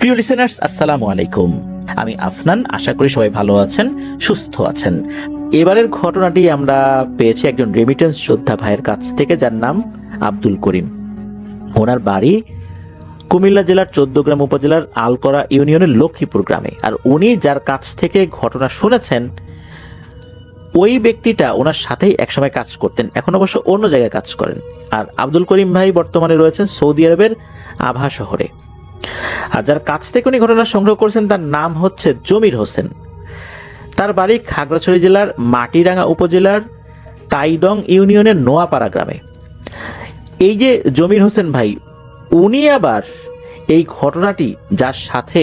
প্রিয় লিসেনার্স, আসসালামু আলাইকুম। আমি আফনান, আশা করি সবাই ভালো আছেন, সুস্থ আছেন। এবারের ঘটনাটি আমরা পেয়েছি একজন রেমিটেন্স যোদ্ধা ভাইয়ের কাছ থেকে, যার নাম আব্দুল করিম। ওনার বাড়ি কুমিল্লা জেলার 14 উপজেলার আলকরা ইউনিয়নের লক্ষ্মীপুর গ্রামে। আর উনি যার কাছ থেকে ঘটনা শুনেছেন, ওই ব্যক্তিটা ওনার সাথেই একসময় কাজ করতেন, এখন অবশ্য অন্য জায়গায় কাজ করেন। আর আব্দুল করিম ভাই বর্তমানে রয়েছেন সৌদি আরবের আভা শহরে। আর যার কাছ থেকে উনি ঘটনা সংগ্রহ করেছেন তার নাম হচ্ছে জমির হোসেন। তার বাড়ি খাগড়াছড়ি জেলার মাটিরাঙ্গা উপজেলার তাইদং ইউনিয়নের নোয়াপাড়া গ্রামে। এই যে জমির হোসেন ভাই, উনি আবার এই ঘটনাটি যার সাথে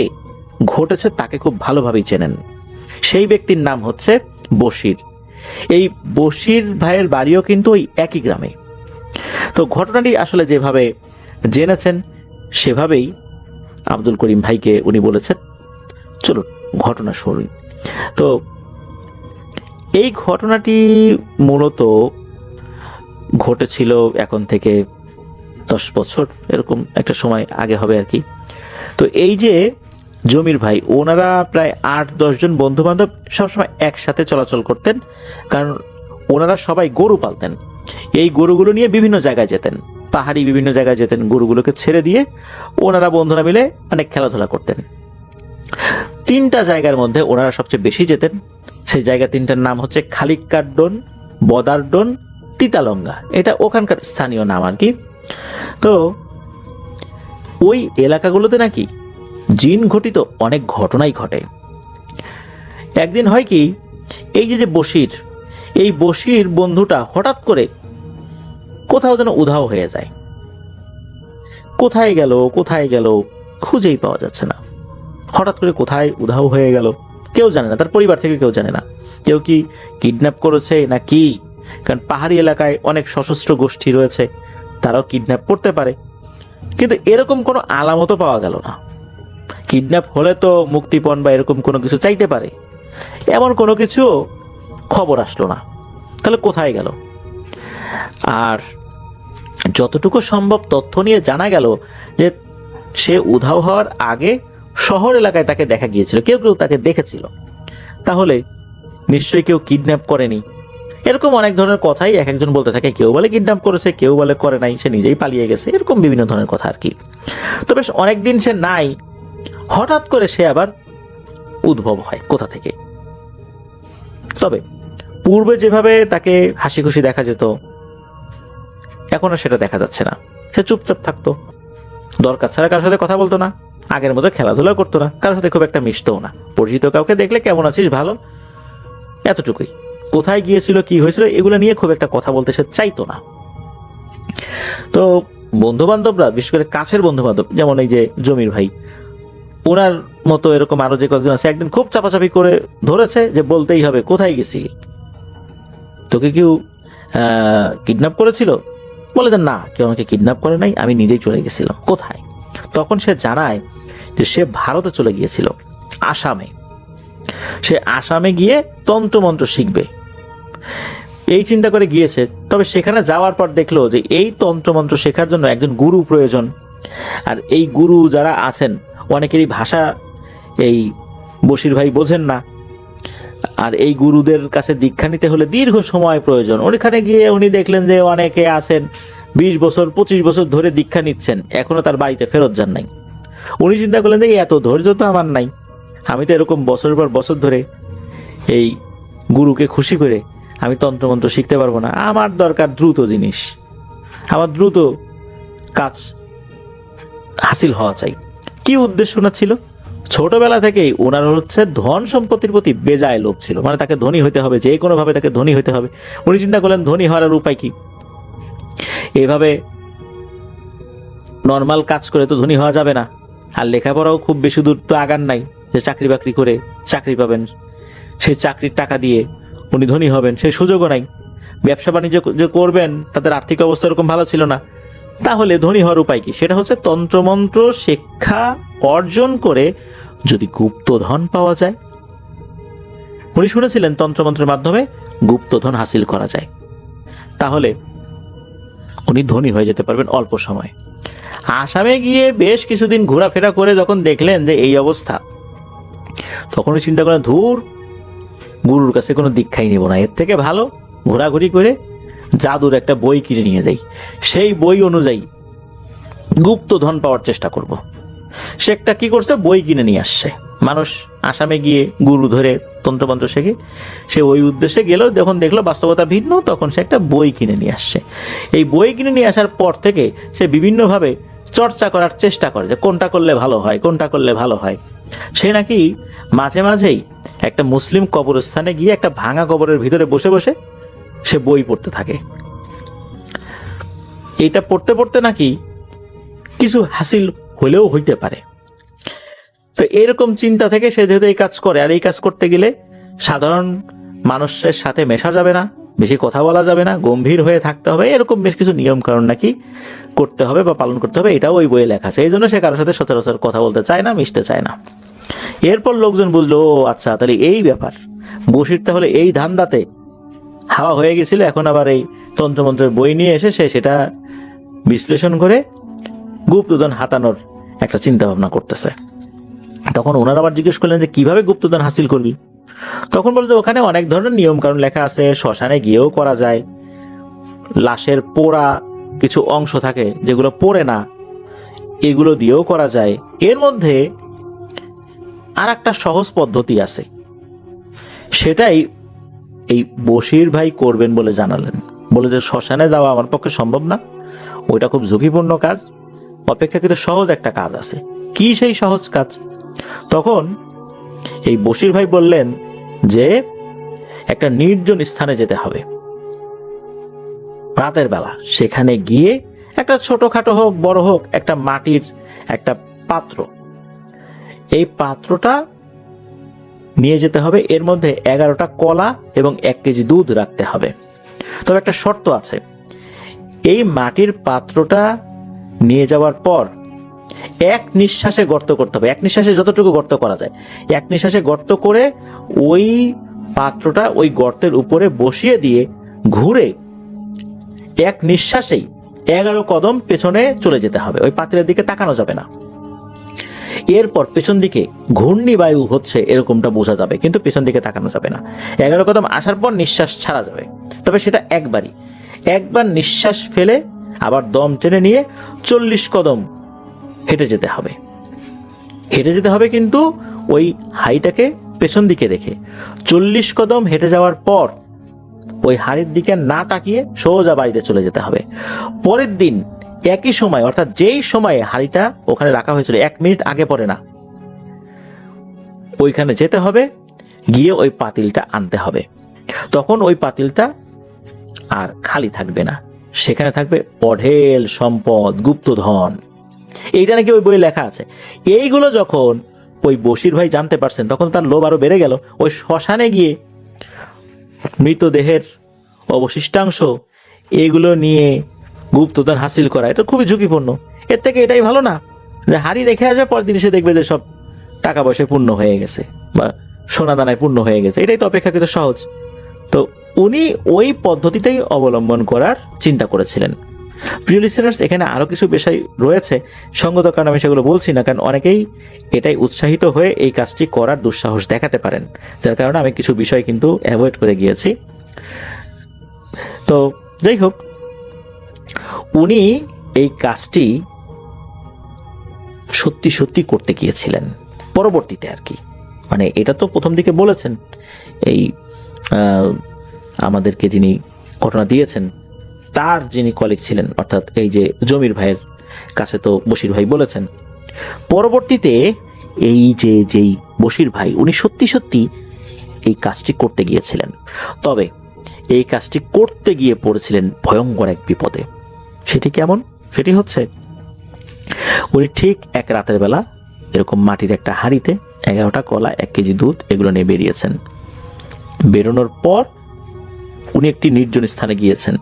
ঘটেছে তাকে খুব ভালোভাবেই চেনেন। সেই ব্যক্তির নাম হচ্ছে বশির। এই বশির ভাইয়ের বাড়িও কিন্তু ওই একই গ্রামে। তো ঘটনাটি আসলে যেভাবে জেনেছেন সেভাবেই আব্দুল করিম ভাইকে উনি বলেছেন, চলুন ঘটনা শুনুন। তো এই ঘটনাটি মূলত ঘটেছিল এখন থেকে 10 বছর এরকম একটা সময় আগে হবে আর কি। তো এই যে জমির ভাই, ওনারা প্রায় 8-10 জন বন্ধু বান্ধব সবসময় একসাথে চলাচল করতেন, কারণ ওনারা সবাই গরু পালতেন। এই গরুগুলো নিয়ে বিভিন্ন জায়গায় যেতেন, পাহাড়ি বিভিন্ন জায়গায় যেতেন। গরুগুলোকে ছেড়ে দিয়ে ওনারা বন্ধুরা মিলে অনেক খেলাধুলা করতেন। 3টা জায়গার মধ্যে ওনারা সবচেয়ে বেশি যেতেন। সেই জায়গা 3টার নাম হচ্ছে খালিকার ডোন, বদার ডোন, তিতালঙ্গা। এটা ওখানকার স্থানীয় নাম আর কি। তো ওই এলাকাগুলোতে নাকি জিন ঘটিত অনেক ঘটনাই ঘটে। একদিন হয় কি, এই যে বশির, এই বশির বন্ধুটা হঠাৎ করে কোথাও যেন উধাও হয়ে যায়। কোথায় গেল খুঁজেই পাওয়া যাচ্ছে না। হঠাৎ করে কোথায় উধাও হয়ে গেল কেউ জানে না, তার পরিবার থেকে কেউ জানে না। কেউ কি কিডন্যাপ করেছে না কি, কারণ পাহাড়ি এলাকায় অনেক সশস্ত্র গোষ্ঠী রয়েছে, তারাও কিডন্যাপ করতে পারে। কিন্তু এরকম কোনো আলামতও পাওয়া গেল না। কিডন্যাপ হলে তো মুক্তিপণ বা এরকম কোনো কিছু চাইতে পারে, এমন কোনো কিছু খবর আসলো না। তাহলে কোথায় গেল? আর যতটুকু সম্ভব তথ্য নিয়ে জানা গেল যে সে উধাও হওয়ার আগে শহর এলাকায় তাকে দেখা গিয়েছিল, কেউ তাকে দেখেছিল। তাহলে নিশ্চয়ই কেউ কিডন্যাপ করেনি। এরকম অনেক ধরনের কথাই এক একজন বলতে থাকে। কেউ বলে কিডন্যাপ করেছে, কেউ বলে করে নাই, সে নিজেই পালিয়ে গেছে, এরকম বিভিন্ন ধরনের কথা আর কি। তো বেশ অনেকদিন সে নাই, হঠাৎ করে সে আবার উদ্ভব হয় কোথা থেকে। তবে পূর্বে যেভাবে তাকে হাসি খুশি দেখা যেত, এখন আর সেটা দেখা যাচ্ছে না। সে চুপচাপ থাকতো, দরকার ছাড়া কারোর সাথে কথা বলতো না, আগের মতো খেলাধুলা করতো না, কারোর সাথে খুব একটা মিশতো না। পরিচিত কাউকে দেখলে কেমন আছিস, ভালো, এতটুকুই। কোথায় গিয়েছিল, কি হয়েছিল, এগুলো নিয়ে খুব একটা কথা বলতে সে চাইতো না। তো বন্ধু বান্ধবরা, বিশেষ করে কাছের বন্ধু বান্ধব, যেমন এই যে জমির ভাই, ওনার মতো এরকম আরো যে কয়েকজন আছে, একদিন খুব চাপাচাপি করে ধরেছে যে বলতেই হবে, কোথায় গেছিলি, তোকে কেউ কিডন্যাপ করেছিল? বলে দেন, না, কেউ আমাকে কিডন্যাপ করে নাই, আমি নিজেই চলে গেছিলাম। কোথায়? তখন সে জানায় যে সে ভারতে চলে গিয়েছিল, আসামে। সে আসামে গিয়ে তন্ত্রমন্ত্র শিখবে এই চিন্তা করে গিয়েছে। তবে সেখানে যাওয়ার পর দেখলো যে এই তন্ত্রমন্ত্র শেখার জন্য একজন গুরু প্রয়োজন। আর এই গুরু যারা আছেন, অনেকেরই ভাষা এই বশির ভাই বোঝেন না। আর এই গুরুদের কাছে দীক্ষা নিতে হলে দীর্ঘ সময় প্রয়োজন। ওইখানে গিয়ে উনি দেখলেন যে অনেকে আছেন 20 বছর 25 বছর ধরে দীক্ষা নিচ্ছেন, এখনো তার বাড়িতে ফেরত যান নাই। উনি চিন্তা করলেন যে এত ধৈর্য তো আমার নাই, আমি তো এরকম বছরের পর বছর ধরে এই গুরুকে খুশি করে আমি তন্ত্রমন্ত্র শিখতে পারবো না। আমার দরকার দ্রুত জিনিস, আমার দ্রুত কাজ হাসিল হওয়া চাই। কি উদ্দেশ্য না ছিল? ছোটবেলা থেকেই ওনার হচ্ছে ধন সম্পত্তির প্রতি বেজায় লোভ ছিল, মানে তাকে ধনী হতে হবে, যে কোনো ভাবে তাকে ধনী হতে হবে। উনি চিন্তা করলেন ধনী হওয়ার উপায় কি, এইভাবে নর্মাল কাজ করে তো ধনী হওয়া যাবে না। আর লেখাপড়াও খুব বেশি দূর তো আগান নাই যে চাকরি বাকরি করে চাকরি পাবেন, সেই চাকরির টাকা দিয়ে উনি ধনী হবেন, সেই সুযোগও নাই। ব্যবসা বাণিজ্য যে করবেন, তাদের আর্থিক অবস্থা এরকম ভালো ছিল না। তাহলে ধনী হওয়ার উপায় কি? সেটা হচ্ছে তন্ত্রমন্ত্র শিক্ষা অর্জন করে যদি গুপ্তধন পাওয়া যায়। উনি শুনেছিলেন তন্ত্রমন্ত্রের মাধ্যমে গুপ্তধন হাসিল করা যায়, তাহলে উনি ধনী হয়ে যেতে পারবেন অল্প সময়। আসামে গিয়ে বেশ কিছুদিন ঘোরাফেরা করে যখন দেখলেন যে এই অবস্থা, তখন চিন্তা করেন ধুর, গুরুর কাছে কোনো দীক্ষাই নেব না, এর থেকে ভালো ঘোরাঘুরি করে জাদুর একটা বই কিনে নিয়ে যাই, সেই বই অনুযায়ী গুপ্তধন পাওয়ার চেষ্টা করব। সে একটা কি করছে, বই কিনে নিয়ে আসছে। মানুষ আসামে গিয়ে গুরু ধরে তন্ত্রমন্ত্র শেখে, সে ওই উদ্দেশ্যে গেল, যখন দেখলো বাস্তবতা ভিন্ন, তখন সে একটা বই কিনে নিয়ে আসছে। এই বই কিনে নিয়ে আসার পর থেকে সে বিভিন্নভাবে চর্চা করার চেষ্টা করে যে কোনটা করলে ভালো হয়, কোনটা করলে ভালো হয়। সে নাকি মাঝে মাঝেই একটা মুসলিম কবরস্থানে গিয়ে একটা ভাঙা কবরের ভিতরে বসে বসে সে বই পড়তে থাকে। এইটা পড়তে পড়তে নাকি কিছু হাসিল হলেও হইতে পারে। তো এরকম চিন্তা থেকে সে যেহেতু এই কাজ করে, আর এই কাজ করতে গেলে সাধারণ মানুষের সাথে মেশা যাবে না, বেশি কথা বলা যাবে না, গম্ভীর হয়ে থাকতে হবে, এরকম বেশ কিছু নিয়ম কারণ নাকি করতে হবে বা পালন করতে হবে, এটাও ওই বইয়ে লেখা আছে। এই জন্য সে কারোর সাথে সচরাচর কথা বলতে চায় না, মিশতে চায় না। এরপর লোকজন বুঝলো, ও আচ্ছা, তাহলে এই ব্যাপার, বসির তাহলে এই ধান্দাতে হাওয়া হয়ে গেছিল, এখন আবার এই তন্ত্রমন্ত্রের বই নিয়ে এসে সে সেটা বিশ্লেষণ করে গুপ্তধন হাতানোর একটা চিন্তা ভাবনা করতেছে। তখন ওনারা আবার জিজ্ঞেস করলেন যে কিভাবে গুপ্তধন হাসিল করবি? তখন বলতো ওখানে অনেক ধরনের নিয়ম কারণ লেখা আছে, শ্মশানে গিয়েও করা যায়, লাশের পোড়া কিছু অংশ থাকে যেগুলো পোড়ে না, এগুলো দিয়েও করা যায়। এর মধ্যে আর একটা সহজ পদ্ধতি আছে, সেটাই এই বশির ভাই করবেন বলে জানালেন। বলে যে শ্মশানে যাওয়া আমার পক্ষে সম্ভব না, ওইটা খুব ঝুঁকিপূর্ণ কাজ, অপেক্ষাকৃত সহজ একটা কাজ আছে। কি সেই সহজ কাজ? তখন এই বশির ভাই বললেন যে একটা নির্জন স্থানে যেতে হবে রাতের বেলা, সেখানে গিয়ে একটা ছোটখাটো হোক বড় হোক একটা মাটির একটা পাত্র, এই পাত্রটা নিয়ে যেতে হবে, এর মধ্যে 11টা কলা এবং 1 কেজি দুধ রাখতে হবে। তবে একটা শর্ত আছে, এই মাটির পাত্রটা নিয়ে যাওয়ার পর এক নিঃশ্বাসে গর্ত করতে হবে, এক নিঃশ্বাসে যতটুকু গর্ত করা যায়, এক নিঃশ্বাসে গর্ত করে ওই পাত্রটা ওই গর্তের উপরে বসিয়ে দিয়ে ঘুরে এক নিঃশ্বাসেই 11 কদম পেছনে চলে যেতে হবে, ওই পাত্রের দিকে তাকানো যাবে না। এরপর পেছন দিকে ঘূর্ণিবায়ু হচ্ছে এরকমটা বোঝা যাবে, কিন্তু পেছন দিকে তাকানো যাবে না। 11 কদম আসার পর নিঃশ্বাস ছাড়া যাবে, তবে সেটা একবার নিঃশ্বাস ফেলে আবার দম টেনে নিয়ে 40 কদম হেঁটে যেতে হবে, কিন্তু ওই হাঁড়িটাকে পেছন দিকে রেখে 40 কদম হেঁটে যাওয়ার পর ওই হাঁড়ির দিকে না তাকিয়ে সোজা বাড়িতে চলে যেতে হবে। পরের দিন একই সময়, অর্থাৎ যেই সময়ে হাঁড়িটা ওখানে রাখা হয়েছিল 1 মিনিট আগে পরে না, ওইখানে যেতে হবে, গিয়ে ওই পাতিলটা আনতে হবে। তখন ওই পাতিলটা আর খালি থাকবে না, সেখানে থাকবে অঢেল সম্পদ, গুপ্তধন। এইটা নাকি ওই বইয়ে লেখা আছে। এইগুলো যখন ওই বশির ভাই জানতে পারছেন, তখন তার লোভ আরো বেড়ে গেল। ওই শ্মশানে গিয়ে মৃতদেহের অবশিষ্টাংশ এগুলো নিয়ে গুপ্তধন হাসিল করা, এটা খুবই ঝুঁকিপূর্ণ। এর থেকে এটাই ভালো না যে হাড়ি রেখে আসবে, পরের দিন এসে দেখবে যে সব টাকা পয়সায় পূর্ণ হয়ে গেছে বা সোনা দানায় পূর্ণ হয়ে গেছে। এটাই তো অপেক্ষাকৃত সহজ। তো উনি ওই পদ্ধতিটাই অবলম্বন করার চিন্তা করেছিলেন। প্রিয় লিসেনার্স, এখানে আরও কিছু বিষয় রয়েছে, সঙ্গত কারণে আমি সেগুলো বলছি না, কারণ অনেকেই এটাই উৎসাহিত হয়ে এই কাজটি করার দুঃসাহস দেখাতে পারেন, যার কারণে আমি কিছু বিষয় কিন্তু অ্যাভয়েড করে গিয়েছি। তো যাই হোক, উনি এই কাজটি সত্যি সত্যি করতে গিয়েছিলেন পরবর্তীতে আর কি। মানে এটা তো প্রথম দিকে বলেছেন এই আমাদেরকে যিনি ঘটনা দিয়েছেন তার যিনি কলিগ ছিলেন, অর্থাৎ এই যে জমির ভাইয়ের কাছে তো বশির ভাই বলেছেন। পরবর্তীতে এই যেই বশির ভাই, উনি সত্যি সত্যি এই কাজটি করতে গিয়েছিলেন। তবে এই কাজটি করতে গিয়ে পড়েছিলেন ভয়ঙ্কর এক বিপদে। সেটি কেমন? সেটি হচ্ছে, উনি ঠিক এক রাতের বেলা এরকম মাটির একটা হাঁড়িতে 11টা কলা, 1 কেজি দুধ এগুলো নিয়ে বেরিয়েছেন। বেরোনোর পর উনি একটি নির্জন স্থানে গিয়েছেন,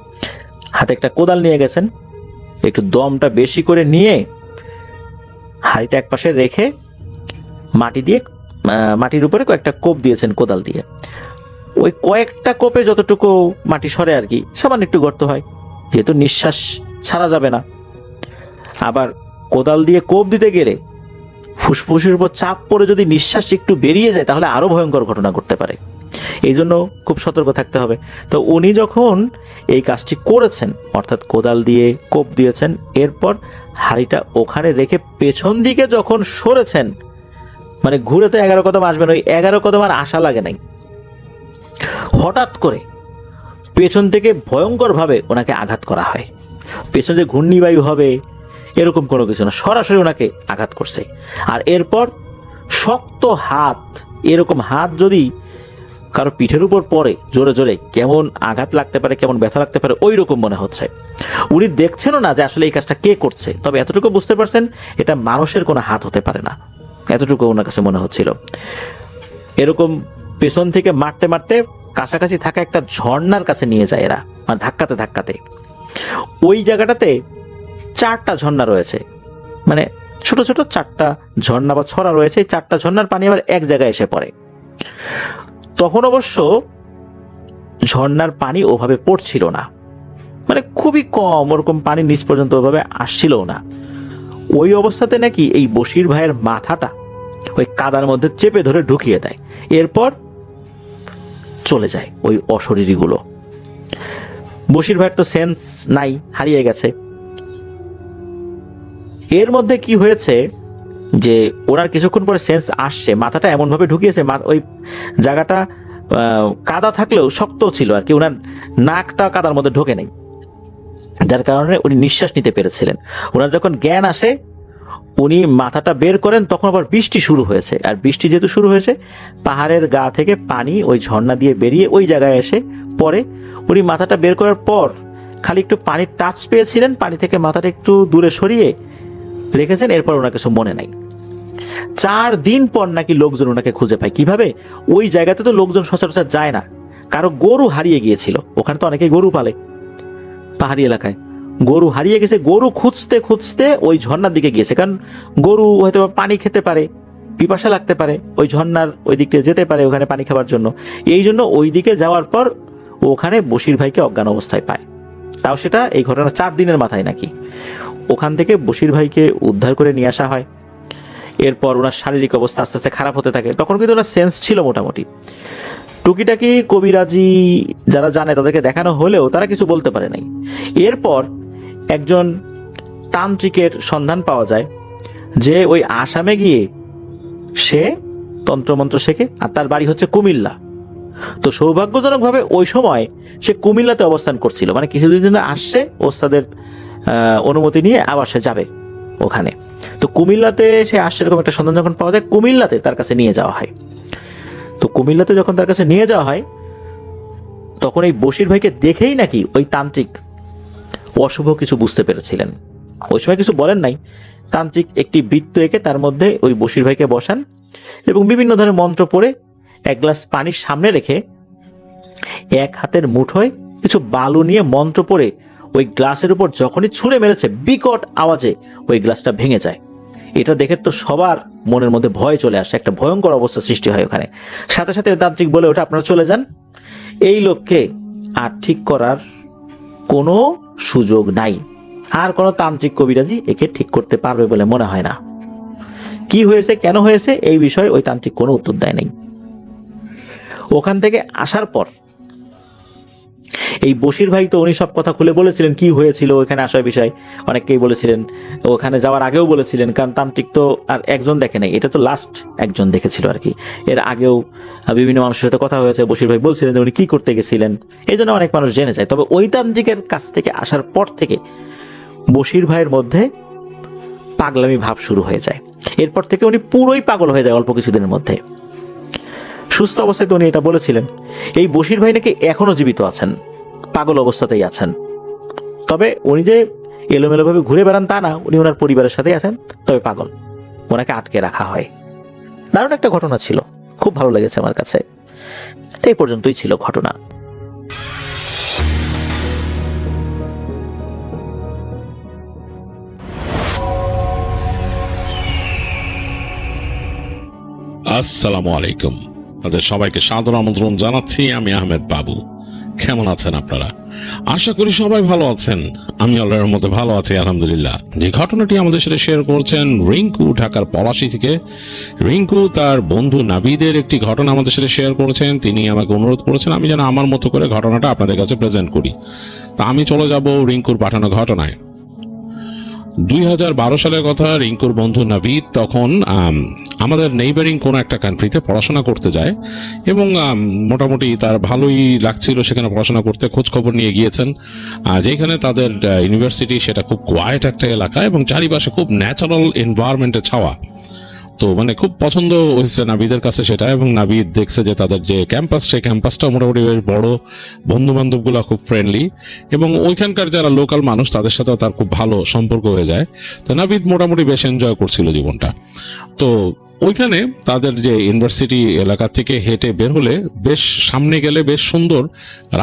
হাতে একটা কোদাল নিয়ে গেছেন, একটু দমটা বেশি করে নিয়ে হাঁড়িটা এক পাশে রেখে মাটির উপরে কয়েকটা কোপ দিয়েছেন কোদাল দিয়ে। ওই কয়েকটা কোপে যতটুকু মাটি সরে আর কি, সামান্য একটু গর্ত হয়, যেহেতু নিঃশ্বাস ছাড়া যাবে না। আবার কোদাল দিয়ে কোপ দিতে গেলে ফুসফুসের উপর চাপ পড়ে যদি নিঃশ্বাস একটু বেরিয়ে যায় তাহলে আরো ভয়ঙ্কর ঘটনা ঘটতে পারে। এই জন্য খুব সতর্ক থাকতে হবে। তো উনি যখন এই কাজটি করেছেন, অর্থাৎ কোদাল দিয়ে কোপ দিয়েছেন, এরপর হাঁড়িটা ওখানে রেখে পেছন দিকে যখন সরেছেন, মানে ঘুরে তো 11 কদম আসবেন, ওই 11 কদম আর আশা লাগে নাই, হঠাৎ করে পেছন থেকে ভয়ঙ্কর ভাবে ওনাকে আঘাত করা হয়। পেছনে যে ঘূর্ণিবায়ু হবে এরকম কোনো কিছু না, সরাসরি ওনাকে আঘাত করছে। আর এরপর শক্ত হাত, এরকম হাত যদি কারো পিঠের উপর পড়ে জোরে জোরে, কেমন আঘাত লাগতে পারে, কেমন ব্যথা লাগতে পারে, ওই রকম মনে হচ্ছে। উনি দেখছেনও না যে আসলে এই কাজটা কে করছে, তবে এতটুকু বুঝতে পারছেন এটা মানুষের কোনো হাত হতে পারে না, এতটুকু ওনার কাছে মনে হচ্ছিল। এরকম পেছন থেকে মারতে মারতে কাছাকাছি থাকা একটা ঝর্ণার কাছে নিয়ে যায় এরা, মানে ধাক্কাতে ধাক্কাতে। ওই জায়গাটাতে 4টা ঝর্ণা রয়েছে, মানে ছোট ছোট 4টা ঝর্ণা বা ছড়া রয়েছে। এই 4টা ঝর্ণার পানি আবার এক জায়গায় এসে পড়ে। তখন অবশ্য ঝর্ণার পানি ওভাবে পড়ছিল না, মানে খুবই কম, ওরকম পানি নিচ পর্যন্ত ওভাবে আসছিল না। ওই অবস্থাতে নাকি এই বশির ভাইয়ের মাথাটা ওই কাদার মধ্যে চেপে ধরে ঢুকিয়ে দেয়, এরপর চলে যায় ওই অশরীরীগুলো। বশির ভাইয়ের তো সেন্স নাই, হারিয়ে গেছে। এর মধ্যে কি হয়েছে যে ওনার কিছুক্ষণ পরে সেন্স আসছে, মাথাটা এমনভাবে ঢুকিয়েছে, ওই জায়গাটা কাদা থাকলেও শক্ত ছিল আর কি, ওনার নাকটা কাদার মধ্যে ঢোকে নেই, যার কারণে উনি নিঃশ্বাস নিতে পেরেছিলেন। ওনার যখন জ্ঞান আসে, উনি মাথাটা বের করেন, তখন আবার বৃষ্টি শুরু হয়েছে। আর বৃষ্টি যেহেতু শুরু হয়েছে, পাহাড়ের গা থেকে পানি ওই ঝর্ণা দিয়ে বেরিয়ে ওই জায়গায় এসে পরে। উনি মাথাটা বের করার পর খালি একটু পানির টাচ পেয়েছিলেন, পানি থেকে মাথাটা একটু দূরে সরিয়ে রেখেছেন, এরপর ওনার কিছু মনে নাই। 4 দিন পর নাকি লোকজন ওনাকে খুঁজে পায়। কিভাবে? ওই জায়গাতে তো লোকজন সচরাচর যায় না, কারো গরু হারিয়ে গিয়েছিল, ওখানে তো অনেকেই গরু পালে পাহাড়ি এলাকায়, গরু হারিয়ে গেছে। গরু খুঁজতে খুঁজতে ওই ঝর্ণার দিকে গিয়েছে, কারণ গরু হয়তো পানি খেতে পারে, পিপাসা লাগতে পারে, ওই ঝর্ণার ওই দিকটা যেতে পারে ওখানে পানি খাবার জন্য। এই জন্য ওই দিকে যাওয়ার পর ওখানে বশির ভাইকে অজ্ঞান অবস্থায় পায়। তাও সেটা এই ঘটনা 4 দিনের মাথায় নাকি। ওখান থেকে বশির ভাইকে উদ্ধার করে নিয়ে আসা হয়। এরপর ওনার শারীরিক অবস্থা আস্তে আস্তে খারাপ হতে থাকে। তখন কিন্তু ওনার সেন্স ছিল মোটামুটি, টুকিটাকি কবিরাজি যারা জানে তাদেরকে দেখানো হলেও তারা কিছু বলতে পারে নাই। এরপর একজন তান্ত্রিকের সন্ধান পাওয়া যায়, যে ওই আসামে গিয়ে সে তন্ত্রমন্ত্র শেখে, আর তার বাড়ি হচ্ছে কুমিল্লা। তো সৌভাগ্যজনকভাবে ওই সময় সে কুমিল্লাতে অবস্থান করছিল, মানে কিছুদিন জন্য আসছে, ওস্তাদের অনুমতি নিয়ে আবার সে যাবে ওখানে। তো কুমিল্লাতে সে আসছে, এরকম একটা সন্ধান যখন পাওয়া যায়, কুমিল্লাতে তার কাছে নিয়ে যাওয়া হয়। তো কুমিল্লাতে যখন তার কাছে নিয়ে যাওয়া হয়, তখন এই বশির ভাইকে দেখেই নাকি ওই তান্ত্রিক অশুভ কিছু বুঝতে পেরেছিলেন। ওই সময় কিছু বলেন নাই, তান্ত্রিক একটি বৃত্ত এঁকে তার মধ্যে ওই বশির ভাইকে বসান এবং বিভিন্ন ধরনের মন্ত্র পড়ে এক গ্লাস পানির সামনে রেখে এক হাতের মুঠোয় কিছু বালু নিয়ে মন্ত্র পড়ে ওই গ্লাসের উপর যখনই ছুঁড়ে মেরেছে, বিকট আওয়াজে ওই গ্লাসটা ভেঙে যায়। এটা দেখে তো সবার মনের মধ্যে ভয় চলে আসে, একটা ভয়ঙ্কর অবস্থা সৃষ্টি হয় ওখানে। সাথে সাথে তান্ত্রিক বলে ওঠে, আপনারা চলে যান, এই লোককে আর ঠিক করার কোনো সুযোগ নাই, আর কোনো তান্ত্রিক কবিরাজি একে ঠিক করতে পারবে বলে মনে হয় না। কি হয়েছে, কেন হয়েছে, এই বিষয়ে ওই তান্ত্রিক কোনো উত্তর দেয় নাই। ওখান থেকে আসার পর এই বশির ভাই তো উনি সব কথা খুলে বলেছিলেন, কি হয়েছিল ওখানে আসার বিষয় অনেককেই বলেছিলেন, ওখানে যাওয়ার আগেও বলেছিলেন, কারণ তান্ত্রিক তো আর একজন দেখে নাই, এটা তো লাস্ট একজন দেখেছিল আর কি। এর আগেও বিভিন্ন মানুষের সাথে কথা হয়েছে, বশির ভাই বলছিলেন যে উনি কি করতে গেছিলেন, এই জন্য অনেক মানুষ জেনে যায়। তবে ওই তান্ত্রিকের কাছ থেকে আসার পর থেকে বশির ভাইয়ের মধ্যে পাগলামি ভাব শুরু হয়ে যায়। এরপর থেকে উনি পুরোই পাগল হয়ে যায় অল্প কিছুদিনের মধ্যে। সুস্থ অবস্থায় তো উনি এটা বলেছিলেন। এই বশির ভাই নাকি এখনো জীবিত আছেন, পাগল অবস্থাতেই আছেন। তবে উনি যে এলোমেলোভাবে ঘুরে বেড়ান তা না, উনি ওনার পরিবারের সাথেই আছেন, তবে পাগল, ওনাকে আটকে রাখা হয়। দারুণ একটা ঘটনা ছিল, খুব ভালো লেগেছে আমার কাছে। এই পর্যন্তই ছিল ঘটনা। আসসালামু আলাইকুম, আপনাদের সবাইকে সাদর আমন্ত্রণ জানাচ্ছি। আমি আহমেদ বাবু। কেমন আছেন আপনারা? আশা করি সবাই ভালো আছেন। আমি আল্লাহর মধ্যে ভালো আছি আলহামদুলিল্লাহ। যে ঘটনাটি আমাদের সাথে শেয়ার করছেন রিঙ্কু ঢাকার পলাশী থেকে। রিঙ্কু তার বন্ধু নাবিদের একটি ঘটনা আমাদের সাথে শেয়ার করেছেন। তিনি আমাকে অনুরোধ করেছেন আমি যেন আমার মতো করে ঘটনাটা আপনাদের কাছে প্রেজেন্ট করি। তা আমি চলে যাব রিঙ্কুর পাঠানো ঘটনায়। 2012 সালের কথা। রিঙ্কুর বন্ধু নাবিদ তখন আমাদের নেইবারিং কোনো একটা কান্ট্রিতে পড়াশোনা করতে যায় এবং মোটামুটি তার ভালোই লাগছিল সেখানে পড়াশোনা করতে। খোঁজ খবর নিয়ে গিয়েছেন। যেখানে তাদের ইউনিভার্সিটি সেটা খুব কোয়াইট একটা এলাকা এবং চারিপাশে খুব ন্যাচারাল এনভায়রনমেন্টে ছাওয়া। তো মানে খুব পছন্দ হয়েছে নাবিদের কাছে সেটা। এবং নাবিদ দেখছে যে তাদের যে ক্যাম্পাস, সেই ক্যাম্পাসটা মোটামুটি বেশ বড়, বন্ধু বান্ধবগুলো খুব ফ্রেন্ডলি এবং ওইখানকার যারা লোকাল মানুষ তাদের সাথেও তার খুব ভালো সম্পর্ক হয়ে যায়। তো নাবিদ মোটামুটি বেশ এনজয় করছিল জীবনটা। তো ওইখানে তাদের যে ইউনিভার্সিটি এলাকা থেকে হেঁটে বের হলে বেশ সামনে গেলে বেশ সুন্দর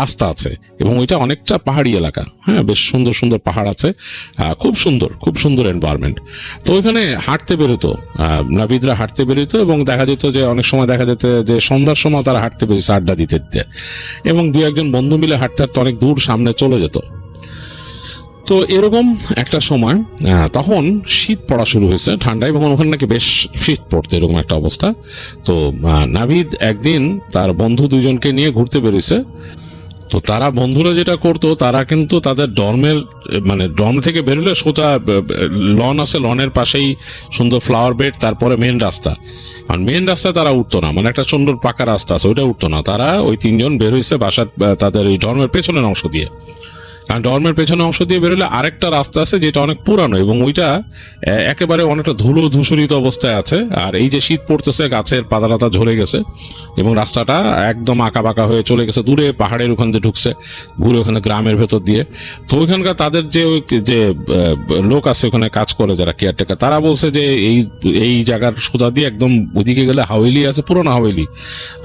রাস্তা আছে এবং ওইটা অনেকটা পাহাড়ি এলাকা। হ্যাঁ, বেশ সুন্দর সুন্দর পাহাড় আছে, খুব সুন্দর এনভায়রনমেন্ট। তো ওইখানে হাঁটতে বেরোতো, নাবিদরা হাঁটতে বেরোতো এবং দেখা যেত যে অনেক সময় দেখা যেত যে সন্ধ্যার সময় তারা হাঁটতে বেরিয়েছে আড্ডা দিতে দিতে এবং দু একজন বন্ধু মিলে হাঁটতে হাঁটতে অনেক দূর সামনে চলে যেত। তো এরকম একটা সময় তখন শীত পড়া শুরু হয়েছে, ঠান্ডা, এবং ওখানে নাকি বেশ শীত পড়তো, এরকম একটা অবস্থা। তো নাবিদ একদিন তার বন্ধু দুজনকে নিয়ে ঘুরতে বেরিয়েছে। তো তারা বন্ধুরা যেটা করতো, তারা কিন্তু তাদের ডর্ম থেকে বেরোলে সোজা লন আছে, লনের পাশেই সুন্দর ফ্লাওয়ার বেড, তারপরে মেন রাস্তা। আর মেন রাস্তায় তারা উঠতো না, মানে একটা সুন্দর পাকা রাস্তা আছে, ওইটা উঠতো না। তারা ওই তিনজন বের হয়েছে বাসার তাদের ওই ডর্মের পেছনের অংশ দিয়ে। কারণ ডর্মের পেছনের অংশ দিয়ে বেরোলে আরেকটা রাস্তা আছে যেটা অনেক পুরানো এবং ওইটা একেবারে অনেকটা ধুলো ধূসরিত অবস্থায় আছে। আর এই যে শীত পড়তেছে, গাছের পাতা টাতা ঝরে গেছে এবং রাস্তাটা একদম আঁকা বাঁকা হয়ে চলে গেছে দূরে, পাহাড়ের ওখান দিয়ে ঢুকছে ঘুরে ওখানে গ্রামের ভেতর দিয়ে। তো ওইখানকার তাদের যে লোক আছে ওখানে কাজ করে যারা কেয়ারটেকার, তারা বলছে যে এই জায়গার সোজা দিয়ে একদম ওইদিকে গেলে হাওয়েলি আছে, পুরোনো হাওয়েলি,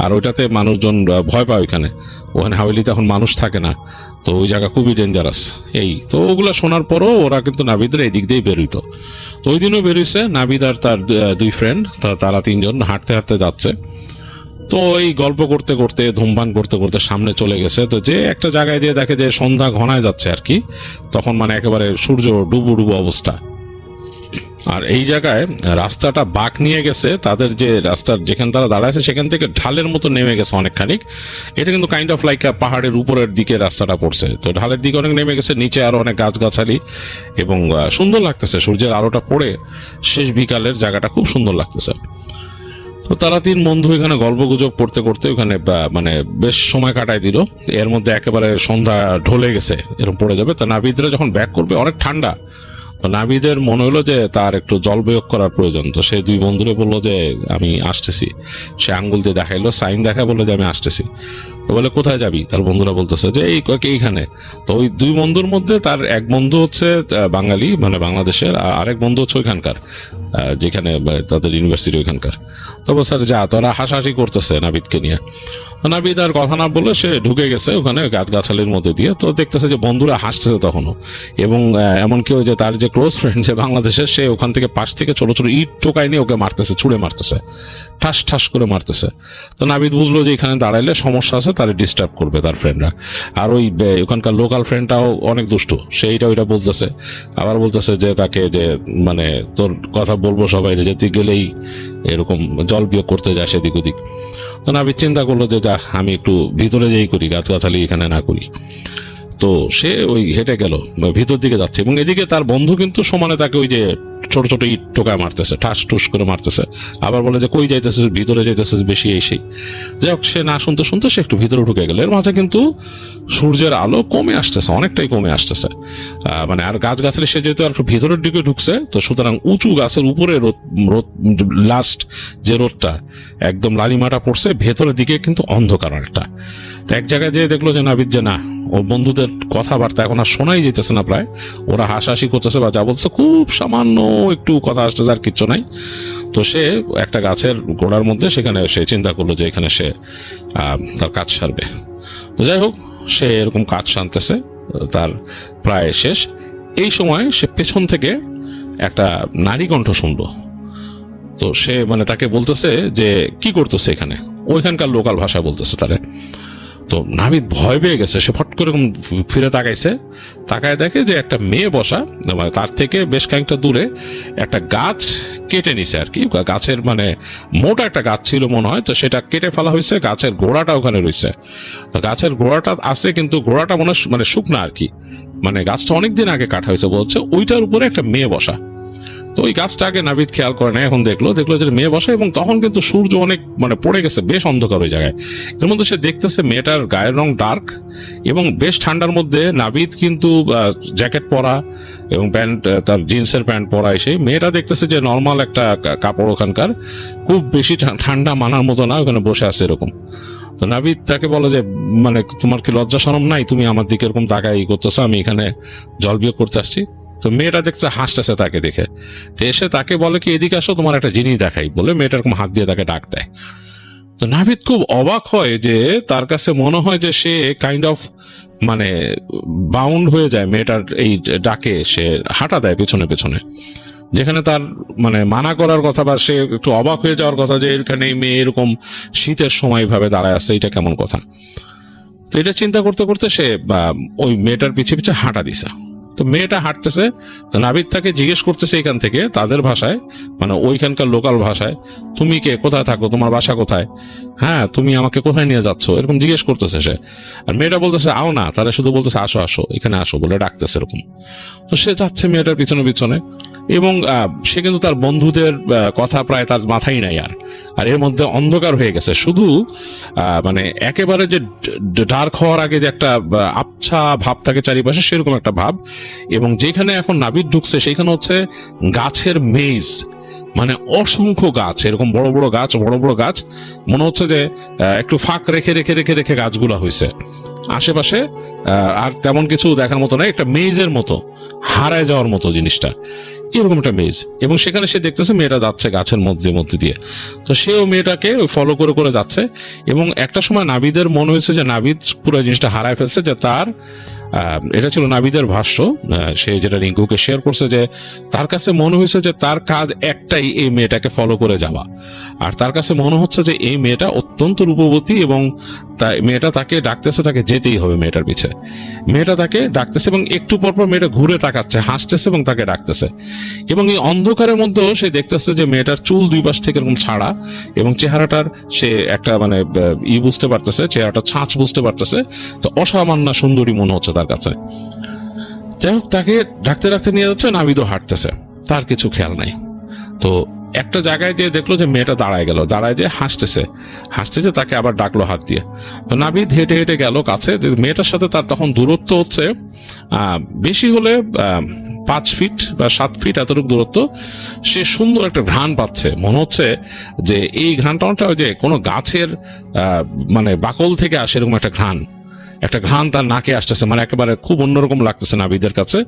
আর ওইটাতে মানুষজন ভয় পায়। ওখানে হাওয়েলিতে এখন মানুষ থাকে না, তো ওই জায়গা খুবই ডেঞ্জারাস। তো ওগুলা শোনার পরও ওরা কিন্তু নাবিদরা এই দিক দিয়ে বেরোইতো। তো ওই দিনও বেরোইছে নাবিদ আর তার দুই ফ্রেন্ড, তারা তিনজন হাঁটতে হাঁটতে যাচ্ছে। তো এই গল্প করতে করতে, ধূমপান করতে করতে সামনে চলে গেছে। তো যে একটা জায়গায় দিয়ে দেখে যে সন্ধ্যা ঘনায় যাচ্ছে আর কি, তখন মানে একেবারে সূর্য ডুবু ডুবু অবস্থা। আর এই জায়গায় রাস্তাটা বাঁক নিয়ে গেছে, তাদের যে রাস্তার যেখানে তারা দাঁড়াচ্ছে সেখান থেকে ঢালের মতো নেমে গেছে অনেকখানি। এটা কিন্তু কাইন্ড অফ লাইক পাহাড়ের উপরের দিকে রাস্তাটা পড়ছে, তো ঢালের দিকে অনেক নেমে গেছে, নিচে আরো অনেক গাছগাছালি এবং সুন্দর লাগতেছে। সূর্যের আলোটা পড়ে শেষ বিকালের জায়গাটা খুব সুন্দর লাগতেছে। তো তারা তিন বন্ধু এখানে গল্প গুজব করতে করতে ওখানে মানে বেশ সময় কাটাই দিল। এর মধ্যে একেবারে সন্ধ্যা ঢলে গেছে, এরকম পড়ে যাবে। তো নাবিদরা যখন ব্যাক করবে অনেক ঠান্ডা, নাবিদের মনে হলো যে তার একটু জল প্রয়োগ করার প্রয়োজন। তো সে দুই বন্ধুরে বললো যে আমি আসতেছি। সে আঙ্গুল দিয়ে দেখাইলো, সাইন দেখা, বললো যে আমি আসতেছি। তো বলে কোথায় যাবি? তার বন্ধুরা বলতেছে যে এইখানে। তো ওই দুই বন্ধুর মধ্যে তার এক বন্ধু হচ্ছে বাঙালি, মানে বাংলাদেশের, আর আরেক বন্ধু হচ্ছে ওইখানকার, যেখানে তাদের ইউনিভার্সিটি ওইখানকার। তো স্যার যা, তোরা হাসাহাসি করতেছে নাবিদকে নিয়ে। নাবিদ আর কথা না বলে সে ঢুকে গেছে ওখানে গাছগাছালির মধ্যে দিয়ে। তো দেখতেছে যে বন্ধুরা হাসতেছে তখনও, এবং এমনকি ওই যে তার যে ক্লোজ ফ্রেন্ড যে বাংলাদেশের, সে ওখান থেকে পাশ থেকে ছোট ছোট ইট টোকাই নিয়ে ওকে মারতেছে, ছুঁড়ে মারতেছে, ঠাস ঠাস করে মারতেছে। তো নাবিদ বুঝলো যে এখানে দাঁড়াইলে সমস্যা আছে, তারে ডিস্টার্ব করবে তার ফ্রেন্ডরা। আর ওই ওখানকার লোকাল ফ্রেন্ডটাও অনেক দুষ্টু, সেইটা ওইটা বলতেছে, আবার বলতেছে যে তাকে যে মানে তোর কথা বলবো সবাই, যে তুই গেলেই এরকম জল বিয়োগ করতে যায় সেদিক ওদিক। তো নাবিদ চিন্তা করলো যে যা, আমি একটু ভিতরে যেই করি, গাছগাছালি এখানে না করি। তো সে ওই হেঁটে গেল, ভিতর দিকে যাচ্ছে, এবং এদিকে তার বন্ধু কিন্তু সমানে তাকে ওই যে ছোট ছোট ইট টোকায় মারতেছে, ঠাস টুস করে মারতেছে। আবার বলে যে কই যাইতেছিস, ভিতরে যাইতেছিস বেশি, এই সেই। যাই হোক, সে না শুনতে শুনতে সে একটু ভিতরে ঢুকে গেল। এর মাঝে কিন্তু সূর্যের আলো কমে আসতেছে, অনেকটাই কমে আসতেছে। মানে আর গাছগাছালি সে যেহেতু আর ভিতরের দিকে ঢুকছে, তো সুতরাং উঁচু গাছের উপরে রোদ লাস্ট যে রোদটা একদম লালিমাটা পড়ছে, ভেতরের দিকে কিন্তু অন্ধকার একটা। তো এক জায়গায় যেয়ে দেখলো যে নাবিদ যে না, ওর বন্ধুদের কথাবার্তা এখন আর শোনাই যেতেছে না, প্রায় ওরা হাসাহাসি করতেছে বা যা বলছে খুব সামান্য একটু কথা আসতেছে, আর কিচ্ছু নাই। তো সে একটা গাছের গোড়ার মধ্যে, সেখানে সে চিন্তা করলো যে এখানে সে তার কাজ সারবে। তো যাই হোক, সে এরকম কাজ সারতেছে, তার প্রায় শেষ। এই সময় সে পেছন থেকে একটা নারী কণ্ঠ শুনলো। তো সে মানে তাকে বলতেছে যে কি করতেছে এখানে, ওইখানকার লোকাল ভাষা বলতেছে তারে। তো নাভিদ ভয় পেয়ে গেছে, সে ফট করে ফিরে তাকাইছে, তাকায় দেখে যে একটা মেয়ে বসা, মানে তার থেকে বেশ খানিকটা দূরে একটা গাছ কেটে নিছে আর কি। গাছের মানে মোটা একটা গাছ ছিল মনে হয়, তো সেটা কেটে ফেলা হয়েছে, গাছের গোড়াটা ওখানে রয়েছে। গাছের গোড়াটা আছে কিন্তু গোড়াটা মানে শুকনা আর কি, মানে গাছটা অনেকদিন আগে কাটা হয়েছে বলছে। ওইটার উপরে একটা মেয়ে বসা। তো ওই গাছটা আগে নাভিদ খেয়াল করে না, এখন দেখলো যে মেয়ে বসা, এবং তখন কিন্তু সূর্য অনেক মানে পড়ে গেছে, বেশ অন্ধকার ওই জায়গায়। এর মধ্যে সে দেখতেছে মেয়েটার গায়ের রং ডার্ক এবং বেশ ঠান্ডার মধ্যে। নাভিদ কিন্তু জ্যাকেট পরা এবং প্যান্ট, তার জিন্সের প্যান্ট পরা। এসে মেয়েটা দেখতেছে যে নর্মাল একটা কাপড়, ওখানকার খুব বেশি ঠান্ডা মানার মতো না, ওখানে বসে আছে এরকম। তো নাভিদ তাকে বলে যে মানে তোমার কি লজ্জা শরম নাই, তুমি আমার দিকে এরকম তাকাই করতেছো, আমি এখানে জল বিয়োগ করতে আসছি। তো মেয়েটা দেখতে হাসতেছে তাকে দেখে, তো এসে তাকে বলে কি এদিকে আসো, তোমার একটা জিনিস দেখাই, বলে মেয়েটা এরকম হাত দিয়ে তাকে ডাক দেয়। তো নাভিদ খুব অবাক হয় যে তার কাছে মনে হয় যে সে কাইন্ড অফ মানে বাউন্ড হয়ে যায় মেয়েটার এই ডাকে, সে হাঁটা দেয় পেছনে পেছনে, যেখানে তার মানে মানা করার কথা বা সে একটু অবাক হয়ে যাওয়ার কথা যে এখানে মেয়ে এরকম শীতের সময় ভাবে দাঁড়ায় আছে, এটা কেমন কথা। তো এটা চিন্তা করতে করতে সে ওই মেয়েটার পিছে পিছে হাঁটা দিছে। তো মেয়েটা হাঁটতেছে, তো নাভিদ তাকে জিজ্ঞেস করতেছে এখান থেকে তাদের ভাষায়, মানে ওইখানকার লোকাল ভাষায়, তুমি কে, কোথায় থাকো, তোমার বাসা কোথায়, হ্যাঁ তুমি আমাকে কোথায় নিয়ে যাচ্ছ, এরকম জিজ্ঞেস করতেছে সে। আর মেয়েটা বলতেছে আও না, তারা শুধু বলতেছে আসো আসো এখানে আসো বলে ডাকতেছে এরকম। তো সে যাচ্ছে মেয়েটার পিছনে পিছনে, এবং সে কিন্তু তার বন্ধুদের কথা প্রায় তার মাথায় নাই আর এর মধ্যে অন্ধকার হয়ে গেছে, শুধু মানে একেবারে যে ডার্ক হওয়ার আগে যে একটা আবছা ভাব থাকে চারিপাশে, সেরকম একটা ভাব। এবং যেখানে এখন নাভিদ ঢুকছে সেইখানে হচ্ছে গাছের মেজ, মানে অসংখ্য গাছ, এরকম বড় বড় গাছ, বড় বড় গাছ, মনে হচ্ছে যে একটু ফাঁক রেখে রেখে রেখে রেখে গাছগুলা হয়েছে আশেপাশে। আর তেমন কিছু দেখার মতো নাই, একটা মেজের মতো, হারায় যাওয়ার মতো জিনিসটা, এরকম একটা মেজ। এবং সেখানে সে দেখতেছে মেয়েটা যাচ্ছে গাছের মধ্যে মধ্যে দিয়ে, তো সেও মেয়েটাকে ফলো করে করে যাচ্ছে। এবং একটা সময় নাভিদের মনে হয়েছে যে নাভিদ পুরো জিনিসটা হারায় ফেলছে, যে তার এটা ছিল নাভিদের ভাষ্য, সে যেটা রিঙ্কুকে শেয়ার করছে, যে তার কাছে মনে হয়েছে যে তার কাজ একটাই, এই মেয়েটাকে ফলো করে যাওয়া। আর তার কাছে মনে হচ্ছে যে এই মেয়েটা অত্যন্ত রূপবতী, এবং মেয়েটা তাকে ডাকতেছে, তাকে যেতেই হবে মেয়েটার পিছে। মেয়েটা তাকে ডাকতেছে এবং একটু পরপর মেয়েটা ঘুরে তাকাচ্ছে, হাসতেছে এবং তাকে ডাকতেছে। এবং এই অন্ধকারের মধ্যেও সে দেখতেছে যে মেয়েটার চুল দুই পাশ থেকে এরকম ছাড়া, এবং চেহারাটার সে একটা মানে বুঝতে পারতেছে, চেহারাটা ছাঁচ বুঝতে পারতেছে। তো অসামান্য সুন্দরী মনে হচ্ছে তার কাছে। যাই হোক, তাকে ডাকতে ডাকতে নিয়ে যাচ্ছে, নাভিদও হাঁটতেছে, তার কিছু খেয়াল নাই। তো একটা জায়গায় যে দেখলো যে মেয়েটা দাঁড়ায় গেল, দাঁড়ায় যে হাসতেছে, তাকে আবার ডাকলো হাত দিয়ে। তো নাভিদ হেঁটে হেঁটে গেল কাছে, মেয়েটার সাথে তার তখন দূরত্ব হচ্ছে বেশি হলে 5 ফিট বা 7 ফিট এতটুকু দূরত্ব। সে সুন্দর একটা ঘ্রাণ পাচ্ছে, মনে হচ্ছে যে এই ঘ্রাণটা যে কোনো গাছের মানে বাকল থেকে আসে, এরকম একটা ঘ্রাণ তার নাকে আসতেছে, মানে একেবারে খুব অন্যরকম লাগতেছে নাভিদের কাছে।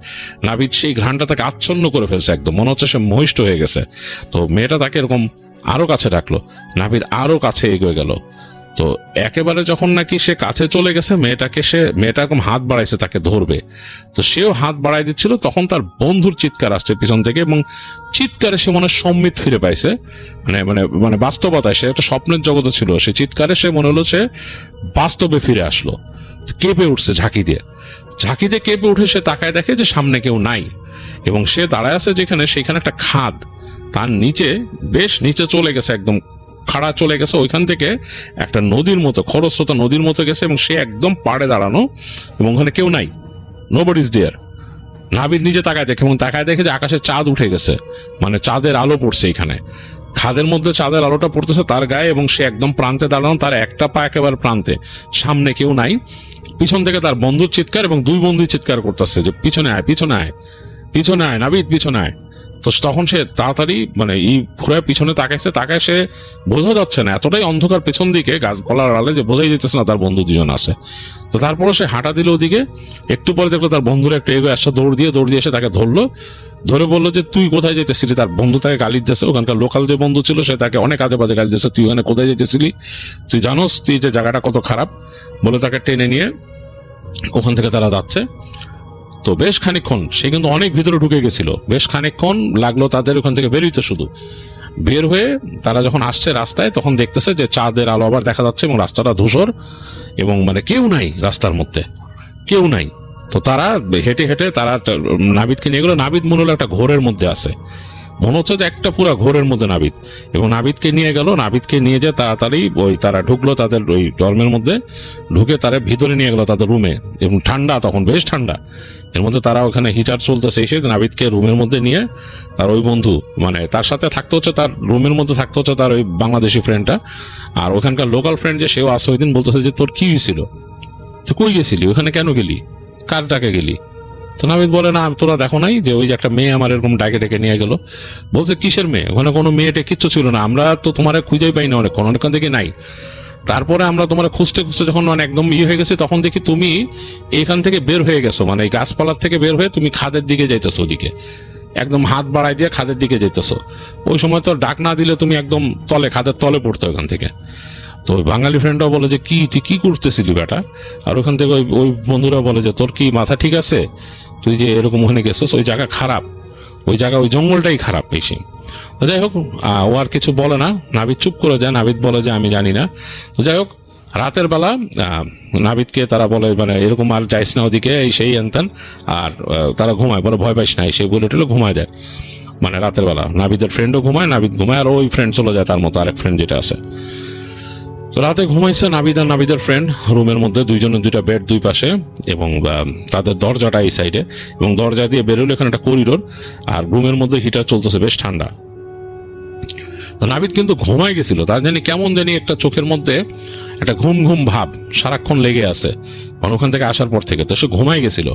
নাভিদ সেই ঘ্রাণটা তাকে আচ্ছন্ন করে ফেলছে, একদম মনে হচ্ছে সে মোহিষ্ট হয়ে গেছে। তো মেয়েটা তাকে এরকম আরো কাছে ডাকলো, নাভিদ আরো কাছে এগিয়ে গেল। তো একেবারে যখন নাকি সে কাছে চলে গেছে, মেয়েটা এরকম হাত বাড়াইছে তাকে ধরবে, তো সেও হাত বাড়াই দিচ্ছিল। তখন তার বন্ধুর চিৎকার আসছে পিছন থেকে, এবং চিৎকারে সে মনে সম্মিত ফিরে পাইছে, মানে মানে মানে বাস্তবতায়, সে একটা স্বপ্নের জগতে ছিল, সে চিৎকারে সে মনে হলো সে বাস্তবে ফিরে আসলো। কেঁপে উঠছে, ঝাঁকি দিয়ে কেঁপে উঠে সে তাকায় দেখে যে সামনে কেউ নাই, এবং সে দাঁড়ায় আছে যেখানে, সেখানে একটা খাদ, তার নিচে বেশ নিচে চলে গেছে, একদম খাড়া চলে গেছে, ওইখান থেকে একটা নদীর মতো, খরস্রোতা নদীর মতো গেছে, এবং সে একদম পাড়ে দাঁড়ানো, এবং ওখানে কেউ নাই, নোবডি ইজ দেয়ার। নাভিদ নিজে তাকায় দেখে, এবং তাকায় দেখে যে আকাশে চাঁদ উঠে গেছে, মানে চাঁদের আলো পড়ছে এখানে, খাদের মধ্যে চাঁদের আলোটা পড়তেছে তার গায়ে, এবং সে একদম প্রান্তে দাঁড়ানো, তার একটা পা একেবারে প্রান্তে, সামনে কেউ নাই। পিছন থেকে তার বন্ধুর চিৎকার, এবং দুই বন্ধু চিৎকার করতেছে যে পিছনে আয়, পিছনে আয়, পিছনে আয়, নাভিদ পিছনে আয়। তো তখন সে তাড়াতাড়ি মানে ঘুরে পিছনে তাকায়, সে বোঝা যাচ্ছে না, এতটাই অন্ধকার পেছন দিকে গাছ গলার আড়ালে, যে বোঝাই যেতেছে না তার বন্ধু দুজন আছে। তো তারপরে সে হাঁটা দিল ওদিকে, একটু পরে দেখলো তার বন্ধুরা একটু এগো আসছে, দৌড় দিয়ে এসে তাকে ধরে বললো যে তুই কোথায় যেতেছিলি। তার বন্ধু তাকে গালি দিতেছে, ওখানকার লোকাল যে বন্ধু ছিল সে তাকে অনেক আজে বাজে গালি দিতেছে, তুই ওখানে কোথায় যেতেছিলি, তুই জানোস তুই যে জায়গাটা কত খারাপ, বলে তাকে টেনে নিয়ে ওখান থেকে তারা যাচ্ছে। তো বেশ খানিকক্ষণ, সে কিন্তু অনেক ভিতরে ঢুকে গেছিল, বেশ খানিকক্ষণ লাগলো তাদের ওখান থেকে বেরোইতে শুধু। বের হয়ে তারা যখন আসছে রাস্তায়, তখন দেখতেছে যে চাঁদের আলো আবার দেখা যাচ্ছে এবং রাস্তাটা ধূসর এবং মানে কেউ নাই রাস্তার মধ্যে, কেউ নাই। তো তারা হেঁটে হেঁটে তারা নাবিদকে নিয়ে গেলো। নাবিদ মনে হলো একটা ঘোরের মধ্যে আছে, মনে হচ্ছে যে একটা পুরো ঘোরের মধ্যে নাবিদ। এবং নাবিদকে নিয়ে গেল, নাবিদকে নিয়ে যে তাড়াতাড়ি ওই তারা ঢুকলো তাদের ওই ডর্মের মধ্যে, ঢুকে তারা ভিতরে নিয়ে গেল তাদের রুমে। এবং ঠান্ডা, তখন বেশ ঠান্ডা, এর মধ্যে তারা ওখানে হিটার চলতেছে, এসে নাবিদকে রুমের মধ্যে নিয়ে তার ওই বন্ধু, মানে তার সাথে থাকতে হচ্ছে, তার রুমের মধ্যে থাকতে হচ্ছে তার ওই বাংলাদেশি ফ্রেন্ডটা, আর ওখানকার লোকাল ফ্রেন্ড যে সেও আসে ওই দিন, বলতেছে যে তোর কি হয়েছিল, তুই কই গেছিলি, ওখানে কেন গেলি, কার ডাকে গেলি? তো নাবিদ বলে, না তোরা দেখো নাই যে ওই যে একটা মেয়ে আমার এরকম ডাকে ডেকে নিয়ে গেল। বলছে কিসের মেয়ে, ওখানে কোনো মেয়েটা কিচ্ছু ছিল না, আমরা তো তোমার খুঁজেই পাই না, অনেকক্ষণ থেকে নাই। তারপরে আমরা তোমার খুঁজতে খুঁজতে যখন মানে একদম হয়ে গেছে, তখন দেখি তুমি এইখান থেকে বের হয়ে গেছো, মানে এই গাছপালার থেকে বের হয়ে তুমি খাদের দিকে যাইতেছো, ওদিকে একদম হাত বাড়াই দিয়ে খাদের দিকে যাইতেছো। ওই সময় তো ডাক না দিলে তুমি একদম তলে, খাদের তলে পড়তো ওখান থেকে। তো ওই বাঙালি ফ্রেন্ডরাও বলে যে কি তুই কি করতেছিলি বেটা, আর ওখান থেকে ওই ওই বন্ধুরা বলে যে তোর কি মাথা ঠিক আছে, তুই যে এরকম ওখানে গেছিস, ওই জায়গা খারাপ, ওই জায়গা ওই জঙ্গলটাই খারাপ বেশি। তো যাই হোক, ও আর কিছু বলে না, নাবিদ চুপ করে যায়। নাবিদ বলে যে আমি জানি না। তো যাই হোক, রাতের বেলা নাবিদকে তারা বলে মানে এরকম আর যাইস না ওদিকে, এই সেই আনতেন, আর তারা ঘুমায়, বলে ভয় পাইস না, সেই বলে টলে ঘুমায় যায়। মানে রাতের বেলা নাবিদের ফ্রেন্ডও ঘুমায়, নাবিদ ঘুমায়, আর ওই ফ্রেন্ড চলে যায় তার মতো আরেক ফ্রেন্ড যেটা আছে। তো রাতে ঘুমাইছে নাবিদ আর নাবিদের ফ্রেন্ড রুমের মধ্যে, দুইজনের দুইটা বেড দুই পাশে, এবং তাদের দরজাটা এই সাইডে, এবং দরজা দিয়ে বেরোলে এখানে একটা করিডোর, আর রুমের মধ্যে হিটার চলতেছে, বেশ ঠান্ডা। তো নাবিদ কিন্তু ঘুমাই গেছিল, তার জানি কেমন জানি একটা চোখের মধ্যে একটা ঘুম ঘুম ভাব সারাক্ষণ লেগে আছে, কারণ ওখান থেকে আসার পর থেকে। তো সে ঘুমাই গেছিল।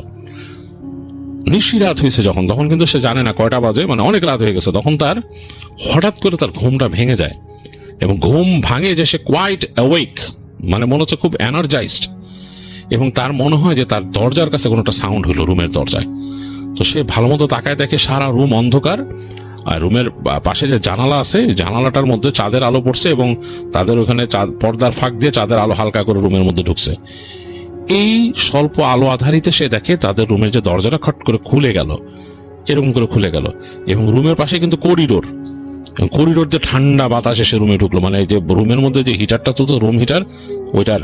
নিশি রাত হয়েছে যখন, তখন কিন্তু সে জানে না কয়টা বাজে, মানে অনেক রাত হয়ে গেছে। তখন তার হঠাৎ করে তার ঘুমটা ভেঙে যায়, এবং ঘুম ভাঙে যে সে কোয়াইট অ্যাওয়েক, মানে মনে হচ্ছে খুব এনার্জাইজড, এবং তার মনে হয় যে তার দরজার কাছে কোনো একটা সাউন্ড হইলো রুমের দরজায়। তো সে ভালো মতো তাকায়, দেখে সারা রুম অন্ধকার, আর রুমের পাশে যে জানালা আছে, জানালাটার মধ্যে চাঁদের আলো পড়ছে, এবং তাদের ওখানে পর্দার ফাঁক দিয়ে চাঁদের আলো হালকা করে রুমের মধ্যে ঢুকছে। এই স্বল্প আলো আধারিতে সে দেখে তাদের রুমের যে দরজাটা খট করে খুলে গেল, এরকম করে খুলে গেল, এবং রুমের পাশে কিন্তু করিডোর, করিডোর দিয়ে ঠান্ডা বাতাস এসে রুমে ঢুকলো। মানে এই যে রুমের মধ্যে যে হিটারটা চলতো, রুম হিটার, ওইটার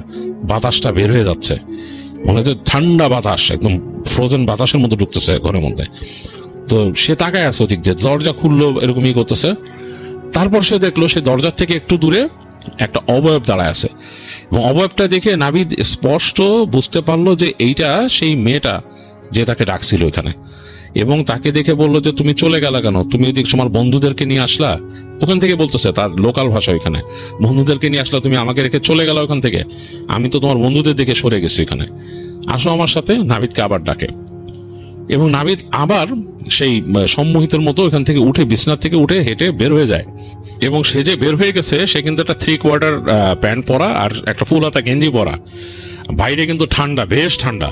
বাতাসটা বের হয়ে যাচ্ছে, মনে হচ্ছে ঠান্ডা বাতাস, একদম ফ্রোজেন বাতাসের মধ্যে ঢুকতেছে ঘরের মধ্যে। তো সে তাকায় আছে ওদিক দিয়ে, দরজা খুললো, এরকমই করতেছে। তারপর সে দেখলো সে দরজার থেকে একটু দূরে একটা অবয়ব দাঁড়ায় আছে, এবং অবয়বটা দেখে নাবিদ স্পষ্ট বুঝতে পারলো যে এইটা সেই মেয়েটা যে তাকে ডাকছিল এখানে। এবং তাকে দেখে বললো যে তুমি চলে গেলা কেন, তুমি এদিক তোমার বন্ধুদেরকে নিয়ে আসলা, ওখান থেকে বলতেছে তার লোকাল ভাষা, ওইখানে বন্ধুদেরকে নিয়ে আসলা, তুমি আমাকে রেখে চলে গেলা ওখান থেকে, আমি তো তোমার বন্ধুদের দিকে সরে গেছি, এখানে আসো আমার সাথে। নাবিদকে আবার ডাকে, এবং নাবিদ আবার সেই সম্মোহিতের মতো ওখান থেকে উঠে, বিছনার থেকে উঠে হেঁটে বের হয়ে যায়। এবং সে যে বের হয়ে গেছে, সে কিন্তু একটা 3/4 প্যান্ট পরা আর একটা ফুল হাতা গেঞ্জি পরা, বাইরে কিন্তু ঠান্ডা, বেশ ঠান্ডা।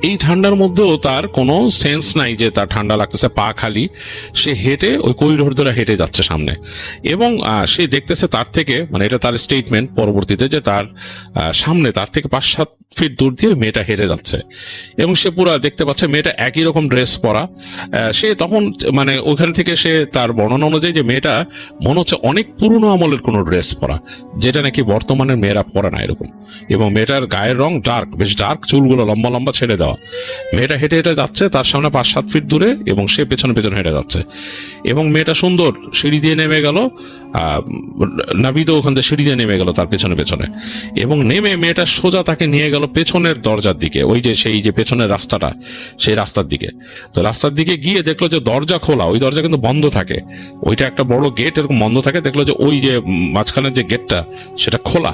এই ঠান্ডার মধ্যেও তার কোনো সেন্স নাই যে তার ঠান্ডা লাগতেছে, পা খালি। সে হেঁটে ওই করিডোর ধরে হেঁটে যাচ্ছে সামনে, এবং সে দেখতেছে তার থেকে, মানে এটা তার স্টেটমেন্ট পরবর্তীতে, যে তার সামনে তার থেকে 5-7 ফিট দূর দিয়ে মেয়েটা হেঁটে যাচ্ছে, এবং সে পুরো দেখতে পাচ্ছে মেয়েটা একই রকম ড্রেস পরা। সে তখন মানে ওইখান থেকে সে তার বর্ণনা অনুযায়ী যে মেয়েটা মনে হচ্ছে অনেক পুরনো আমলের কোনো ড্রেস পরা, যেটা নাকি বর্তমানের মেয়েরা পরে না এরকম। এবং মেয়েটার গায়ের রং ডার্ক, বেশ ডার্ক, চুলগুলো লম্বা লম্বা ছেড়ে দেওয়া। মেয়েটা হেঁটে হেঁটে যাচ্ছে তার সামনে 5-7 ফিট দূরে, এবং সে পেছনে পেছনে হেঁটে যাচ্ছে। এবং মেয়েটা সুন্দর সিঁড়ি দিয়ে নেমে গেল, নাবিদও ওখান থেকে সিঁড়ি দিয়ে নেমে গেল তার পেছনে পেছনে, এবং নেমে মেয়েটা সোজা তাকে নিয়ে গেল পেছনের দরজার দিকে, ওই যে সেই যে পেছনের রাস্তাটা, সেই রাস্তার দিকে। তো রাস্তার দিকে গিয়ে দেখলো যে দরজা খোলা, ওই দরজা কিন্তু বন্ধ থাকে, ওইটা একটা বড় গেট এরকম বন্ধ থাকে। দেখলো যে ওই যে মাঝখানের যে গেটটা সেটা খোলা,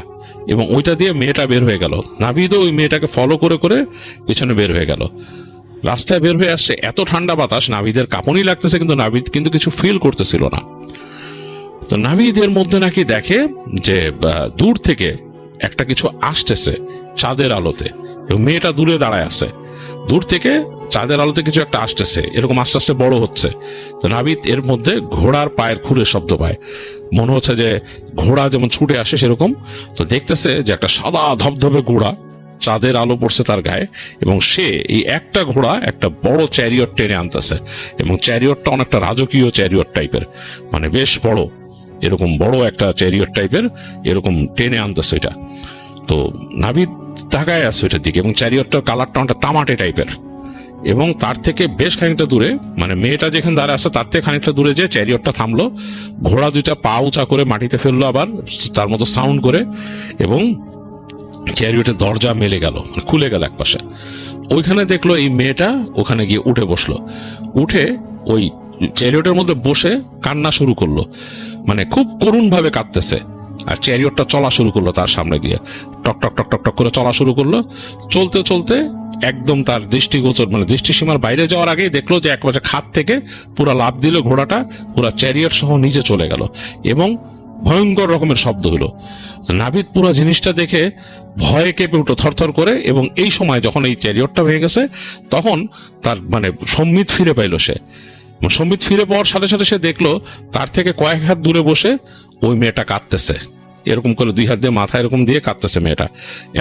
এবং ওইটা দিয়ে মেয়েটা বের হয়ে গেল। নাবিদও ওই মেয়েটাকে ফলো করে করে পেছনে বের হয়ে গেল। রাস্তায় বের হয়ে আসছে, এত ঠান্ডা বাতাস, নাবিদের কাঁপুনি লাগতেছে, কিন্তু নাবিদ কিন্তু কিছু ফিল করতেছিল না। তো নাবিদের মধ্যে নাকি দেখে যে দূর থেকে একটা কিছু আসতেছে চাঁদের আলোতে, এবং মেয়েটা দূরে দাঁড়ায় আছে। দূর থেকে চাঁদের আলোতে কিছু একটা আসতেছে, এরকম আস্তে আস্তে বড় হচ্ছে। তো নাবিদ এর মধ্যে ঘোড়ার পায়ের খুরের শব্দ পায়, মনে হচ্ছে যে ঘোড়া যেমন ছুটে আসে সেরকম। তো দেখতেছে যে একটা সাদা ধবধবে ঘোড়া, চাঁদের আলো পড়ছে তার গায়ে, এবং সে এই একটা ঘোড়া একটা বড় চ্যারিয়ট টেনে আনতেছে, এবং চ্যারিয়টটা অনেকটা রাজকীয় চ্যারিয়ট টাইপের, মানে বেশ বড়। এরকম বড় একটা চ্যারিয়ট টাইপের এরকম টেনে আনতেছে এটা। তো নাভিদ তাকায় আছে ওইটার দিকে, এবং চ্যারিয়টটার কালারটা অনেকটা তামাটে টাইপের, এবং তার থেকে বেশ খানিকটা দূরে, মানে মেয়েটা যেখানে দাঁড়ায় আছে তার থেকে খানিকটা দূরে যে চ্যারিয়টটা থামলো, ঘোড়া দুইটা পা উঁচা করে মাটিতে ফেললো আবার তার মতো সাউন্ড করে, এবং চ্যারিয়টের দরজা মেলে গেল, খুলে গেল এক পাশে। ওইখানে দেখলো এই মেয়েটা ওখানে গিয়ে উঠে বসলো, উঠে ওই চ্যারিয়টের মধ্যে বসে কান্না শুরু করলো, মানে খুব করুণ ভাবে কাঁদতেছে। আর চ্যারিয়টটা চলা শুরু করলো তার সামনে দিয়ে, টক টক টক টক টক করে চলা শুরু করলো। চলতে চলতে একদম তার দৃষ্টিগোচর, মানে দৃষ্টিসীমার বাইরে যাওয়ার আগেই দেখলো যে একবারে খাদ থেকে পুরা লাফ দিল ঘোড়াটা, পুরা চ্যারিয়ট সহ নিচে চলে গেল, এবং ভয়ঙ্কর রকমের শব্দ হলো। নাভিদ পুরো জিনিসটা দেখে ভয়ে কেঁপে উঠলো থরথর করে, এবং এই সময় যখন এই চ্যারিয়টটা ভেঙে গেছে তখন তার মানে সম্বিত ফিরে পাইলো সে। সম্বিত ফিরে পাওয়ার সাথে সাথে সে দেখলো তার থেকে কয়েক হাত দূরে বসে ওই মেয়েটা কাঁদতেছে, এরকম করে দুই হাত দিয়ে মাথা এরকম দিয়ে কাঁদতেছে মেয়েটা,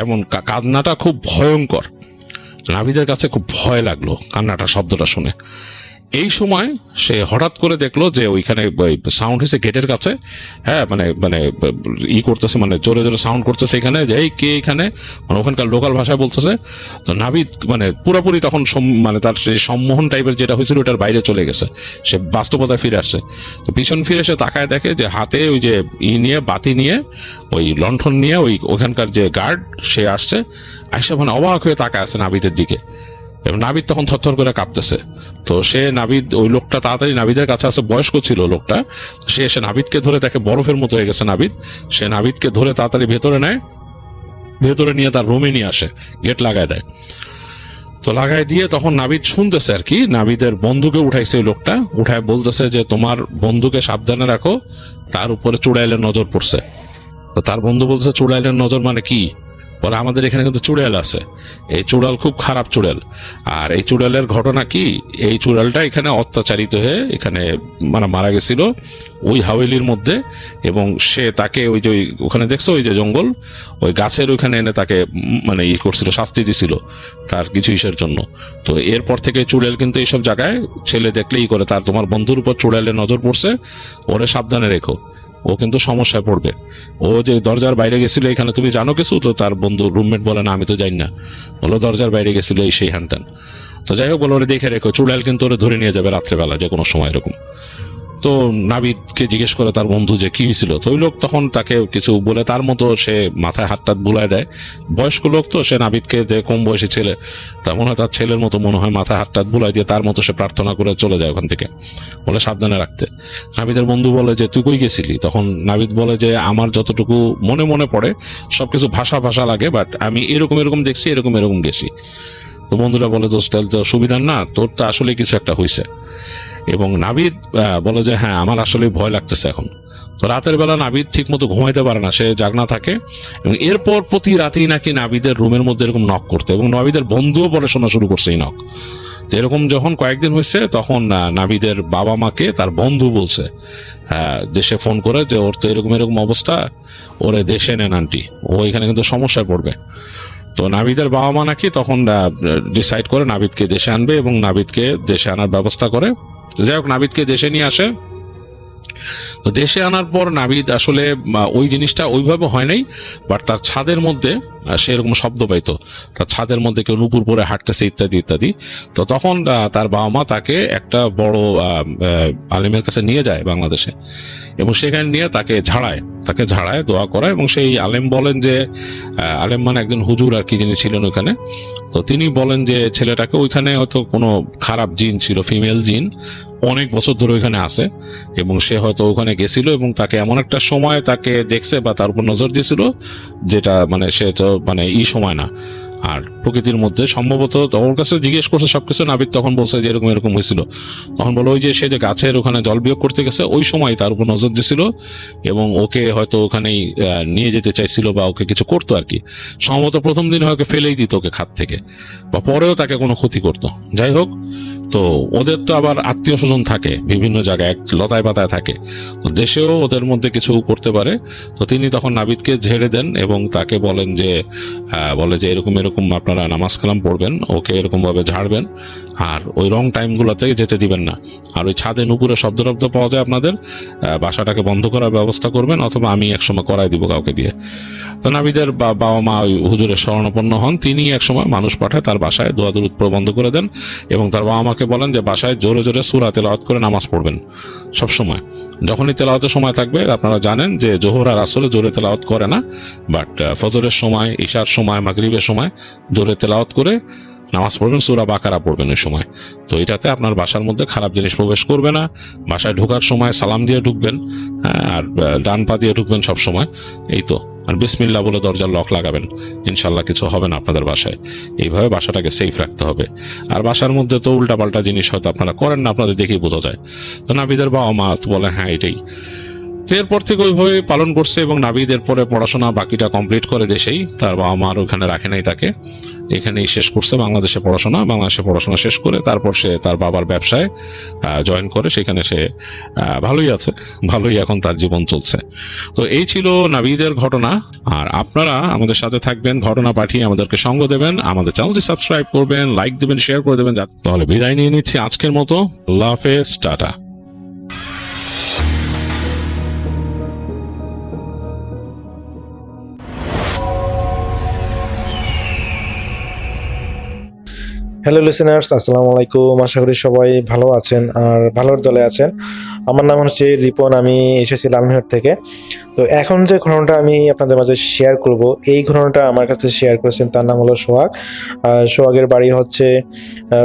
এমন কান্নাটা খুব ভয়ঙ্কর। নাভিদের কাছে খুব ভয় লাগলো কান্নাটা, শব্দটা শুনে। এই সময় সে হঠাৎ করে দেখলো যে ওইখানে সাউন্ড হয়েছে গেটের কাছে, হ্যাঁ মানে মানে ই করতেছে, মানে জোরে জোরে সাউন্ড করতেছে এখানে, যে এই কে এখানে, মানে ওখানকার লোকাল ভাষায় বলতেছে। তো নাভিদ মানে পুরোপুরি তখন মানে তার সেই সম্মোহন টাইপের যেটা হয়েছিল ওটার বাইরে চলে গেছে, সে বাস্তবতায় ফিরে আসছে। তো পিছন ফিরে সে তাকায় দেখে যে হাতে ওই যে নিয়ে বাতি নিয়ে, ওই লণ্ঠন নিয়ে ওই ওখানকার যে গার্ড সে আসছে, আইসা মানে অবাক হয়ে তাকায় আছে নাভিদের দিকে, এবং নাভিদ তখন থরথর করে কাঁপতেছে। তো সে নাভিদ, ওই লোকটা তাড়াতাড়ি নাভিদের কাছে আছে, বয়স্ক ছিল লোকটা, সে এসে নাভিদকে ধরে, দেখে বরফের মতো হয়ে গেছে নাভিদ, সে নাভিদকে ধরে তাড়াতাড়ি ভেতরে নেয়, ভেতরে নিয়ে তার রুমে নিয়ে আসে, গেট লাগায় দেয়। তো লাগাই দিয়ে তখন নাভিদ শুনতেছে আর কি, নাভিদের বন্ধুকে উঠাইছে ওই লোকটা, উঠায় বলতেছে যে তোমার বন্ধুকে সাবধানে রাখো, তার উপরে চুড়াইলের নজর পড়ছে। তো তার বন্ধু বলছে চুড়াইলের নজর মানে কি? বলে আমাদের এখানে কিন্তু চুড়াল আছে, এই চুড়াল খুব খারাপ চুড়াল, আর এই চুড়ালের ঘটনা কি, এই চুড়ালটা এখানে অত্যাচারিত হয়ে এখানে মানে মারা গেছিল ওই হাওয়েলির মধ্যে, এবং সে তাকে ওই যে ওখানে দেখছো ওই যে জঙ্গল, ওই গাছের ওইখানে এনে তাকে মানে ই করছিল, শাস্তি দিছিল তার কিছু ইসের জন্য। তো এরপর থেকে চুড়াল কিন্তু এইসব জায়গায় ছেলে দেখলেই করে, তার তোমার বন্ধুর উপর চুড়ালের নজর পড়ছে, ওরে সাবধানে রেখো, ও কিন্তু সমস্যায় পড়বে। ও যে দরজার বাইরে গেছিল এখানে তুমি জানো কিছু? তো তার বন্ধু রুমমেট বলে না আমি তো জানি না, বলো দরজার বাইরে গেছিল এই সেই হ্যান ত্যান। তো যাই হোক বলো ওরে দেখে রেখো, চুড়াল কিন্তু ওরে ধরে নিয়ে যাবে রাত্রেবেলা যে কোনো সময় এরকম। তো নাভিদকে জিজ্ঞেস করে তার বন্ধু যে কি হয়েছিল, তো ওই লোক তখন তাকে কিছু বলে তার মতো সে মাথায় হাত টাত বুলায় দেয়। বয়স্ক লোক তো, সে নাভিদকে যে কম বয়সী ছেলে, তার মনে হয় তার ছেলের মতো মনে হয়, মাথায় হাত টাত বুলাই দিয়ে তার মতো সে প্রার্থনা করে চলে যায় ওখান থেকে, বলে সাবধানে রাখতে। নাভিদের বন্ধু বলে যে তুই কই গেছিলি? তখন নাভিদ বলে যে আমার যতটুকু মনে মনে পড়ে সবকিছু ভাষা ভাষা লাগে, বাট আমি এরকম এরকম দেখছি, এরকম এরকম গেছি। তো বন্ধুরা বলে দোস্ত তাহলে তো সুবিধার না, তোর তো আসলে কিছু একটা হয়েছে। এবং নাভিদ বলে যে হ্যাঁ আমার আসলে ভয় লাগতেছে এখন। তো রাতের বেলা নাভিদ ঠিক মতো ঘুমাইতে পারে না, সে জাগনা থাকে, এবং এরপর প্রতি রাতেই নাকি নাভিদের রুমের মধ্যে এরকম নক করতে, এবং নাভিদের বন্ধুও পরে শোনা শুরু করছে এই নক। তো এরকম যখন কয়েকদিন হয়েছে তখন নাভিদের বাবা মাকে তার বন্ধু বলছে দেশে ফোন করে যে ওর তো এরকম এরকম অবস্থা, ওরে দেশে নেন আন্টি, ও এখানে কিন্তু সমস্যায় পড়বে। তো নাভিদের বাবা মা নাকি তখন ডিসাইড করে নাভিদকে দেশে আনবে, এবং নাভিদকে দেশে আনার ব্যবস্থা করে। যাই হোক নাভিদকে দেশে নিয়ে আসে। তো দেশে আনার পর নাভিদ আসলে ওই জিনিসটা ওইভাবে হয় নাই, বাট তার ছাদের মধ্যে সে এরকম শব্দ পাইতো, তার ছাদের মধ্যে কেউ নুপুর পরে হাঁটতেছে ইত্যাদি ইত্যাদি। তো তখন তার বাবা মা তাকে একটা বড় আলেমের কাছে নিয়ে যায় বাংলাদেশে, এবং সেখানে নিয়ে তাকে ঝাড়ায় দোয়া করায়, এবং সেই আলেম বলেন যে আলেম মানে একজন হুজুর আর কি যিনি ছিলেন ওইখানে। তো তিনি বলেন যে ছেলেটাকে ওইখানে হয়তো কোনো খারাপ জিন ছিল, ফিমেল জিন, অনেক বছর ধরে ওইখানে আছে, এবং সে হয়তো ওখানে গেছিল এবং তাকে এমন একটা সময় তাকে দেখছে বা তার উপর নজর দিয়েছিল যেটা মানে সে তো মানে সময় না, আর প্রকৃতির মধ্যে সম্ভবত ওর কাছে জিজ্ঞেস করছে সবকিছু। নাভিদ তখন বলছে যে এরকম এরকম হয়েছিল। তখন বলো ওই যে সে যে গাছের ওখানে জল বিয়োগ করতে গেছে ওই সময় তার উপর নজর দিয়েছিল, এবং ওকে হয়তো ওখানেই নিয়ে যেতে চাইছিল বা ওকে কিছু করতো আর কি। সম্ভবত প্রথম দিন হয়তো ফেলেই দিত ওকে খাত থেকে, বা পরেও তাকে কোনো ক্ষতি করতো। যাই হোক, তো ওদের তো আবার আত্মীয় স্বজন থাকে বিভিন্ন জায়গায়, লতায় পাতায় থাকে, তো দেশেও ওদের মধ্যে কিছু করতে পারে। তো তিনি তখন নাভিদকে ঝেড়ে দেন এবং তাকে বলেন যে বলে যে এরকম এরকম এরকম আপনারা নামাজ কালাম পড়বেন, ওকে এরকমভাবে ঝাড়বেন, আর ওই রং টাইমগুলোতে যেতে দিবেন না। আর ওই ছাদে নুপুরে শব্দ টব্দ পাওয়া যায় আপনাদের, বাসাটাকে বন্ধ করার ব্যবস্থা করবেন, অথবা আমি একসময় করাই দিব কাউকে দিয়ে। তো নাবিদের বাবা মা ওই হুজুরের শরণাপন্ন হন, তিনি একসময় মানুষ পাঠায় তার বাসায় দোয়া দরুদ বন্ধ করে দেন, এবং তার বাবা মাকে বলেন যে বাসায় জোরে জোরে সূরা তেলাওয়াত করে নামাজ পড়বেন সবসময়। যখনই তেলাওয়াতের সময় থাকবে, আপনারা জানেন যে জোহর আর আসলে জোরে তেলাওয়াত করে না, বাট ফজরের সময়, ইশার সময়, মাগরিবের সময় জোরে তেলাওয়াত করে নামাজ পড়বেন, সূরা বাকারা পড়বেন ওই সময়। তো এটাতে আপনার বাসার মধ্যে খারাপ জিনিস প্রবেশ করবে না। বাসায় ঢোকার সময় সালাম দিয়ে ঢুকবেন, আর ডান পা দিয়ে ঢুকবেন সব সময়। এই তো, আর বিসমিল্লাহ বলে দরজার লক লাগাবেন, ইনশাল্লাহ কিছু হবে না আপনাদের বাসায়। এইভাবে বাসাটাকে সেফ রাখতে হবে। আর বাসার মধ্যে তো উল্টাপাল্টা জিনিস হয়তো আপনারা করেন না, আপনাদের দেখেই বোঝা যায়। তো নাবিদের বাবা মা বলে হ্যাঁ এটাই। তো এরপর থেকে ওইভাবে পালন করছে, এবং নাবিদের পরে পড়াশোনা বাকিটা কমপ্লিট করে দেশেই, তার বাবা মা আর ওখানে রাখে নাই তাকে, এখানেই শেষ করছে বাংলাদেশে পড়াশোনা শেষ করে তারপর সে তার বাবার ব্যবসায় জয়েন করে, সেখানে সে ভালোই আছে, ভালোই এখন তার জীবন চলছে। তো এই ছিল নাবিদের ঘটনা। আর আপনারা আমাদের সাথে থাকবেন, ঘটনা পাঠিয়ে আমাদেরকে সঙ্গ দেবেন, আমাদের চ্যানেলটি সাবস্ক্রাইব করবেন, লাইক দেবেন, শেয়ার করে দেবেন। তাহলে বিদায় নিয়ে নিচ্ছি আজকের মতো। আল্লাহ হাফেজ, টাটা। হ্যালো লিসেনার্স, আসসালামু আলাইকুম। আশা করি সবাই ভালো আছেন আর ভালোর দলে আছেন। আমার নাম হচ্ছে রিপন, আমি এসেছি লালমিনহাট থেকে। তো এখন যে ঘটনাটা আমি আপনাদের মাঝে শেয়ার করব, এই ঘটনাটা আমার কাছে শেয়ার করেছেন, তার নাম হলো সোহাগ। সোহাগের বাড়ি হচ্ছে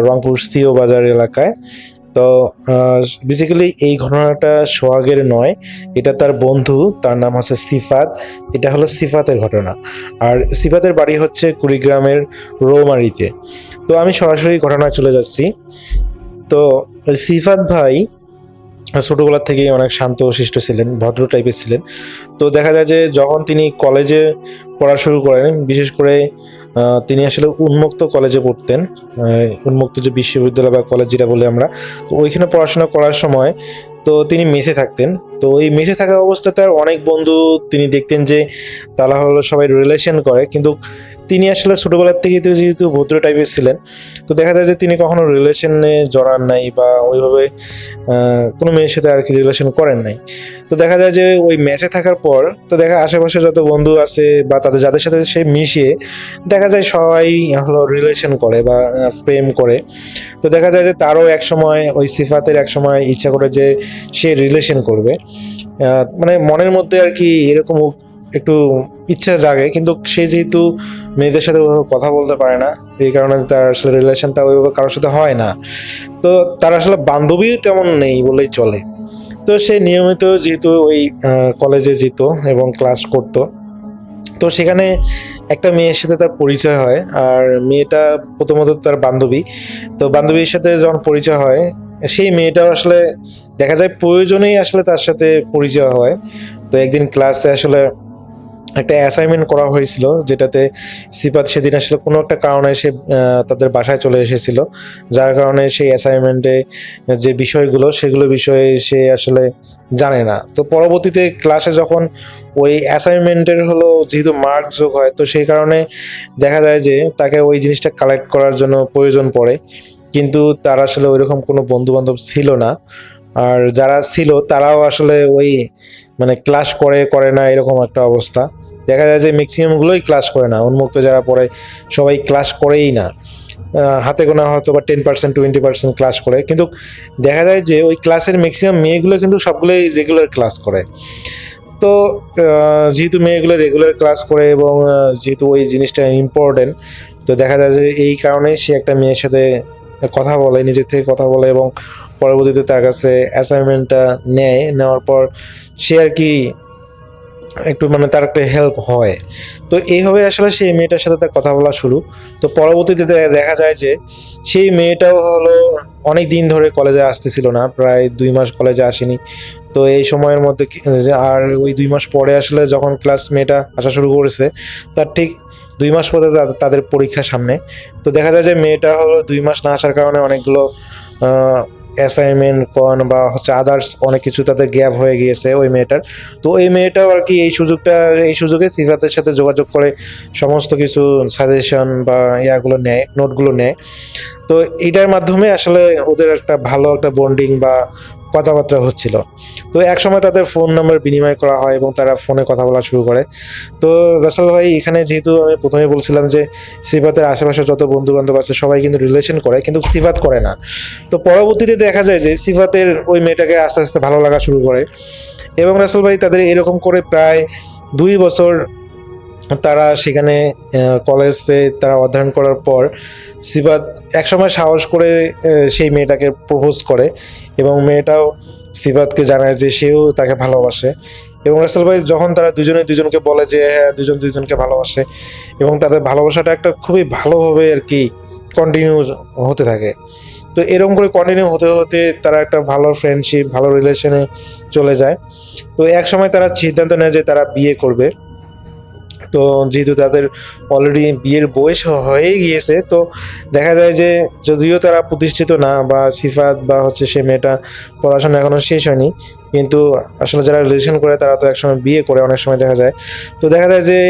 রংপুর সিও বাজার এলাকায়। তো বেসিক্যালি এই ঘটনাটা সোহাগের নয়, এটা তার বন্ধু, তার নাম হচ্ছে সিফাত। এটা হলো সিফাতের ঘটনা। আর সিফাতের বাড়ি হচ্ছে কুড়িগ্রামের রৌমারিতে। তো আমি সরাসরি ঘটনায় চলে যাচ্ছি। তো সিফাত ভাই ছোটোবেলার থেকেই অনেক শান্ত শিষ্ট ছিলেন, ভদ্র টাইপের ছিলেন। তো দেখা যায় যে যখন তিনি কলেজে পড়া শুরু করেন, বিশেষ করে তিনি আসলে উন্মুক্ত কলেজে পড়তেন, উন্মুক্ত যে বিশ্ববিদ্যালয় বা কলেজ যেটা বলি আমরা। তো ওইখানে পড়াশোনা করার সময় তো তিনি মেসে থাকতেন। তো ওই মেসে থাকা অবস্থায় তার অনেক বন্ধু তিনি দেখতেন যে তারা হলো সবাই রিলেশন করে, কিন্তু তিনি আসলে ছোটোবেলার থেকে যেহেতু ভদ্র টাইপের ছিলেন, তো দেখা যায় যে তিনি কখনো রিলেশনে জড়ান নাই বা ওইভাবে কোনো মেয়ের সাথে আর কি রিলেশন করেন নাই। তো দেখা যায় যে ওই ম্যাচে থাকার পর তো দেখা আশেপাশে যত বন্ধু আছে বা যাদের সাথে সে মিশিয়ে দেখা যায় সবাই হলো রিলেশন করে বা প্রেম করে। তো দেখা যায় যে তারও এক সময় ওই সিফাতের এক সময় ইচ্ছা করে যে সে রিলেশন করবে, মানে মনের মধ্যে আর কি এরকম একটু ইচ্ছা জাগে, কিন্তু সে যেহেতু মেয়েদের সাথে কথা বলতে পারে না, এই কারণে তার আসলে রিলেশনটা ওইভাবে কারোর সাথে হয় না। তো তার আসলে বান্ধবীও তেমন নেই বলেই চলে। তো সে নিয়মিত যেহেতু ওই কলেজে যেত এবং ক্লাস করত, তো সেখানে একটা মেয়ের সাথে তার পরিচয় হয়। আর মেয়েটা প্রথমত তার বান্ধবী। তো বান্ধবীর সাথে যখন পরিচয় হয়, সেই মেয়েটাও আসলে দেখা যায় প্রয়োজনেই আসলে তার সাথে পরিচয় হয়। তো একদিন ক্লাসে আসলে একটা অ্যাসাইনমেন্ট করা হয়েছিল, যেটাতে সিফাত সেদিন আসলে কোনো একটা কারণে সে তাদের বাসায় চলে এসেছিল, যার কারণে সেই অ্যাসাইনমেন্টে যে বিষয়গুলো সেগুলো বিষয়ে সে আসলে জানে না। তো পরবর্তীতে ক্লাসে যখন ওই অ্যাসাইনমেন্টের হলো যেহেতু মার্ক যোগ হয়, তো সেই কারণে দেখা যায় যে তাকে ওই জিনিসটা কালেক্ট করার জন্য প্রয়োজন পড়ে, কিন্তু তার আসলে ওইরকম কোনো বন্ধু বান্ধব ছিল না। আর যারা ছিল তারাও আসলে ওই মানে ক্লাস করে না, এরকম একটা অবস্থা। দেখা যায় যে ম্যাক্সিমামগুলোই ক্লাস করে না, উন্মুক্ত যারা পড়ে সবাই ক্লাস করেই না। হাতে গোনা হয়তো বা 10% 20% ক্লাস করে, কিন্তু দেখা যায় যে ওই ক্লাসের ম্যাক্সিমাম মেয়েগুলো কিন্তু সবগুলোই রেগুলার ক্লাস করে। তো যেহেতু মেয়েগুলো রেগুলার ক্লাস করে এবং যেহেতু ওই জিনিসটা ইম্পর্টেন্ট, তো দেখা যায় যে এই কারণেই সে একটা মেয়ের সাথে কথা বলে, নিজের থেকে কথা বলে, এবং পরবর্তীতে তার কাছে অ্যাসাইনমেন্টটা নেওয়ার পর সে আর কি একটু মানে তার একটা হেল্প হয়। তো এইভাবে আসলে সেই মেয়েটার সাথে তার কথা বলা শুরু। তো পরবর্তীতে দেখা যায় যে সেই মেয়েটাও হলো অনেক দিন ধরে কলেজে আসতেছিল না, প্রায় 2 মাস কলেজে আসেনি। তো এই সময়ের মধ্যে আর ওই 2 মাস পরে আসলে যখন ক্লাস মেয়েটা আসা শুরু করেছে, তার ঠিক 2 মাস পরে তাদের পরীক্ষা সামনে। তো দেখা যায় যে মেয়েটা হলো 2 মাস না আসার কারণে অনেকগুলো অ্যাসাইনমেন্ট কন বা হচ্ছে আদার্স অনেক কিছু তাদের গ্যাপ হয়ে গিয়েছে ওই মেয়েটার। তো এই মেয়েটাও আর কি এই সুযোগে সিফাতের সাথে যোগাযোগ করে সমস্ত কিছু সাজেশন বা ইয়াগুলো নেয়, নোটগুলো নেয়। তো এটার মাধ্যমে আসলে ওদের একটা ভালো একটা বন্ডিং বা কথাবার্তা হচ্ছিল। তো এক সময় তাদের ফোন নাম্বার বিনিময় করা হয় এবং তারা ফোনে কথা বলা শুরু করে। তো রাসেল ভাই, এখানে যেহেতু আমি প্রথমে বলছিলাম যে সিফাতের আশেপাশে যত বন্ধু বান্ধব আছে সবাই কিন্তু রিলেশন করে, কিন্তু সিফাত করে না। তো পরবর্তীতে দেখা যায় যে সিফাতের ওই মেয়েটাকে আস্তে আস্তে ভালো লাগা শুরু করে এবং রাসেল ভাই তাদের এরকম করে প্রায় 2 বছর তারা সেখানে কলেজে তারা অধ্যয়ন করার পর সিফাত একসময় সাহস করে সেই মেয়েটাকে প্রপোজ করে এবং মেয়েটাও সিফাতকে জানায় যে সেও তাকে ভালোবাসে। এবং রাসেল ভাই যখন তারা দুজনে দুজনকে বলে যে হ্যাঁ দুজন দুজনকে ভালোবাসে এবং তাদের ভালোবাসাটা একটা খুবই ভালোভাবে আর কি কন্টিনিউ হতে থাকে। তো এরকম করে কন্টিনিউ হতে হতে তারা একটা ভালো ফ্রেন্ডশিপ, ভালো রিলেশনে চলে যায়। তো এক সময় তারা সিদ্ধান্ত নেয় যে তারা বিয়ে করবে। তো যেহেতু তাদের অলরেডি বিয়ের বয়স হয়ে গিয়েছে, তো দেখা যায় যে যদিও তারা প্রতিষ্ঠিত না বা সিফাত বা হচ্ছে সে মেয়েটা পড়াশোনা এখনো শেষ হয়নি, কিন্তু আসলে যারা রিলেশন করে তারা তো একসময় বিয়ে করে অনেক সময় দেখা যায়। তো দেখা যায় যে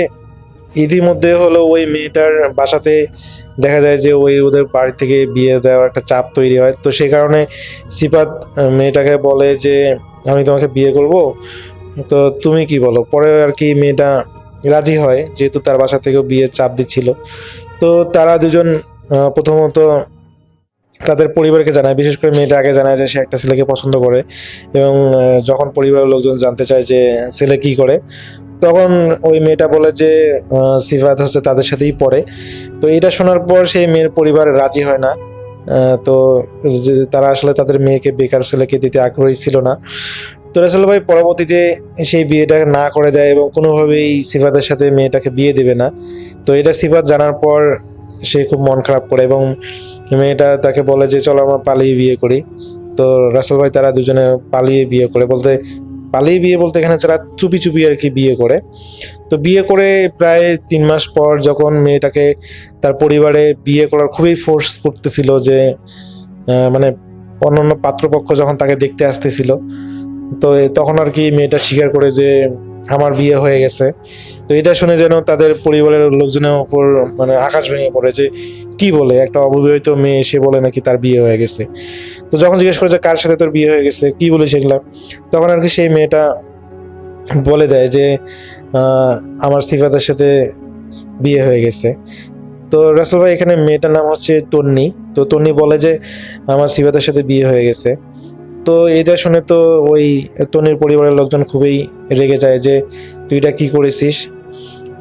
ইতিমধ্যে হলো ওই মেয়েটার বাসাতে দেখা যায় যে ওদের বাড়ি থেকে বিয়ে দেওয়ার একটা চাপ তৈরি হয়। তো সেই কারণে সিফাত মেয়েটাকে বলে যে আমি তোমাকে বিয়ে করব, তো তুমি কি বলো। পরে আর কি মেয়েটা রাজি হয়, যেহেতু তার বাসা থেকেও বিয়ের চাপ দিচ্ছিল। তো তারা দুজন প্রথমত তাদের পরিবারকে জানায়, বিশেষ করে মেয়েটা আগে জানায় যে সে একটা ছেলেকে পছন্দ করে এবং যখন পরিবারের লোকজন জানতে চায় যে ছেলে কি করে, তখন ওই মেয়েটা বলে যে সিফাত হচ্ছে তাদের সাথেই পড়ে। তো এটা শোনার পর সেই মেয়ের পরিবার রাজি হয় না। তো তারা আসলে তাদের মেয়েকে বেকার ছেলেকে দিতে আগ্রহী ছিল না। তো রাসেল ভাই পরবর্তীতে সেই বিয়েটা না করে দেয় এবং কোনোভাবেই সিফাতের সাথে মেয়েটাকে বিয়ে দেবে না। তো এটা সিফাত জানার পর সে খুব মন খারাপ করে এবং মেয়েটা তাকে বলে যে চলো আমরা পালিয়ে বিয়ে করি। তো রাসেল ভাই তারা দুজনে পালিয়ে বিয়ে করে, পালিয়ে বিয়ে বলতে এখানে যারা চুপি চুপি আর কি বিয়ে করে। তো বিয়ে করে প্রায় 3 মাস পর যখন মেয়েটাকে তার পরিবারে বিয়ে করার খুবই ফোর্স করতেছিল যে মানে অন্যান্য পাত্রপক্ষ যখন তাকে দেখতে আসতেছিল, তো তখন আর কি মেয়েটা স্বীকার করে যে আমার বিয়ে হয়ে গেছে। তো এটা শুনে যেন তাদের পরিবারের লোকজনের উপর মানে আকাশ ভেঙে পড়ে যে কি বলে, একটা অবিবাহিত মেয়ে সে বলে নাকি তার বিয়ে হয়ে গেছে। তো যখন জিজ্ঞেস করে যে কার সাথে তোর বিয়ে হয়ে গেছে, কি বলে সেগুলা, তখন আর কি সেই মেয়েটা বলে দেয় যে আমার সিফাতের সাথে বিয়ে হয়ে গেছে। তো রাসেল ভাই এখানে মেয়েটার নাম হচ্ছে তন্নি। তো তন্নি বলে যে আমার সিফাতের সাথে বিয়ে হয়ে গেছে। তো এটা শুনে তো ওই তনির পরিবারের লোকজন খুবই রেগে যায় যে তুই এটা কি করেছিস,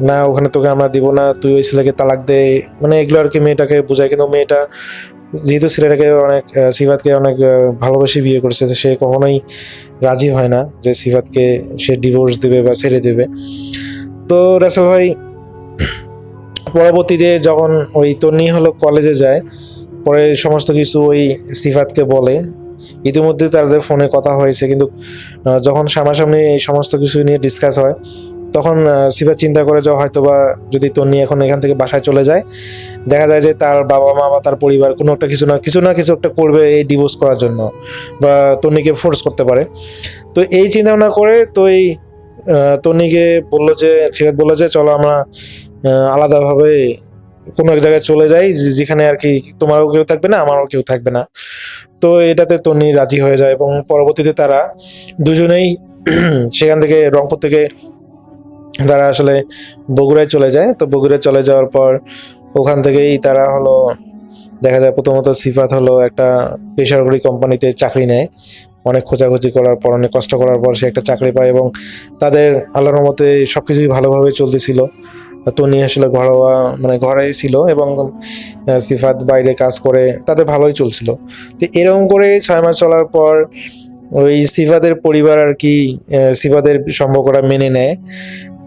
না ওখানে তোকে আমরা দিব না, তুই ওই ছেলেকে তালাক দে, মানে এগুলো আর কি মেয়েটাকে বোঝায়। কিন্তু মেয়েটা যেহেতু ছেলেটাকে অনেক সিফাতকে অনেক ভালোবেসে বিয়ে করেছে, সে কখনোই রাজি হয় না যে সিফাতকে সে ডিভোর্স দেবে বা ছেড়ে দেবে। তো রাসেল ভাই পরবর্তীতে যখন ওই তন্নি হলো কলেজে যায়, পরে সমস্ত কিছু ওই সিফাতকে বলে। ইতিমধ্যে তাদের ফোনে কথা হয়েছে, কিন্তু যখন সামনাসামনি এই সমস্ত কিছু নিয়ে ডিসকাস হয়, তখন সিফাত চিন্তা করে যে হয়তোবা যদি তন্নি এখন এখান থেকে বাসায় চলে যায়, দেখা যায় যে তার বাবা মা বা তার পরিবার কোনো একটা কিছু না কিছু একটা করবে এই ডিভোর্স করার জন্য বা তন্নিকে ফোর্স করতে পারে। তো এই চিন্তা ভাবনা করে তো এই তন্নিকে সিফাত বললো যে চলো আমরা আলাদাভাবে কোনো এক জায়গায় চলে যাই যেখানে আর কি তোমারও কেউ থাকবে না আমারও কেউ থাকবে না। তো এটাতে তন্নি রাজি হয়ে যায় এবং পরবর্তীতে তারা দুজনেই সেখান থেকে রংপুর থেকে তারা আসলে বগুড়ায় চলে যায়। তো বগুড়ায় চলে যাওয়ার পর ওখান থেকেই তারা হলো দেখা যায় প্রথমত সিফাত হলো একটা বেসরকারি কোম্পানিতে চাকরি নেয়। অনেক খোঁজাখুঁজি করার পর, অনেক কষ্ট করার পর সে একটা চাকরি পায় এবং তাদের আল্লাহর মতে সবকিছুই ভালোভাবে চলতেছিল। তনি আসলে ঘরোয়া মানে ঘরেই ছিল এবং সিফাত বাইরে কাজ করে, তাদের ভালোই চলছিল। তো এরকম করে 6 মাস চলার পর ওই সিফাতের পরিবার আর কি সিফাতের সম্পর্কটা মেনে নেয়।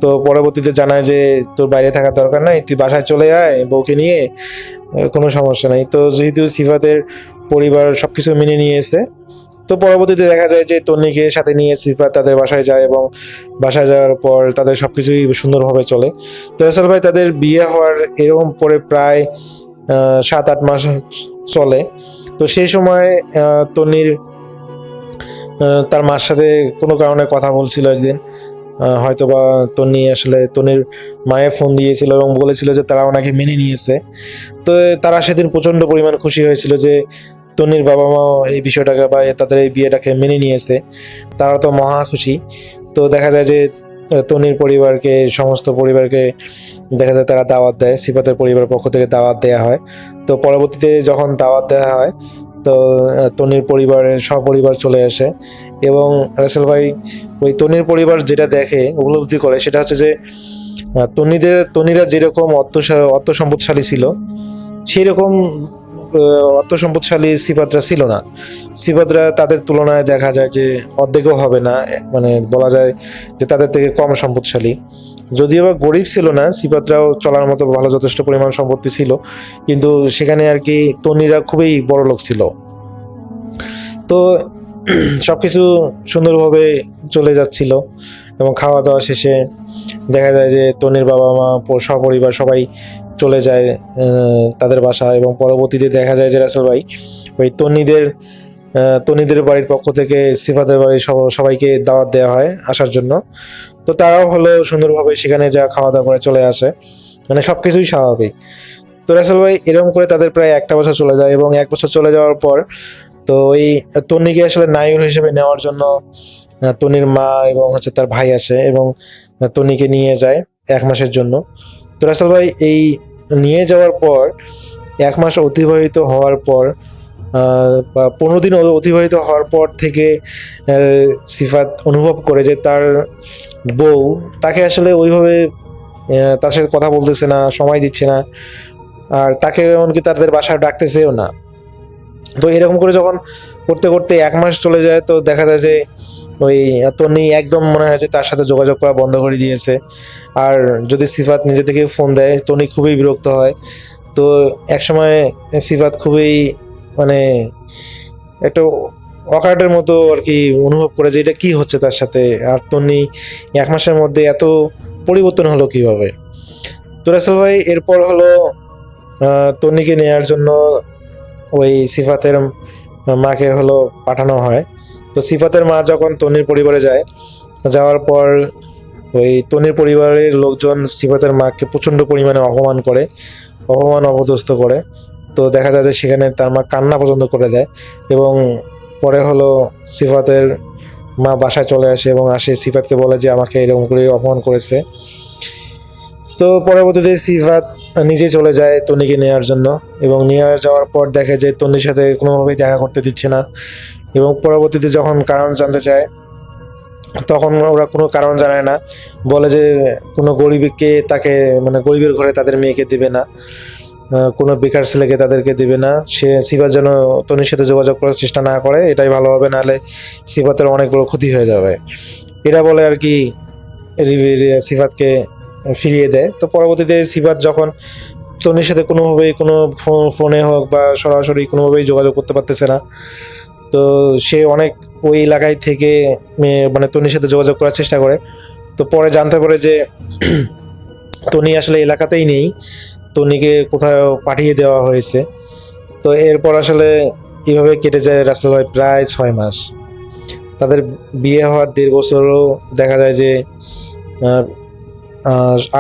তো পরবর্তীতে জানায় যে তোর বাইরে থাকার দরকার নাই, তুই বাসায় চলে আয় বউকে নিয়ে, কোনো সমস্যা নাই। তো যেহেতু সিফাতের পরিবার সবকিছু মেনে নিয়েছে, তো পরবর্তীতে দেখা যায় যে তন্নিকে সাথে নিয়ে সিফাত তাদের বাসায় যায় এবং বাসায় যাওয়ার পর তাদের সবকিছুই সুন্দরভাবে চলে। তো রাসেল ভাই তাদের বিয়ে হওয়ার এরকম পরে প্রায় 7-8 মাস চলে। তো সেই সময় তন্নির তার মার সাথে কোনো কারণে কথা বলছিল একদিন, হয়তো বা তন্নির মায়ের ফোন দিয়েছিল এবং বলেছিল যে তারা ওনাকে মেনে নিয়েছে। তো তারা সেদিন প্রচণ্ড পরিমাণ খুশি হয়েছিল যে তন্নির বাবা মা এই বিষয়টাকে বা তাদের এই বিয়েটাকে মেনে নিয়েছে, তারা তো মহা খুশি। তো দেখা যায় যে তন্নির পরিবারকে, সমস্ত পরিবারকে দেখা যায় তারা দাওয়াত দেয়, সিফাতের পরিবারের পক্ষ থেকে দাওয়াত দেওয়া হয়। তো পরবর্তীতে যখন দাওয়াত দেওয়া হয় তো তন্নির পরিবারের সপরিবার চলে আসে এবং রাসেল ভাই ওই তন্নির পরিবার যেটা দেখে, উপলব্ধি করে, সেটা হচ্ছে যে তন্নিরা যেরকম অর্থ সম্পদশালী ছিল সেই রকম অর্থ সম্পদশালী সিফাতরা ছিল না। সিফাতরা তাদের তুলনায় দেখা যায় যে অর্ধেকও হবে না, মানে বলা যায় যে তাদের থেকে কম সম্পদশালী। যদিও বা গরিব ছিল না, সিফাতরাও চলার মতো ভালো যথেষ্ট পরিমাণ সম্পত্তি ছিল, কিন্তু সেখানে আর কি তন্নিরা খুবই বড় লোক ছিল। তো সবকিছু সুন্দরভাবে চলে যাচ্ছিল এবং খাওয়া দাওয়া শেষে দেখা যায় যে তন্নির বাবা মা সপরিবার সবাই চলে যায় তাদের বাসায় এবং পরবর্তীতে দেখা যায় যে রাসেল ভাই ওই তন্নিদের বাড়ির পক্ষ থেকে সিফাতের বাড়ির সবাইকে দাওয়াত দেওয়া হয় আসার জন্য। তো তারাও হলো সুন্দরভাবে সেখানে যা খাওয়া দাওয়া করে চলে আসে, মানে সব কিছুই স্বাভাবিক। তো রাসেল ভাই এরকম করে তাদের প্রায় একটা বছর চলে যায় এবং এক বছর চলে যাওয়ার পর তো ওই তন্নিকে আসলে নায়ক হিসেবে নেওয়ার জন্য তন্নির মা এবং হচ্ছে তার ভাই আসে এবং তন্নিকে নিয়ে যায় 1 মাসের জন্য। তো রাসেল ভাই এই নিয়ে যাওয়ার পর 1 মাস অতিবাহিত হওয়ার পর বা 15 দিন অতিবাহিত হওয়ার পর থেকে সিফাত অনুভব করে যে তার বউ তাকে আসলে ওইভাবে তার সাথে কথা বলতেছে না, সময় দিচ্ছে না, আর তাকে এমনকি তাদের বাসায় ডাকতেছেও না। তো এরকম করে যখন করতে করতে 1 মাস চলে যায় তো দেখা যায় যে ওই তন্নি একদম মনে হয় যে তার সাথে যোগাযোগ করা বন্ধ করে দিয়েছে। আর যদি সিফাত নিজে থেকে ফোন দেয় তন্নি খুবই বিরক্ত হয়। তো একসময় সিফাত খুবই মানে একটা অকাটের মতো আর কি অনুভব করে যে এটা কি হচ্ছে তার সাথে, আর তন্নি 1 মাসের মধ্যে এত পরিবর্তন হলো কিভাবে। তো রাসেল ভাই এরপর হলো তন্নিকে নেওয়ার জন্য ওই সিফাতের মাকে হলো পাঠানো হয়। তো সিফাতের মা যখন তন্নির পরিবারে যায়, যাওয়ার পর ওই তন্নির পরিবারের লোকজন সিফাতের মাকে প্রচণ্ড পরিমাণে অপদস্থ করে। তো দেখা যায় যে সেখানে তার মা কান্না পর্যন্ত করে দেয় এবং পরে হলো সিফাতের মা বাসায় চলে আসে এবং সিফাতকে বলে যে আমাকে এরকম করে অপমান করেছে। তো পরবর্তীতে সিফাত নিজে চলে যায় তন্নিকে নেওয়ার জন্য এবং নিয়ে যাওয়ার পর দেখে যে তন্নির সাথে কোনোভাবেই দেখা করতে দিচ্ছে না এবং পরবর্তীতে যখন কারণ জানতে চায় তখন ওরা কোনো কারণ জানায় না, বলে যে কোনো তাকে মানে গরিবের ঘরে তাদের মেয়েকে দেবে না, কোনো বেকার ছেলেকে তাদেরকে দেবে না। সিফাত যেন তন্নির সাথে যোগাযোগ করার চেষ্টা না করে, এটাই ভালো হবে, নাহলে সিফাতের অনেক বড় ক্ষতি হয়ে যাবে। এরা বলে আর কি সিফাতকে ফিরিয়ে দেয়। তো পরবর্তীতে সিফাত যখন তন্নির সাথে কোনোভাবেই কোনো ফোনে হোক বা সরাসরি কোনোভাবেই যোগাযোগ করতে পারতেছে না, তো সে অনেক ওই এলাকায় থেকে মানে তন্নির সাথে যোগাযোগ করার চেষ্টা করে। তো পরে জানতে পারে যে তন্নি আসলে এলাকাতেই নেই, তন্নিকে কোথাও পাঠিয়ে দেওয়া হয়েছে। তো এরপর আসলে এইভাবে কেটে যায় রাসেল ভাই প্রায় 6 মাস। তাদের বিয়ে হওয়ার 1.5 বছরও দেখা যায় যে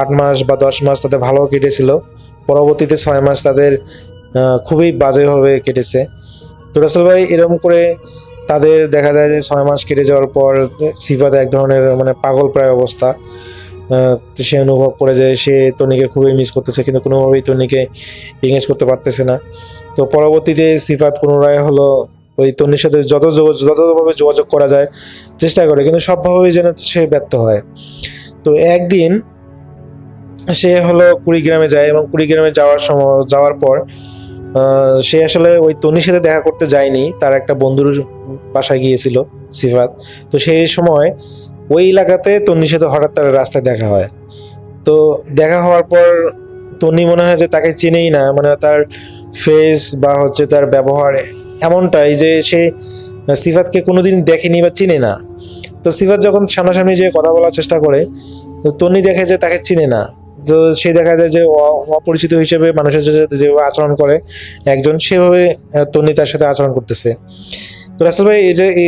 8 মাস বা 10 মাস তাদের ভালো কেটেছিল, পরবর্তীতে 6 মাস তাদের খুবই বাজেভাবে কেটেছে। তো রাসেল ভাই এরকম করে তাদের দেখা যায় যে 6 মাস কেটে যাওয়ার পর সিফাত এক ধরনের মানে পাগল প্রায় অবস্থা। সে অনুভব করে যে সে তন্নিকে খুবই মিস করতেছে, কিন্তু কোনোভাবেই তন্নিকে এঙ্গেজ করতে পারতেছে না। তো পরবর্তীতে সিফাত পুনরায় হলো ওই তন্নির সাথে যতভাবে যোগাযোগ করা যায় চেষ্টা করে, কিন্তু সবভাবেই যেন সে ব্যর্থ হয়। তো একদিন সে হলো কুড়িগ্রামে যায় এবং কুড়িগ্রামে যাওয়ার পর সে আসলে ওই তন্নির সাথে দেখা করতে যায়নি, তার একটা বন্ধুর বাসায় গিয়েছিল সিফাত। তো সেই সময় ওই এলাকাতে তন্নির সাথে হঠাৎ তার রাস্তায় দেখা হয়। তো দেখা হওয়ার পর তন্নি মনে হয় যে তাকে চেনেই না, মানে তার ফেস বা হচ্ছে তার ব্যবহার এমনটাই যে সে সিফাতকে কোনোদিন দেখেনি বা চিনে না। তো সিফাত যখন সামনাসামনি যে কথা বলার চেষ্টা করে, তন্নি দেখে যে তাকে চিনে না, তো সে দেখা যায় যে অপরিচিত হিসেবে মানুষের সাথে যেভাবে আচরণ করে একজন, সেভাবে তন্নি তার সাথে আচরণ করতেছে। তো রাসেল ভাই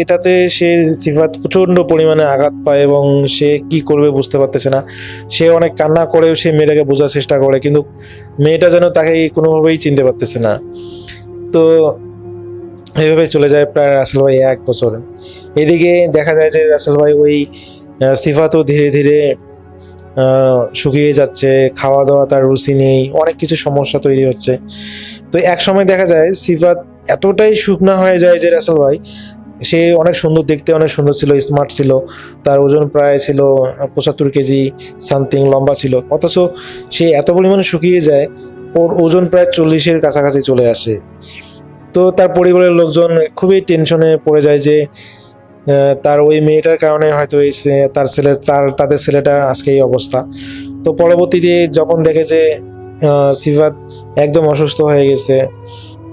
এটাতে সে সিফাত প্রচন্ড পরিমাণে আঘাত পায় এবং সে কি করবে বুঝতে পারতেছে না। সে অনেক কান্না করেও সে মেয়েটাকে বোঝার চেষ্টা করে, কিন্তু মেয়েটা যেন তাকে কোনোভাবেই চিনতে পারতেছে না। তো এইভাবে চলে যায় প্রায় রাসেল ভাই 1 বছর। এদিকে দেখা যায় যে রাসেল ভাই ওই সিফাতও ধীরে ধীরে শুকিয়ে যাচ্ছে, খাওয়া দাওয়া তার রুচি নেই, অনেক কিছু সমস্যা তৈরি হচ্ছে। তো এক সময় দেখা যায় সিফাত এতটাই শুকনা হয়ে যায় যে রাসেল ভাই, সে অনেক সুন্দর, দেখতে অনেক সুন্দর ছিল, স্মার্ট ছিল, তার ওজন প্রায় ছিল 75 কেজি সামথিং লম্বা ছিল, অথচ সে এত পরিমাণে শুকিয়ে যায়, ওর ওজন প্রায় 40-এর কাছাকাছি চলে আসে। তো তার পরিবারের লোকজন খুবই টেনশনে পড়ে যায় যে তার ওই মেয়েটার কারণে হয়তো তাদের ছেলেটা আজকে এই অবস্থা। তো পরবর্তীতে যখন দেখে যে সিফাত একদম অসুস্থ হয়ে গেছে,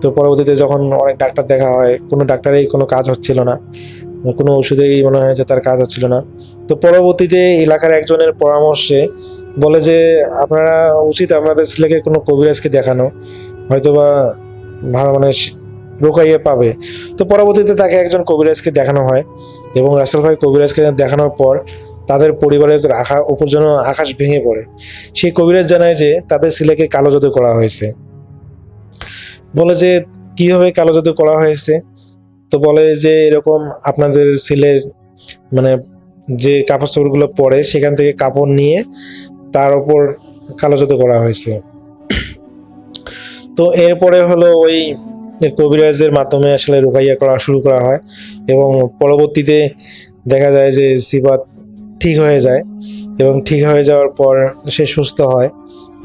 তো পরবর্তীতে যখন অনেক ডাক্তার দেখা হয়, কোনো ডাক্তারেই কোনো কাজ হচ্ছিল না, কোনো ওষুধেই মনে হয় যে তার কাজ হচ্ছিল না। তো পরবর্তীতে এলাকার একজনের পরামর্শে বলে যে আপনারা উচিত আপনাদের ছেলেকে কোনো কবিরাজকে দেখানো, হয়তোবা ভালো মানে রোকাইয়ে পাবে। তো পরবর্তীতে তাকে একজন কবিরাজকে দেখানো হয় এবং রাসেল ভাই কবিরাজকে দেখানোর পর তাদের পরিবারের উপর যেন আকাশ ভেঙে পড়ে। সেই কবিরাজ জানায় যে তাদের ছেলেকে কালো জাদু করা হয়েছে। বলে যে কিভাবে কালো জাদু করা হয়েছে, তো বলে যে এরকম আপনাদের ছেলের মানে যে কাপড় চোপড়গুলো পরে সেখান থেকে কাপড় নিয়ে তার উপর কালো জাদু করা হয়েছে। তো এরপরে হলো ওই কবিরাজের মাধ্যমে আসলে রুকাইয়া করা শুরু করা হয় এবং পরবর্তীতে দেখা যায় যে সিফাত ঠিক হয়ে যায় এবং ঠিক হয়ে যাওয়ার পর সে সুস্থ হয়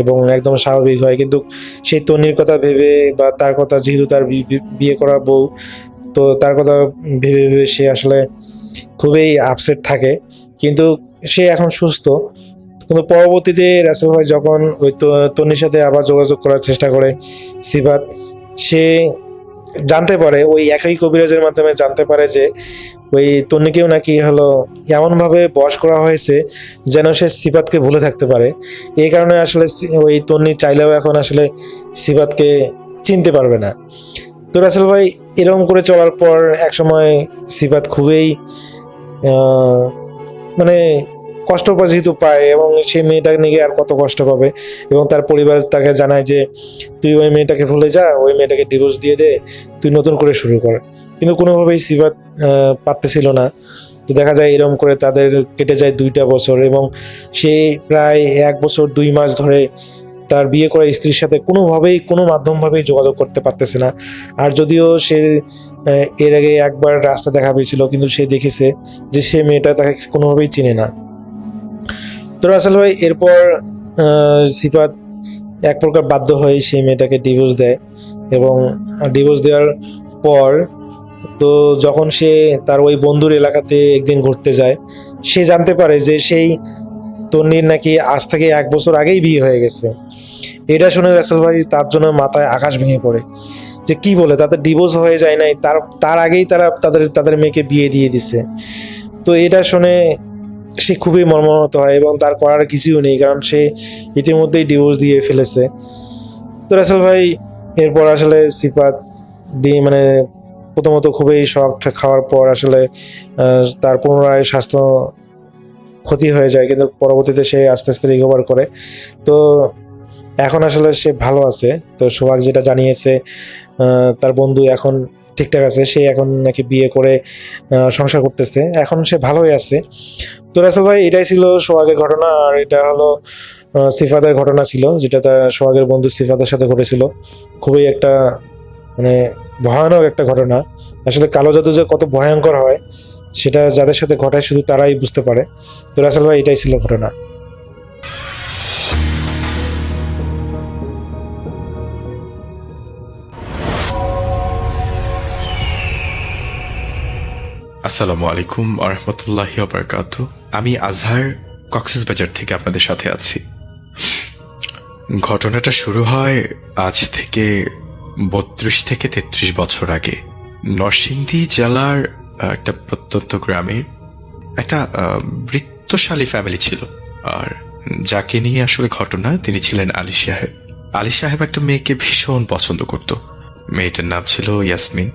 এবং একদম স্বাভাবিক হয়। কিন্তু সেই তন্নির কথা ভেবে বা তার কথা, যেহেতু তার বিয়ে করা বউ, তো তার কথা ভেবে ভেবে সে আসলে খুবই আপসেট থাকে। কিন্তু সে এখন সুস্থ। কিন্তু পরবর্তীতে রাসেল ভাই যখন ওই তন্নির সাথে আবার যোগাযোগ করার চেষ্টা করে সিফাত, সে জানতে পারে ওই একই কবিরাজের মাধ্যমে জানতে পারে যে ওই তন্নিকেও নাকি হলো এমনভাবে বশ করা হয়েছে যেন সে সিফাতকে ভুলে থাকতে পারে। এই কারণে আসলে ওই তন্নি চাইলেও এখন আসলে সিফাতকে চিনতে পারবে না। তো রাসেল ভাই এরকম করে চলার পর একসময় সিফাত খুবই মানে কষ্ট যেহেতু পায় এবং সেই মেয়েটাকে নিয়ে আর কত কষ্ট পাবে, এবং তার পরিবার তাকে জানায় যে তুই ওই মেয়েটাকে ভুলে যা, ওই মেয়েটাকে ডিভোর্স দিয়ে দে, তুই নতুন করে শুরু কর। কিন্তু কোনোভাবেই সিফাত পারতেছিল না। তো দেখা যায় এরকম করে তাদের কেটে যায় 2টা বছর এবং সে প্রায় 1 বছর 2 মাস ধরে তার বিয়ে করা স্ত্রীর সাথে কোনোভাবেই কোনো মাধ্যমভাবেই যোগাযোগ করতে পারতেছে না। আর যদিও সে এর আগে একবার রাস্তা দেখা পেয়েছিল, কিন্তু সে দেখেছে যে সে মেয়েটা তাকে কোনোভাবেই চিনে না। তো রাসেল ভাই এরপর সিফাত এক প্রকার বাধ্য হয়ে সেই মেয়েটাকে ডিভোর্স দেয় এবং ডিভোর্স দেওয়ার পর তো যখন সে তার ওই বন্ধুর এলাকাতে একদিন ঘুরতে যায়, সে জানতে পারে যে সেই তন্নির নাকি আজ থেকে 1 বছর আগেই বিয়ে হয়ে গেছে। এটা শুনে রাসেল ভাই তার জন্য মাথায় আকাশ ভেঙে পড়ে যে কি বলে, তাদের ডিভোর্স হয়ে যায় নাই, তার আগেই তারা তাদের মেয়েকে বিয়ে দিয়ে দিছে। তো এটা শুনে সে খুবই মর্মাহত হয় এবং তার করার কিছুই নেই, কারণ সে ইতিমধ্যেই ডিভোর্স দিয়ে ফেলেছে। তো রাসেল ভাই এরপর আসলে সিফাত দিয়ে মানে প্রথমত খুবই শক খাওয়ার পর আসলে তার পুনরায় স্বাস্থ্য ক্ষতি হয়ে যায়, কিন্তু পরবর্তীতে সে আস্তে আস্তে রিকভার করে। তো এখন আসলে সে ভালো আছে। তো সোহাগ যেটা জানিয়েছে তার বন্ধু এখন ঠিকঠাক আছে, সে এখন নাকি বিয়ে করে সংসার করতেছে, এখন সে ভালোই আছে। তো রাসেল ভাই এটাই ছিল সোহাগের ঘটনা, আর এটা হলো সিফাতের ঘটনা ছিল, যেটা তার সোহাগের বন্ধু সিফাতের সাথে ঘটেছিল। খুবই একটা মানে ভয়ানক একটা ঘটনা। আসলে কালো জাদু যে কত ভয়ঙ্কর হয় সেটা যাদের সাথে ঘটায় শুধু তারাই বুঝতে পারে। তো রাসেল ভাই এটাই ছিল ঘটনা। আসসালামু আলাইকুম আরহামতুল্লাহি ওয়াবারাকাতু। আমি আজহার কক্সবাজার থেকে আপনাদের সাথে আছি। ঘটনাটা শুরু হয় আজ থেকে 32 থেকে 33 বছর আগে। নরসিংদী জেলার একটা প্রত্যন্ত গ্রামের একটা বৃত্তশালী ফ্যামিলি ছিল, আর যাকে নিয়ে আসলে ঘটনা, তিনি ছিলেন আলী সাহেব। আলী সাহেব একটা মেয়েকে ভীষণ পছন্দ করত। মেয়েটার নাম ছিল ইয়াসমিন।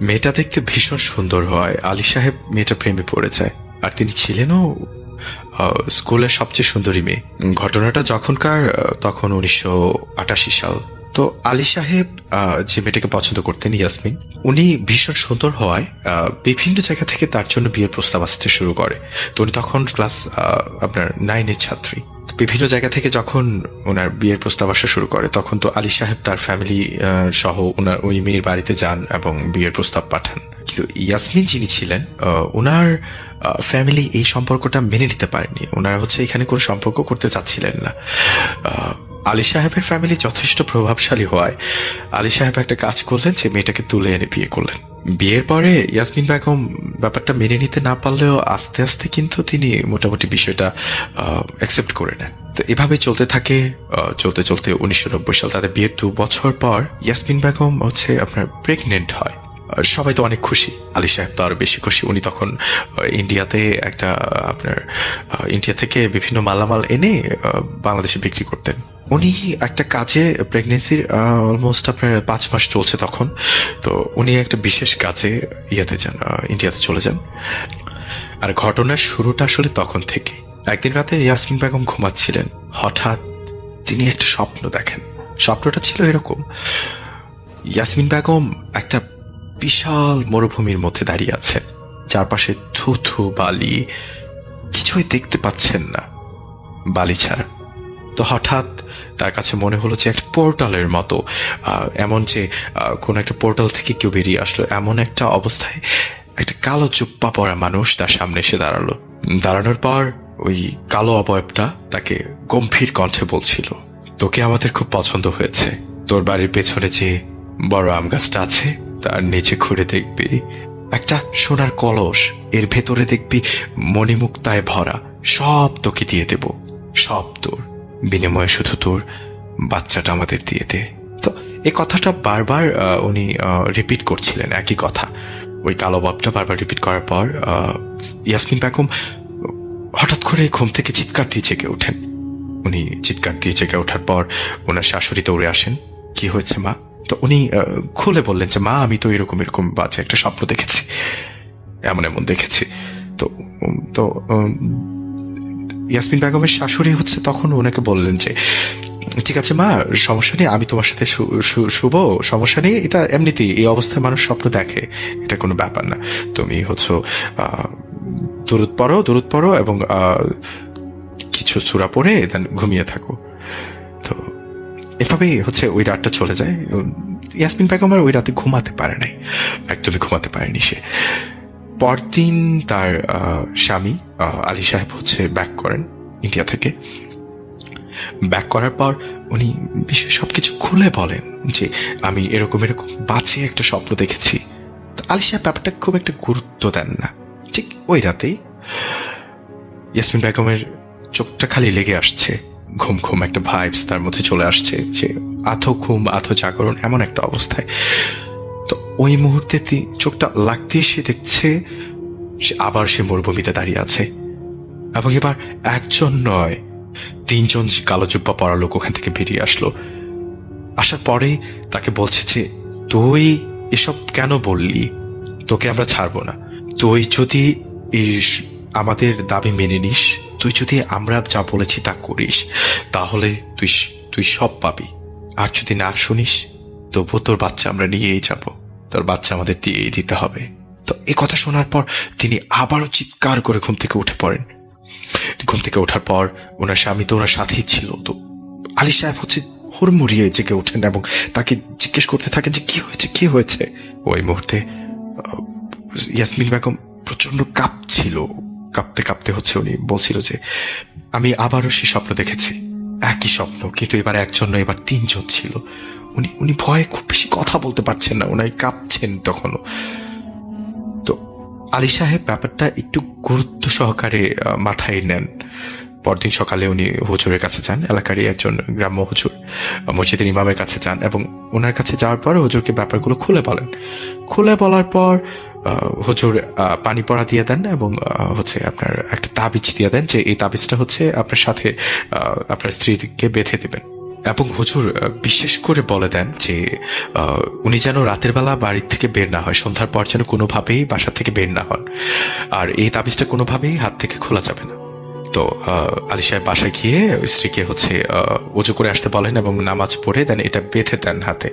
মেয়েটা দেখতে ভীষণ সুন্দর হয় আলী সাহেব মেয়েটা প্রেমে পড়ে যায়। আর তিনি ছিলেনও স্কুলের সবচেয়ে সুন্দরী মেয়ে। ঘটনাটা যখনকার, তখন 1988 সাল। তো আলী সাহেব যে মেয়েটাকে পছন্দ করতেন ইয়াসমিন, উনি ভীষণ সুন্দর হওয়ায় বিভিন্ন জায়গা থেকে তার জন্য বিয়ের প্রস্তাব আসতে শুরু করে। তো উনি তখন ক্লাস আপনার 9-এর ছাত্রী। বিভিন্ন জায়গা থেকে যখন ওনার বিয়ের প্রস্তাব আসা শুরু করে, তখন তো আলী সাহেব তার ফ্যামিলি সহ ওনার ওই মেয়ের বাড়িতে যান এবং বিয়ের প্রস্তাব পাঠান। কিন্তু ইয়াসমিন যিনি ছিলেন, ওনার ফ্যামিলি এই সম্পর্কটা মেনে নিতে পারেনি। ওনারা এখানে কোনো সম্পর্ক করতে চাচ্ছিলেন না। আলী সাহেবের ফ্যামিলি যথেষ্ট প্রভাবশালী হওয়ায় আলী সাহেব একটা কাজ করলেন যে মেয়েটাকে তুলে এনে বিয়ে করলেন। বিয়ের পরে ইয়াসমিন বেগম ব্যাপারটা মেনে নিতে না পারলেও আস্তে আস্তে কিন্তু তিনি মোটামুটি বিষয়টা অ্যাকসেপ্ট করে নেন। তো এভাবে চলতে থাকে। চলতে চলতে 1990 সাল, তাদের বিয়ের 2 বছর পর ইয়াসমিন বেগম আপনার প্রেগনেন্ট হয়। সবাই তো অনেক খুশি, আলী সাহেব তো আরো বেশি খুশি। উনি তখন ইন্ডিয়াতে ইন্ডিয়া থেকে বিভিন্ন মালামাল এনে বাংলাদেশে বিক্রি করতেন। উনি একটা কাজে, প্রেগনেন্সির অলমোস্ট 5 মাস চলছে তখন। তো উনি একটা বিশেষ কাজে ইন্ডিয়াতে চলে যান। আর ঘটনার শুরুটা আসলে তখন থেকে। একদিন রাতে ইয়াসমিন বেগম ঘুমাচ্ছিলেন, হঠাৎ তিনি একটা স্বপ্ন দেখেন। স্বপ্নটা ছিল এরকম: ইয়াসমিন বেগম একটা বিশাল মরুভূমির মধ্যে দাঁড়িয়ে আছেন, চারপাশে থুথু বালি, কিছুই দেখতে পাচ্ছেন না বালি ছাড়া। তো হঠাৎ তার কাছে মনে হলো যে একটা পোর্টালের মতো, এমন যে কোন একটা পোর্টাল থেকে কেউ বেরিয়ে আসলো। এমন একটা অবস্থায় একটা কালো জুব্বা পরা মানুষ তার সামনে এসে দাঁড়ালো। দাঁড়ানোর পর ওই কালো অবয়বটা তাকে গম্ভীর কণ্ঠে বলছিল, তোকে আমাদের খুব পছন্দ হয়েছে। তোর বাড়ির পেছনে যে বড় আম গাছটা আছে, তার নিচে ঘুরে দেখবি একটা সোনার কলস, এর ভেতরে দেখবি মণিমুক্তায় ভরা। সব তোকে দিয়ে দেব, সব তোর, বিনিময়ে শুধু তোর বাচ্চাটা আমাদের দিয়ে দে। তো এই কথাটা বারবার উনি রিপিট করছিলেন, একই কথা। ওই কালো বাপটা বারবার রিপিট করার পর ইয়াসমিন বেগম হঠাৎ করে ঘুম থেকে চিৎকার দিয়ে জেগে ওঠেন। উনি চিৎকার দিয়ে জেগে ওঠার পর ওনার শাশুড়ি দৌড়ে আসেন। কি হয়েছে মা? তো উনি খুলে বললেন যে মা, আমি তো এরকম এরকম বাজে একটা স্বপ্ন দেখেছি, এমন এমন দেখেছি। তো তো ইয়াসমিন বেগমের শাশুড়ি তখন ওনাকে বললেন যে ঠিক আছে মা, সমস্যা নেই, আমি তোমার সাথে শুভ, সমস্যা নেই, এটা এমনিতেই এই অবস্থায় মানুষ স্বপ্ন দেখে, এটা কোনো ব্যাপার না। তুমি দরুদ পড়ো এবং কিছু সূরা পড়ে দেন ঘুমিয়ে থাকো। তো এভাবেই ওই রাতটা চলে যায়। ইয়াসমিন বেগম আর ওই রাতে ঘুমাতে পারে নাই, একদমই ঘুমাতে পারেনি সে। পরদিন তার স্বামী আলী সাহেব ব্যাক করেন ইন্ডিয়া থেকে। ব্যাক করার পর উনি সবকিছু খুলে বলেন যে আমি এরকম এরকম বাজে একটা স্বপ্ন দেখেছি। আলী সাহেব ব্যাপারটা খুব একটা গুরুত্ব দেন না। ঠিক ওই রাতেই ইয়াসমিন বেগমের চোখটা খালি লেগে আসছে, ঘুম ঘুম একটা ভাইবস তার মধ্যে চলে আসছে, যে আধো ঘুম আধো জাগরণ এমন একটা অবস্থায়। তো ওই মুহূর্তে চোখটা লাগতে সে দেখছে আবার সে মরুভূমিতে দাঁড়িয়ে আছে, এবং এবার একজন নয় 3জন কালো জুব্বা পরা লোক ওখান থেকে বেরিয়ে আসলো। আসার পরে তাকে বলছে যে তুই এসব কেন বললি, তোকে আমরা ছাড়বো না। তুই যদি আমাদের দাবি মেনে নিস, তুই যদি আমরা যা বলেছি তা করিস, তাহলে তুই সব পাবি। আর যদি না শুনিস, তবু তোর বাচ্চা আমরা নিয়েই যাব, তোর বাচ্চা আমাদের দিয়েই দিতে হবে। তো এই কথা শোনার পর তিনি আবারও চিৎকার করে ঘুম থেকে উঠে পড়েন। ঘুম থেকে ওঠার পর ওনার স্বামী তো ওনার সাথেই ছিল। তো আলী সাহেব হুড়মুড়িয়ে জেগে ওঠেন এবং তাকে জিজ্ঞেস করতে থাকেন যে কি হয়েছে। ওই মুহূর্তে ইয়াসমিন বেগম প্রচন্ড কাঁপতে কাঁপতে উনি বলছিল যে আমি আবারও সে স্বপ্ন দেখেছি, একই স্বপ্ন, কিন্তু এবার একজন নয়, এবার 3জন ছিল। উনি ভয়ে খুব বেশি কথা বলতে পারছেন না, উনি কাঁপছেন তখনও। তো আলী সাহেব ব্যাপারটা একটু গুরুত্ব সহকারে মাথায় নেন। পরদিন সকালে উনি হুজুরের কাছে যান, এলাকারই একজন গ্রাম্য হুজুর, মসজিদের ইমামের কাছে যান, এবং ওনার কাছে যাওয়ার পর হুজুরকে ব্যাপারগুলো খুলে বলেন। খুলে বলার পর হুজুর পানি পড়া দিয়ে দেন এবং হচ্ছে আপনার একটা তাবিজ দিয়ে দেন যে এই তাবিজটা হচ্ছে আপনার সাথে আপনার স্ত্রীকে বেঁধে দিবেন। এবং হুজুর বিশেষ করে বলে দেন যে উনি যেন রাতের বেলা বাড়ির থেকে বের না হয়, সন্ধ্যার পর যেন কোনোভাবেই বাসা থেকে বের না হন, আর এই তাবিজটা কোনোভাবেই হাত থেকে খোলা যাবে না। তো আলী সাহেব বাসায় গিয়ে স্ত্রীকে হচ্ছে উজু করে আসতে বলেন এবং নামাজ পড়ে দেন এটা বেঁধে দেন হাতে।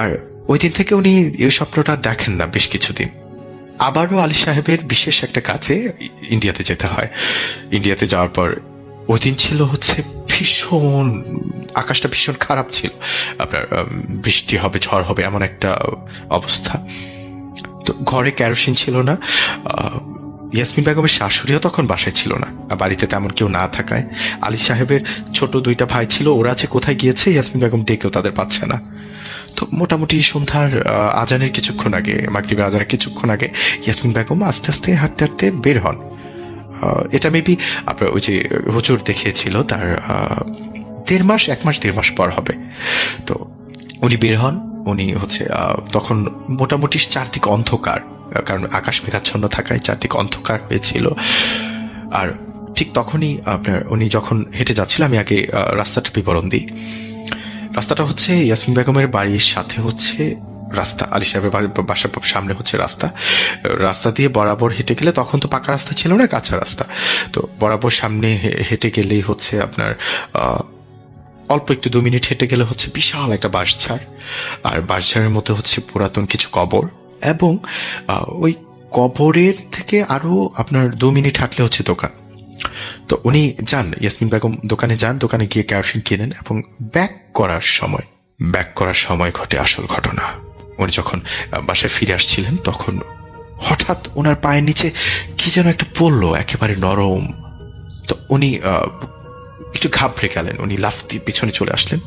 আর ওই দিন থেকে উনি এই স্বপ্নটা দেখেন না বেশ কিছুদিন। আবারও আলী সাহেবের বিশেষ একটা কাজে ইন্ডিয়াতে যেতে হয়। ইন্ডিয়াতে যাওয়ার পর ওই দিন ছিল হচ্ছে ভীষণ, আকাশটা ভীষণ খারাপ ছিল, আপনার বৃষ্টি হবে, ঝড় হবে এমন একটা অবস্থা। তো ঘরে কেরোসিন ছিল না। ইয়াসমিন বেগমের শাশুড়িও তখন বাসায় ছিল না, বাড়িতে তেমন কেউ না থাকায় আলী সাহেবের ছোট 2টা ভাই ছিল, ওরা যে কোথায় গিয়েছে ইয়াসমিন বেগম ডেকেও তাদের পাচ্ছে না। তো মোটামুটি সন্ধ্যার আজানের কিছুক্ষণ আগে, মাগরিবের আজানের কিছুক্ষণ আগে ইয়াসমিন বেগম আস্তে আস্তে হাঁটতে হাঁটতে বের হন। এটা মেবি আপনার ওই যে হুজুর দেখিয়েছিল তার 1.5 মাস পর হবে। তো উনি বের হন, উনি হচ্ছে তখন মোটামুটি চারদিক অন্ধকার, কারণ আকাশ মেঘাচ্ছন্ন থাকায় চারদিক অন্ধকার হয়েছিল। আর ঠিক তখনই আপনার উনি যখন হেঁটে যাচ্ছিল, আমি আগে রাস্তাটা বিবরণ দিই। রাস্তাটা হচ্ছে ইয়াসমিন বেগমের বাড়ির সাথে হচ্ছে রাস্তা, আলী সাহেবের বাসার সামনে হচ্ছে রাস্তা দিয়ে বরাবর হেঁটে গেলে, তখন তো পাকা রাস্তা ছিল না, কাঁচা রাস্তা, তো বরাবর সামনে হেঁটে গেলেই হচ্ছে আপনার অল্প একটু 2 মিনিট হেঁটে গেলে হচ্ছে বিশাল একটা বাঁশঝাড়, আর বাঁশঝাড়ের মধ্যে হচ্ছে পুরাতন কিছু কবর, এবং ওই কবরের থেকে আরো আপনার 2 মিনিট হাঁটলে হচ্ছে দোকান। তো উনি যান, ইয়াসমিন বেগম দোকানে যান, দোকানে গিয়ে কেরোসিন কিনেন এবং ব্যাক করার সময় ঘটে আসল ঘটনা। উনি যখন বাসায় ফিরে আসছিলেন তখন হঠাৎ ওনার পায়ের নিচে কি যেন একটা পড়লো, একেবারে নরম। তো উনি একটু ঘাবড়ে গেলেন, উনি লাফ দিয়ে পিছনে চলে আসলেন।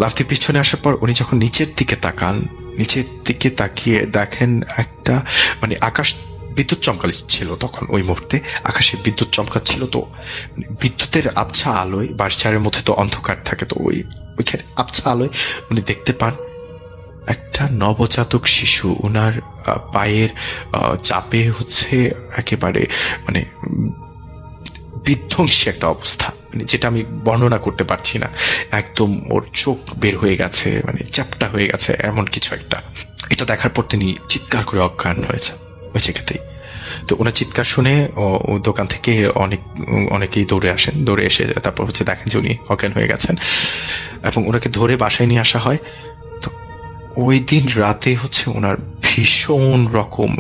লাফ দিয়ে পিছনে আসার পর উনি যখন নিচের দিকে তাকান, নিচের দিকে তাকিয়ে দেখেন একটা মানে আকাশ বিদ্যুৎ চমকাচ্ছিল তখন, ওই মুহূর্তে আকাশে বিদ্যুৎ চমকাচ্ছিল। তো বিদ্যুতের আবছা আলোয়, বাঁশঝাড়ের মধ্যে তো অন্ধকার থাকে, তো ওইখানে আবছা আলোয় উনি দেখতে পান একটা নবজাতক শিশু ওনার পায়ের চাপে হচ্ছে একেবারে মানে বিধ্বংসী একটা অবস্থা, মানে যেটা আমি বর্ণনা করতে পারছি না। একদম ওর চোখ বের হয়ে গেছে, মানে চ্যাপটা হয়ে গেছে এমন কিছু একটা। এটা দেখার পর তিনি চিৎকার করে অজ্ঞান হয়েছে ওই জায়গাতেই। তো ওনার চিৎকার শুনে দোকান থেকে অনেকেই দৌড়ে এসে তারপর হচ্ছে দেখেন যে উনি অজ্ঞান হয়ে গেছেন, এবং ওনাকে ধরে বাসায় নিয়ে আসা হয়। তো ওই দিন রাতে হচ্ছে ওনার ভীষণ রকম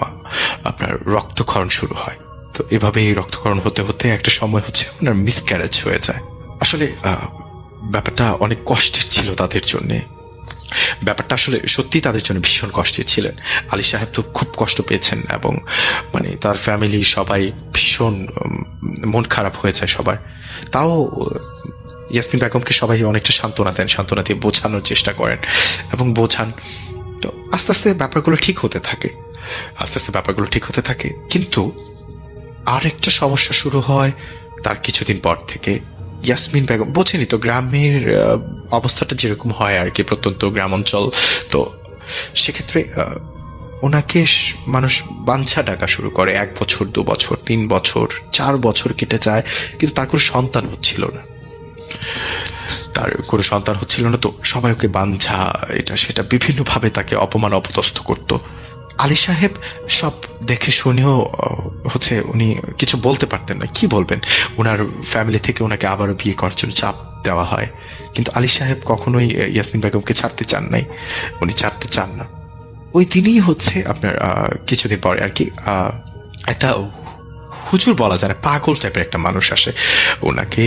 আপনার রক্তক্ষরণ শুরু হয়। তো এভাবেই রক্তক্ষরণ হতে হতে একটা সময় হচ্ছে ওনার মিসক্যারেজ হয়ে যায়। আসলে ব্যাপারটা অনেক কষ্টের ছিল তাদের জন্যে, ব্যাপারটা আসলে সত্যি তাদের জন্য ভীষণ কষ্টের ছিলেন। আলী সাহেব তো খুব কষ্ট পেয়েছেন, এবং মানে তার ফ্যামিলি সবাই ভীষণ মন খারাপ হয়ে যায় সবার। তাও ইয়াসমিন বেগমকে সবাই অনেকটা সান্ত্বনা দেন, সান্ত্বনা দিয়ে বোঝানোর চেষ্টা করেন এবং বোঝান। তো আস্তে আস্তে ব্যাপারগুলো ঠিক হতে থাকে। কিন্তু আরেকটা সমস্যা শুরু হয় তার কিছুদিন পর থেকে। ইয়াসমিন বেগম বোঝেনি তো, গ্রামের অবস্থাটা যেরকম হয় আর কি, প্রত্যন্ত গ্রাম অঞ্চল, তো সেক্ষেত্রে ওনাকে মানুষ বাঞ্ছা ডাকা শুরু করে। 1 বছর, 2 বছর, 3 বছর, 4 বছর কেটে যায়, কিন্তু তার কোনো সন্তান হচ্ছিল না। তো সবাই ওকে বাঞ্ছা, এটা সেটা বিভিন্নভাবে তাকে অপমান অপদস্থ করত। আলী সাহেব সব দেখে শুনেও হচ্ছে উনি কিছু বলতে পারতেন না, কি বলবেন। ওনার ফ্যামিলি থেকে ওনাকে আবারও বিয়ে করার জন্য চাপ দেওয়া হয়, কিন্তু আলী সাহেব কখনোই ইয়াসমিন বেগমকে ছাড়তে চান না। ওই দিনই হচ্ছে আপনার কিছুদিন পরে আর কি একটা হুজুর বলা যায় না, পাগল টাইপের একটা মানুষ আসে ওনাকে,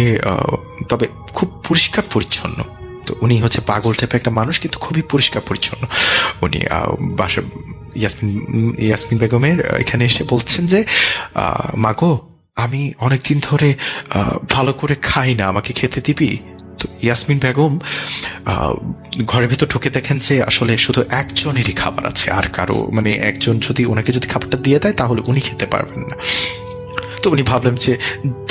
তবে খুব পরিষ্কার পরিচ্ছন্ন। তো উনি হচ্ছে পাগল টাইপের একটা মানুষ, কিন্তু খুবই পরিষ্কার পরিচ্ছন্ন। উনি বাসা ইয়াসমিন বেগমের এখানে এসে বলছেন যে, মাগো আমি অনেকদিন ধরে ভালো করে খাই না, আমাকে খেতে দিবি? তো ইয়াসমিন বেগম ঘরের ভেতর ঢুকে দেখেন যে আসলে শুধু একজনেরই খাবার আছে, আর কারো মানে একজন ওনাকে যদি খাবারটা দিয়ে দেয় তাহলে উনি খেতে পারবেন না। তো উনি ভাবলেন যে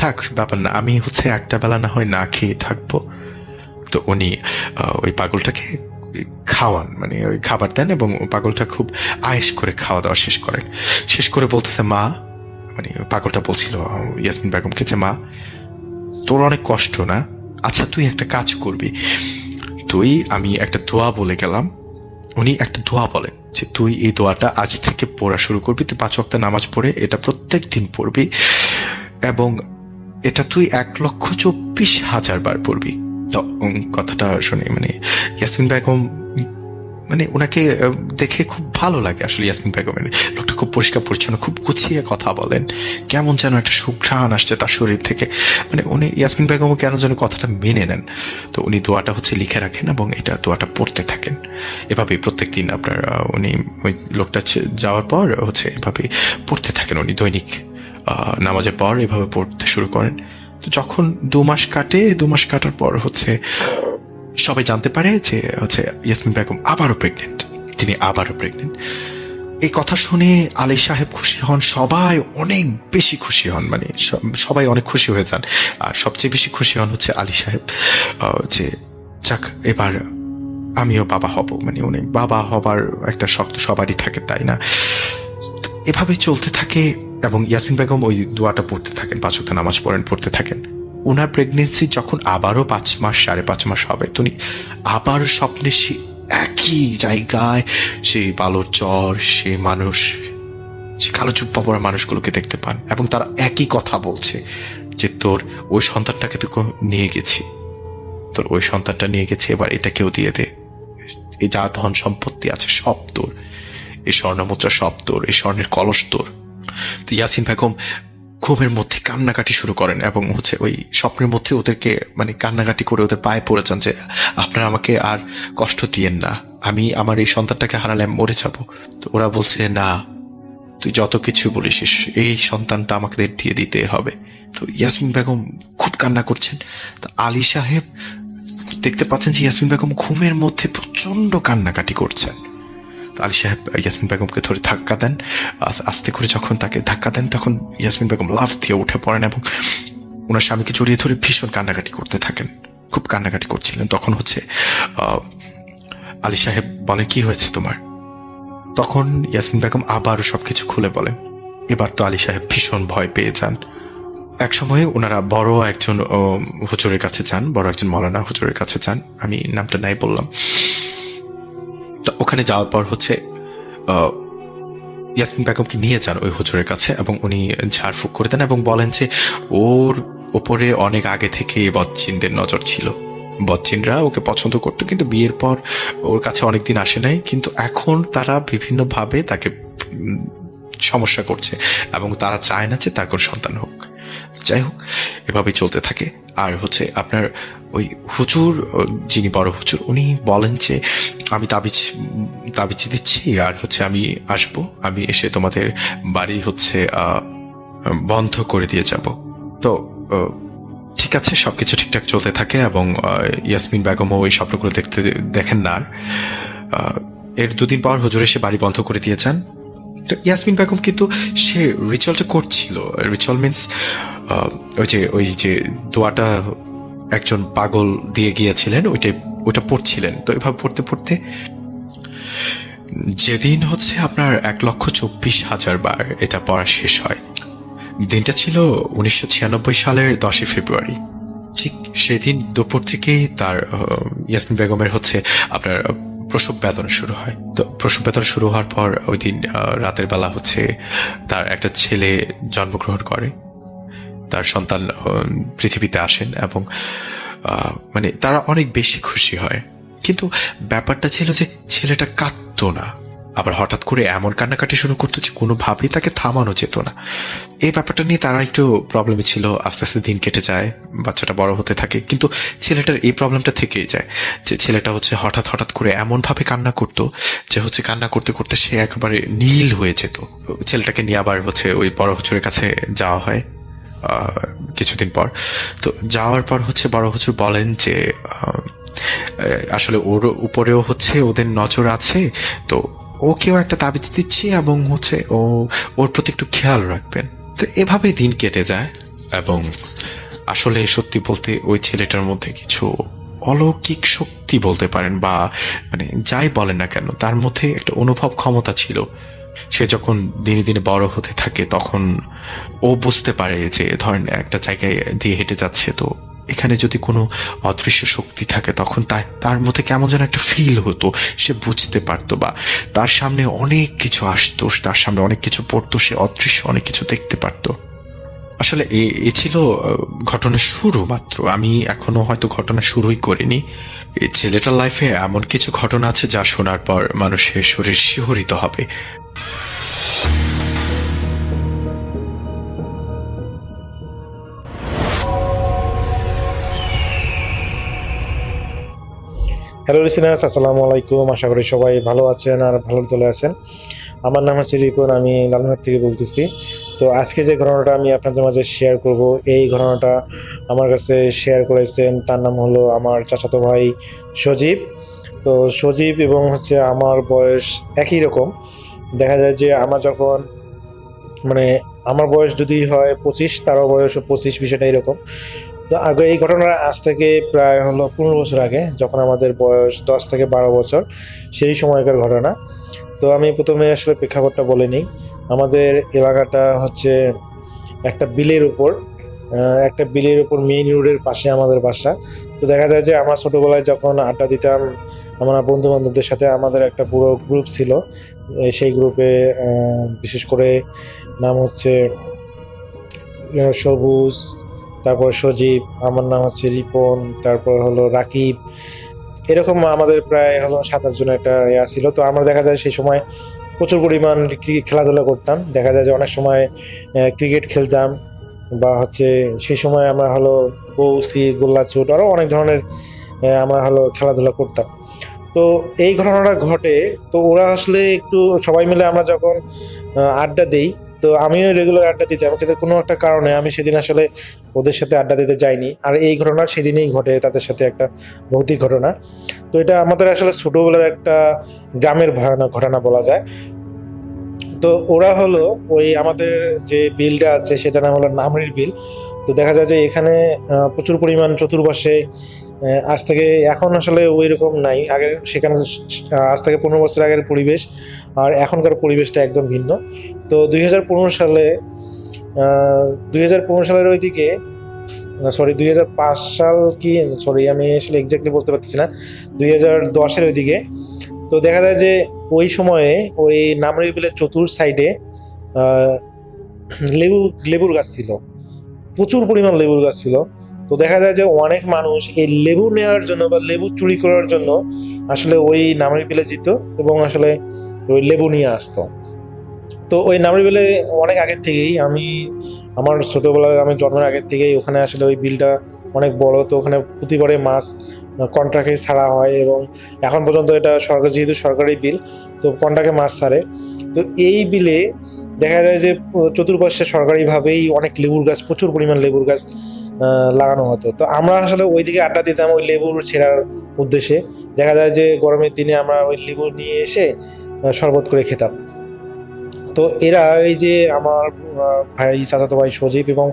থাক, ব্যাপার না, আমি হচ্ছে একটা বেলা না হয় না খেয়ে থাকবো। তো উনি ওই পাগলটাকে খাওয়ান, মানে ওই খাবার দেন এবং পাগলটা খুব আয়েশ করে খাওয়া দাওয়া শেষ করেন। শেষ করে বলতেছে, মা, মানে পাগলটা বলছিল ইয়াসমিন বেগমকে যে, মা, তোর অনেক কষ্ট না, আচ্ছা তুই একটা কাজ করবি, আমি একটা দোয়া বলে গেলাম, উনি একটা দোয়া বলেন যে তুই এই দোয়াটা আজ থেকে পড়া শুরু করবি, তুই 5 ওয়াক্ত নামাজ পড়ে এটা প্রত্যেক দিন পড়বি এবং এটা তুই 1,24,000 বার পড়বি। তো কথাটা শুনে মানে ইয়াসমিন বেগম, মানে ওনাকে দেখে খুব ভালো লাগে আসলে। ইয়াসমিন বেগমের লোকটা খুব পরিষ্কার পরিচ্ছন্ন, খুব গুছিয়ে কথা বলেন, কেমন যেন একটা সুঘ্রাণ আসছে তার শরীর থেকে, মানে উনি ইয়াসমিন বেগমও কেন যেন কথাটা মেনে নেন। তো উনি দোয়াটা লিখে রাখেন এবং এটা দোয়াটা পড়তে থাকেন। এভাবেই প্রত্যেকদিন আপনার উনি ওই লোকটা যাওয়ার পর এভাবে পড়তে থাকেন। উনি দৈনিক নামাজের পর এভাবে পড়তে শুরু করেন। তো যখন 2 মাস কাটে, 2 মাস কাটার পর সবাই জানতে পারে যে ইয়াসমিন বেগম আবারও প্রেগনেন্ট, তিনি আবারও প্রেগনেন্ট। এই কথা শুনে আলী সাহেব খুশি হন, সবাই অনেক বেশি খুশি হন, মানে সবাই অনেক খুশি হয়ে যান। আর সবচেয়ে বেশি খুশি হন আলী সাহেব, যে যাক এবার আমিও বাবা হব, মানে উনি বাবা হবার একটা শক্ত সবারই থাকে, তাই না? তো এভাবেই চলতে থাকে এবং ইয়াসমিন বেগম ওই দোয়াটা পড়তে থাকেন, 5 ওয়াক্ত নামাজ পড়তে থাকেন। ওনার প্রেগনেন্সি যখন আবারও 5 মাস 5.5 মাস হবে, তিনি আবার স্বপ্নে একই জায়গায় সেই বালুর চর, সে মানুষ, সে কালো চুপ্পা পড়া মানুষগুলোকে দেখতে পান এবং তারা একই কথা বলছে যে তোর ওই সন্তানটাকে তো নিয়ে গেছি, তোর ওই সন্তানটা নিয়ে গেছি, এবার এটা কেউ দিয়ে দে, এই যা ধন সম্পত্তি আছে সব তোর, এই স্বর্ণমুদ্রা সব তোর, এই স্বর্ণের কলস তোর। তো ইয়াসিন বেগম ঘুমের মধ্যে কান্নাকাটি শুরু করেন এবং ওই স্বপ্নের মধ্যে ওদেরকে মানে কান্নাকাটি করে ওদের পায়ে পড়ে যান যে আপনারা আমাকে আর কষ্ট দিয়েন না, আমি আমার এই সন্তানটাকে হারালে আমি মরে যাবো। তো ওরা বলছে, না, তুই যত কিছু বলিস এই সন্তানটা আমাকে দিয়ে দিতে হবে। তো ইয়াসমিন বেগম খুব কান্না করছেন। তো আলী সাহেব দেখতে পাচ্ছেন যে ইয়াসমিন বেগম ঘুমের মধ্যে প্রচন্ড কান্নাকাটি করছেন। আলী সাহেব ইয়াসমিন বেগমকে ধরে ধাক্কা দেন, আস্তে করে যখন তাকে ধাক্কা দেন তখন ইয়াসমিন বেগম লাফ দিয়ে উঠে পড়েন এবং ওনার স্বামীকে জড়িয়ে ধরে ভীষণ কান্নাকাটি করতে থাকেন, খুব কান্নাকাটি করছিলেন। তখন আলী সাহেব বলেন, কি হয়েছে তোমার? তখন ইয়াসমিন বেগম আবারও সবকিছু খুলে বলেন। এবার তো আলী সাহেব ভীষণ ভয় পেয়ে যান। এক সময়ে ওনারা বড় একজন হুজুরের কাছে যান, বড় একজন মৌলানা হুজুরের কাছে যান, আমি নামটা নাই বললাম। ওখানে যাওয়ার পর ইয়াসমিন বেগমকে নিয়ে যান ওই হুজুরের কাছে এবং উনি ঝাড়ফুঁক করে দেন এবং বলেন যে ওর ওপরে অনেক আগে থেকে বদজিনদের নজর ছিল, বদজিনরা ওকে পছন্দ করতো, কিন্তু বিয়ের পর ওর কাছে অনেকদিন আসে নাই, কিন্তু এখন তারা বিভিন্নভাবে তাকে সমস্যা করছে এবং তারা চায় না যে তার কোনো সন্তান হোক। যাই হোক, এভাবেই চলতে থাকে। আর আপনার ওই হুজুর, যিনি বড় হুজুর, উনি বলেন যে আমি তাবিজ দিচ্ছি আর আমি আসবো, আমি এসে তোমাদের বাড়ি বন্ধ করে দিয়ে যাব। তো ঠিক আছে, সবকিছু ঠিকঠাক চলতে থাকে এবং ইয়াসমিন বেগমও ওই স্বপ্নগুলো দেখেন না। এর 2 দিন পর হুজুর এসে বাড়ি বন্ধ করে দিয়ে যান। তো ইয়াসমিন বেগম কিন্তু সে রিচুয়ালটা করছিল। রিচুয়াল মিনস ওই যে দোয়াটা একজন পাগল দিয়ে গিয়েছিলেন, ওইটা পড়ছিলেন। তো এভাবে পড়তে পড়তে যেদিন আপনার 1,24,000 বার এটা পড়া শেষ হয়, দিনটা ছিল 1996 সালের 10 ফেব্রুয়ারি। ঠিক সেদিন দুপুর থেকেই তার ইয়াসমিন বেগমের আপনার প্রসব বেদনা শুরু হয়। তো প্রসব বেদনা শুরু হওয়ার পর ওই দিন রাতের বেলা তার একটা ছেলে জন্মগ্রহণ করে, তার সন্তান পৃথিবীতে আসেন এবং মানে তারা অনেক বেশি খুশি হয়। কিন্তু ব্যাপারটা ছিল যে ছেলেটা কাঁদতো না, আবার হঠাৎ করে এমন কান্নাকাটি শুরু করতো যে কোনোভাবেই তাকে থামানো যেত না। এই ব্যাপারটা নিয়ে তারা একটু প্রবলেমে ছিল। আস্তে আস্তে দিন কেটে যায়, বাচ্চাটা বড় হতে থাকে, কিন্তু ছেলেটার এই প্রবলেমটা থেকেই যায় যে ছেলেটা হঠাৎ করে এমন ভাবে কান্না করতো যে কান্না করতে করতে সে একেবারে নীল হয়ে যেত। ছেলেটাকে নিয়ে আবার ওই বড় হুজুরের কাছে যাওয়া হয় কিছুদিন পর। তো যাওয়ার পর বড় হুজুর বলেন যে আসলে ওর উপরেও ওদের নজর আছে, তো ওকেও একটা তাবিজ দিচ্ছি এবং ওর প্রতি একটু খেয়াল রাখবেন। তো এভাবে দিন কেটে যায় এবং আসলে সত্যি বলতে ওই ছেলেটার মধ্যে কিছু অলৌকিক শক্তি বলতে পারেন, বা মানে যাই বলেন না কেন, তার মধ্যে একটা অনুভব ক্ষমতা ছিল। সে যখন দিনে দিনে বড় হতে থাকে তখন ও বুঝতে পারে যে ধরেন একটা জায়গায় দিয়ে হেঁটে যাচ্ছে, তো এখানে যদি কোনো অদৃশ্য শক্তি থাকে তখন তার মধ্যে কেমন যেন একটা ফিল হতো, সে বুঝতে পারতো, বা তার সামনে অনেক কিছু আসতো, তার সামনে অনেক কিছু পড়তো, সে অদৃশ্য অনেক কিছু দেখতে পারতো। আসলে এ ছিল ঘটনার শুরু মাত্র। আমি এখনো হয়তো ঘটনা শুরুই করিনি। এই ছেলেটার লাইফে এমন কিছু ঘটনা আছে যা শোনার পর মানুষের শরীর শিহরিত হবে। হ্যালো লিসেনার্স, আসসালামু আলাইকুম। আশা করি সবাই ভালো আছেন আর ভালোর দলে আছেন। আমার নাম হচ্ছে রিপন, আমি লালমোহর থেকে বলতেছি। তো আজকে যে ঘটনাটা আমি আপনাদের মাঝে শেয়ার করব, এই ঘটনাটা আমার কাছে শেয়ার করেছেন, তার নাম হলো আমার চাচাতো ভাই সজীব। তো সজীব এবং হচ্ছে আমার বয়স একই রকম। দেখা যায় যে আমার যখন মানে আমার বয়স যদি হয় 25, তারও বয়সও 25, বিষয়টা এরকম। তো আগে এই ঘটনাটা আজ থেকে প্রায় হলো 15 বছর আগে, যখন আমাদের বয়স 10 থেকে 12 বছর, সেই সময়কার ঘটনা। তো আমি প্রথমে আসলে প্রেক্ষাপটটা বলে নিই। আমাদের এলাকাটা হচ্ছে একটা বিলের উপর, একটা বিলের উপর মেইন রোডের পাশে আমাদের বাসা। তো দেখা যায় যে আমার ছোটোবেলায় যখন আড্ডা দিতাম আমার বন্ধু বান্ধবদের সাথে, আমাদের একটা পুরো গ্রুপ ছিল। সেই গ্রুপে বিশেষ করে নাম হচ্ছে সবুজ, তারপর সজীব, আমার নাম হচ্ছে রিপন, তারপর হলো রাকিব, এরকম আমাদের প্রায় হলো 7-8 জন একটা ইয়া ছিল। তো আমরা দেখা যায় সেই সময় প্রচুর পরিমাণ খেলাধুলা করতাম। দেখা যায় যে অনেক সময় ক্রিকেট খেলতাম, বা হচ্ছে সেই সময় আমরা হলো বউসি, গোল্লাছুট, আরও অনেক ধরনের আমরা হলো খেলাধুলা করতাম। তো এই ঘটনাটা ঘটে। তো ওরা আসলে একটু সবাই মিলে আমরা যখন আড্ডা দিই, তো আমিও রেগুলার আড্ডা দিতাম, কিন্তু কোনো একটা কারণে আমি সেদিন আসলে ওদের সাথে আড্ডা দিতে যাইনি। আর এই ঘটনা সেদিনই ঘটে তাদের সাথে, একটা ভৌতিক ঘটনা। তো এটা আমাদের আসলে ছোটবেলার একটা গ্রামের ভয়ানক ঘটনা বলা যায়। তো ওরা হলো ওই আমাদের যে বিলটা আছে সেটার নাম হলো নামরির বিল। তো দেখা যায় যে এখানে প্রচুর পরিমাণ চতুর্পাশে আজ থেকে এখন আসলে ওই রকম নাই, আগে সেখানে আজ থেকে 15 বছর আগের পরিবেশ আর এখনকার পরিবেশটা একদম ভিন্ন। তো 2015 সালে 2015 সালের ওইদিকে, সরি 2005 সাল কি, সরি আমি আসলে এক্স্যাক্টলি বলতে পারতেছি না, 2010-এর ওইদিকে। তো দেখা যায় যে ওই সময়ে ওই নামরি বিলের চতুর সাইডে লেবুর গাছ ছিল, প্রচুর পরিমাণ লেবুর গাছ ছিল। তো দেখা যায় যে অনেক মানুষ এই লেবু নেওয়ার জন্য বা লেবু চুরি করার জন্য আসলে ওই নামরি বিলে যেত এবং আসলে ওই লেবু নিয়ে আসতো। তো ওই নামরি বিলে অনেক আগের থেকেই আমার ছোটবেলায় আমি জন্মের আগের থেকেই ওখানে আসলে ওই বিলটা অনেক বড়। তো ওখানে প্রতিবারে মাছ কন্ট্রাক্টে ছাড়া হয়, এবং এখন পর্যন্ত এটা সরকার, যেহেতু সরকারি বিল, তো কন্ট্রাক্টে মাছ ছাড়ে। তো এই বিলে দেখা যায় যে চতুর্পাশে সরকারিভাবেই অনেক লেবুর গাছ, প্রচুর পরিমাণ লেবুর গাছ লাগানো হতো। তো আমরা আসলে ওইদিকে আড্ডা দিতাম ওই লেবুর ছেঁড়ার উদ্দেশ্যে। দেখা যায় যে গরমের দিনে আমরা ওই লেবু নিয়ে এসে শরবত করে খেতাম। তো এরা এই যে আমার ভাই, চাচাতো ভাই সজীব এবং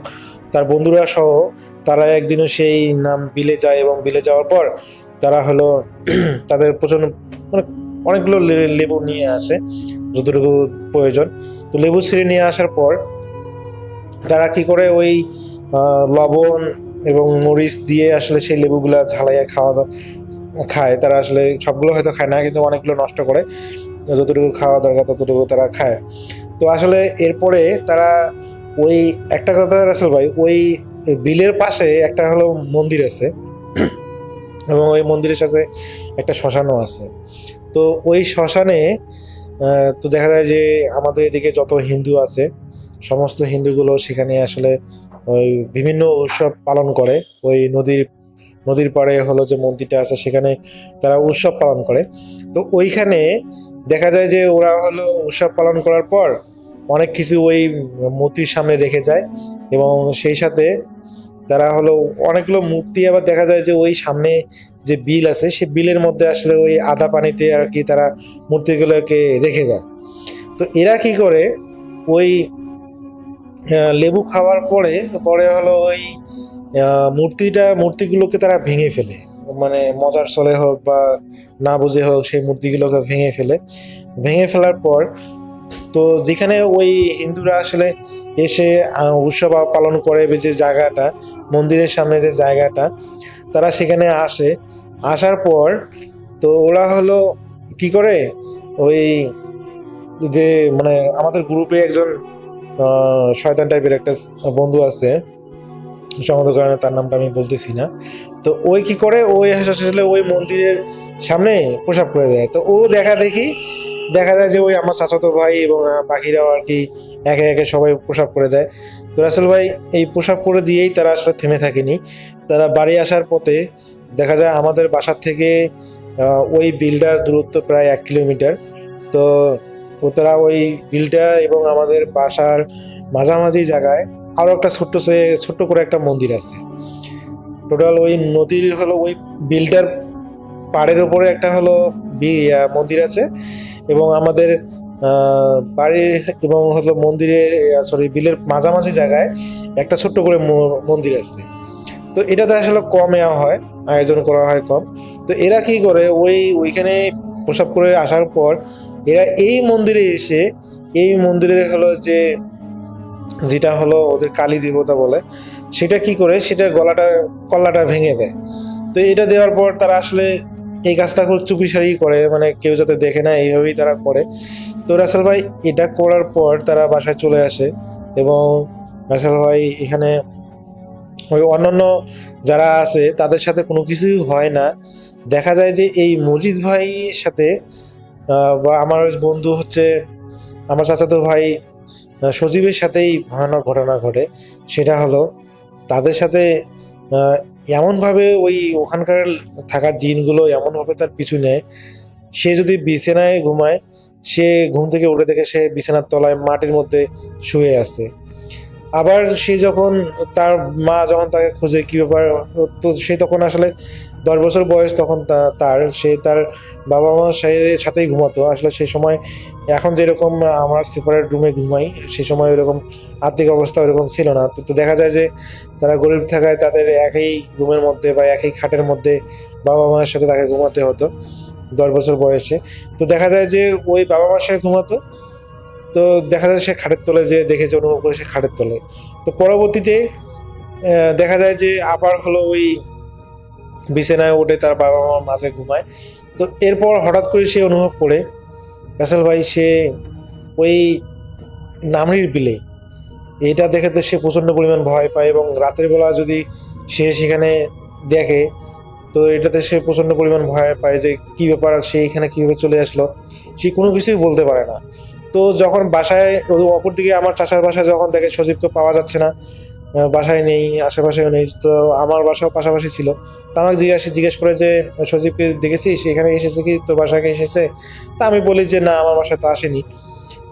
তার বন্ধুরা সহ, তারা একদিনও সেই বিলে যায়, এবং বিলে যাওয়ার পর তারা হলো তাদের প্রচন্ড মানে অনেকগুলো লেবু নিয়ে আসে যতটুকু প্রয়োজন। তো লেবু ছিঁড়ে নিয়ে আসার পর তারা কি করে ওই লবণ এবং মরিচ দিয়ে আসলে সেই লেবুগুলা ঝালাইয়া খায়। তারা আসলে সবগুলো হয়তো খায় না, কিন্তু অনেকগুলো নষ্ট করে, যতটুকু খাওয়া দরকার ততটুকু তারা খায়। তো আসলে এরপরে তারা ওই একটা কথা রাসেল ভাই, ওই বিলের পাশে একটা হলো মন্দির আছে, এবং ওই মন্দিরের সাথে একটা শ্মশানও আছে। তো ওই শ্মশানে তো দেখা যায় যে আমাদের এদিকে যত হিন্দু আছে সমস্ত হিন্দুগুলো সেখানে আসলে ওই বিভিন্ন উৎসব পালন করে। ওই নদীর পাড়ে হলো যে মন্দিরটা আছে সেখানে তারা উৎসব পালন করে। তো ওইখানে দেখা যায় যে ওরা হলো উৎসব পালন করার পর অনেক কিছু ওই মূর্তির সামনে রেখে যায়, এবং সেই সাথে তারা হলো অনেকগুলো মূর্তি আবার দেখা যায় যে ওই সামনে যে বিল আছে সেই বিলের মধ্যে আসলে ওই আদা পানিতে আর কি তারা মূর্তিগুলোকে রেখে যায়। তো এরা কি করে ওই লেবু খাওয়ার পরে পরে হলো ওই মূর্তিগুলোকে তারা ভেঙে ফেলে, মানে মজার ছলে হোক বা না বুঝে হোক সেই মূর্তিগুলোকে ভেঙে ফেলার পর তো যেখানে ওই হিন্দুরা আসলে এসে উৎসব পালন করে যে জায়গাটা, মন্দিরের সামনে যে জায়গাটা, তারা সেখানে আসার পর তো ওরা হলো কি করে, ওই যে মানে আমাদের গ্রুপে একজন শয়তান টাইপের একটা বন্ধু আছে, সঙ্গত কারণে তার নামটা আমি বলতেছি না। তো ওই কি করে, ওই আসলে ওই মন্দিরের সামনে প্রসাব করে দেয়। তো ও দেখা যায় যে ওই আমার চাচাতো ভাই এবং বাকিরাও আর কি একে একে সবাই প্রসাব করে দেয়। তো রাসেল ভাই এই প্রসাব করে দিয়েই তারা আসলে থেমে থাকেনি। তারা বাড়ি আসার পথে দেখা যায় আমাদের বাসার থেকে ওই বিলটার দূরত্ব প্রায় 1 কিলোমিটার। তো তারা ওই বিলটা এবং আমাদের বাসার মাঝামাঝি জায়গায় আরো একটা ছোট্ট করে একটা মন্দির আছে। টোটাল ওই নদীর হলো ওই বিলটার পাড়ের উপরে একটা হলো মন্দির আছে, এবং আমাদের বাড়ির এবং হলো মন্দিরের বিলের মাঝামাঝি জায়গায় একটা ছোট্ট করে মন্দির আছে। তো এটাতে আসলে কম আয়োজন করা হয় কম। তো এরা কি করে, ওইখানে প্রসাব করে আসার পর এরা এই মন্দিরে এসে এই মন্দিরের হলো যেটা হলো ওদের কালী দেবতা বলে, সেটা কি করে, সেটার কল্লাটা ভেঙে দেয়। তো এটা দেওয়ার পর তারা আসলে এই কাজটা খুব চুপিসারি করে, মানে কেউ যাতে দেখে না এইভাবেই তারা করে। তো রাসেল ভাই এটা করার পর তারা বাসায় চলে আসে, এবং রাসেল ভাই এখানে ওই অন্যান্য যারা আছে তাদের সাথে কোনো কিছুই হয় না। দেখা যায় যে এই মজিদ ভাইয়ের সাথে বা আমার বন্ধু হচ্ছে আমার চাচাতো ভাই সজীবের সাথেই ভয়ানক ঘটনা ঘটে। সেটা হলো তাদের সাথে এমনভাবে ওখানকার থাকার জিনগুলো এমনভাবে তার পিছু নেয়, সে যদি বিছানায় ঘুমায়, সে ঘুম থেকে উঠে দেখে সে বিছানার তলায় মাটির মধ্যে শুয়ে আছে। আবার সে যখন তার মা যখন তাকে খোঁজে কি ব্যাপার, তো সে তখন আসলে 10 বছর বয়স, তখন সে তার বাবা মার সাথেই ঘুমাতো। আসলে সে সময় এখন যেরকম আমরা সেপারেট রুমে ঘুমাই, সে সময় ওইরকম আর্থিক অবস্থা ওইরকম ছিল না। তো দেখা যায় যে তারা গরিব থাকায় তাদের একই রুমের মধ্যে বা একই খাটের মধ্যে বাবা মায়ের সাথে তাকে ঘুমাতে হতো 10 বছর বয়সে। তো দেখা যায় যে ওই বাবা মার সাথে ঘুমাতো, তো দেখা যায় সে খাটের তলে যে দেখেছে, অনুভব করে সে খাটের তলে। তো পরবর্তীতে দেখা যায় যে আবার হলো ওই বিছানায় উঠে তার বাবা মার মাঝে ঘুমায়। তো এরপর হঠাৎ করে সে অনুভব করে, রাসেল ভাই, সে ওই নামরির বিলে, এটা দেখে তো সে প্রচণ্ড পরিমাণ ভয় পায়, এবং রাতের বেলা যদি সে সেখানে দেখে, তো এটাতে সে প্রচণ্ড পরিমাণ ভয় পায় যে কী ব্যাপার, সে এখানে কীভাবে চলে আসলো, সে কোনো কিছুই বলতে পারে না। তো যখন বাসায় অপরদিকে আমার চাচার বাসায় যখন দেখে সজীবকে পাওয়া যাচ্ছে না, বাসায় নেই, আশেপাশেও নেই, তো আমার বাসাও পাশাপাশি ছিল। তা আমাকে জিজ্ঞেস করে যে সজীবকে দেখেছিস, এখানে এসেছে কি, তোর বাসায় এসেছে? তা আমি বলি যে না, আমার বাসায় তো আসেনি।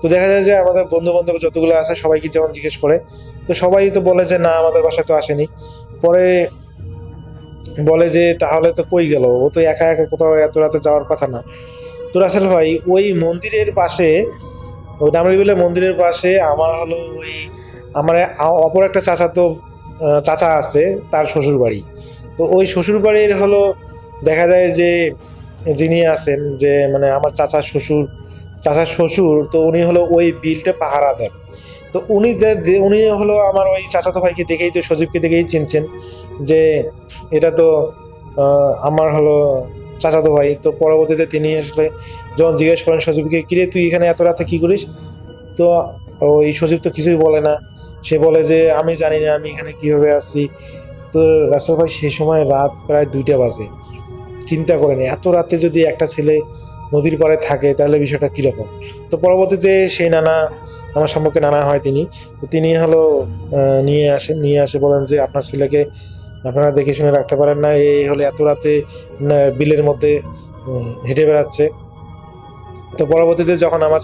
তো দেখা যায় যে আমাদের বন্ধু বান্ধব যতগুলো আছে সবাইকে যেমন জিজ্ঞেস করে, তো সবাই তো বলে যে না, আমাদের বাসায় তো আসেনি। পরে বলে যে তাহলে তো কই গেল, ও তো একা একা কোথাও এত রাতে যাওয়ার কথা না। তো রাসেল ভাই ওই মন্দিরের পাশে, ওই ডামরিবিলের মন্দিরের পাশে আমার হলো আমার অপর একটা চাচা আছে, তার শ্বশুর বাড়ি। তো ওই শ্বশুর বাড়ির হলো দেখা যায় যে যিনি আছেন, যে মানে আমার চাচার শ্বশুর, তো উনি হলো ওই বিলটা পাহারা দেন। তো উনি হলো আমার ওই চাচাতো ভাইকে দেখেই, তো সজীবকে দেখেই চিনছেন যে এটা তো আমার হলো চাচাতো ভাই। তো পরবর্তীতে তিনি আসলে যখন জিজ্ঞেস করেন সজীবকে, কিরে তুই এখানে এত রাতে কি করিস, তো ওই সজীব তো কিছুই বলে না। সে বলে যে আমি জানি না আমি এখানে কিভাবে আসছি। তো রাসেল ভাই সেই সময় রাত প্রায় 2টা বাজে। চিন্তা করেন, এত রাতে যদি একটা ছেলে নদীর পাড়ে থাকে তাহলে বিষয়টা কীরকম। তো পরবর্তীতে সেই আমার সম্পর্কে নানা হয় তিনি হলো নিয়ে আসে বলেন যে আপনার ছেলেকে আপনারা দেখে শুনে রাখতে পারেন না, এই হলে এত রাতে বিলের মধ্যে হেঁটে বেড়াচ্ছে। তো পরবর্তীতে যখন আমার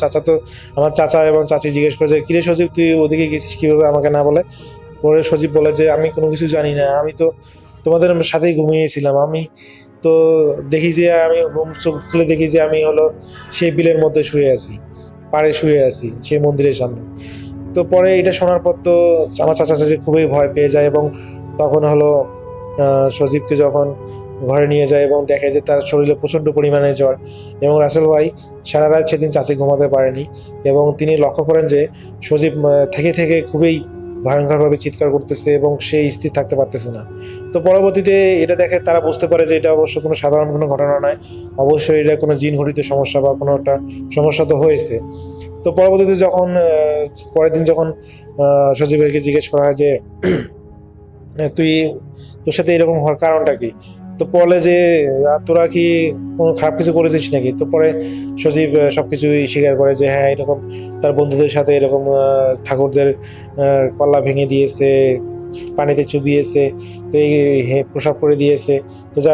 চাচা এবং চাচি জিজ্ঞেস করে যে কিরে সজীব, তুই ওদিকে গেছিস কীভাবে, আমাকে না বলে। পরে সজীব বলে যে আমি কোনো কিছু জানি না, আমি তো তোমাদের সাথেই ঘুমিয়েছিলাম। আমি তো দেখি যে আমি চোখ খুলে দেখি যে আমি হলো সেই বিলের মধ্যে পাড়ে শুয়ে আছি সেই মন্দিরের সামনে। তো পরে এটা শোনার পর তো আমার চাচা চাচি খুবই ভয় পেয়ে যায়, এবং তখন হলো সজীবকে যখন ঘরে নিয়ে যায় এবং দেখে যে তার শরীরে প্রচণ্ড পরিমাণে জ্বর, এবং রাসেল ভাই সারা রাত সেদিন চাচি ঘুমাতে পারেনি এবং তিনি লক্ষ্য করেন যে সজীব থেকে থেকে খুবই ভয়ঙ্করভাবে চিৎকার করতেছে এবং সে স্থির থাকতে পারতেছে না। তো পরবর্তীতে এটা দেখে তারা বুঝতে পারে যে এটা অবশ্য কোনো সাধারণ কোনো ঘটনা নয়, অবশ্যই এটা কোনো জিন ঘটিত সমস্যা বা কোনো একটা সমস্যা তো হয়েছে। তো পরবর্তীতে যখন পরের দিন যখন সজীব ভাইকে জিজ্ঞেস করা হয় যে তোর সাথে এরকম হওয়ার কারণটা কি, তো বলে যে তোরা কি কোনো খারাপ কিছু করেছিস নাকি। তো পরে সজীব সবকিছুই স্বীকার করে যে হ্যাঁ এরকম তার বন্ধুদের সাথে এরকম ঠাকুরদের কল্লা ভেঙে দিয়েছে, পানিতে চুবিয়েছে, তো এই প্রসাব করে দিয়েছে। তো যা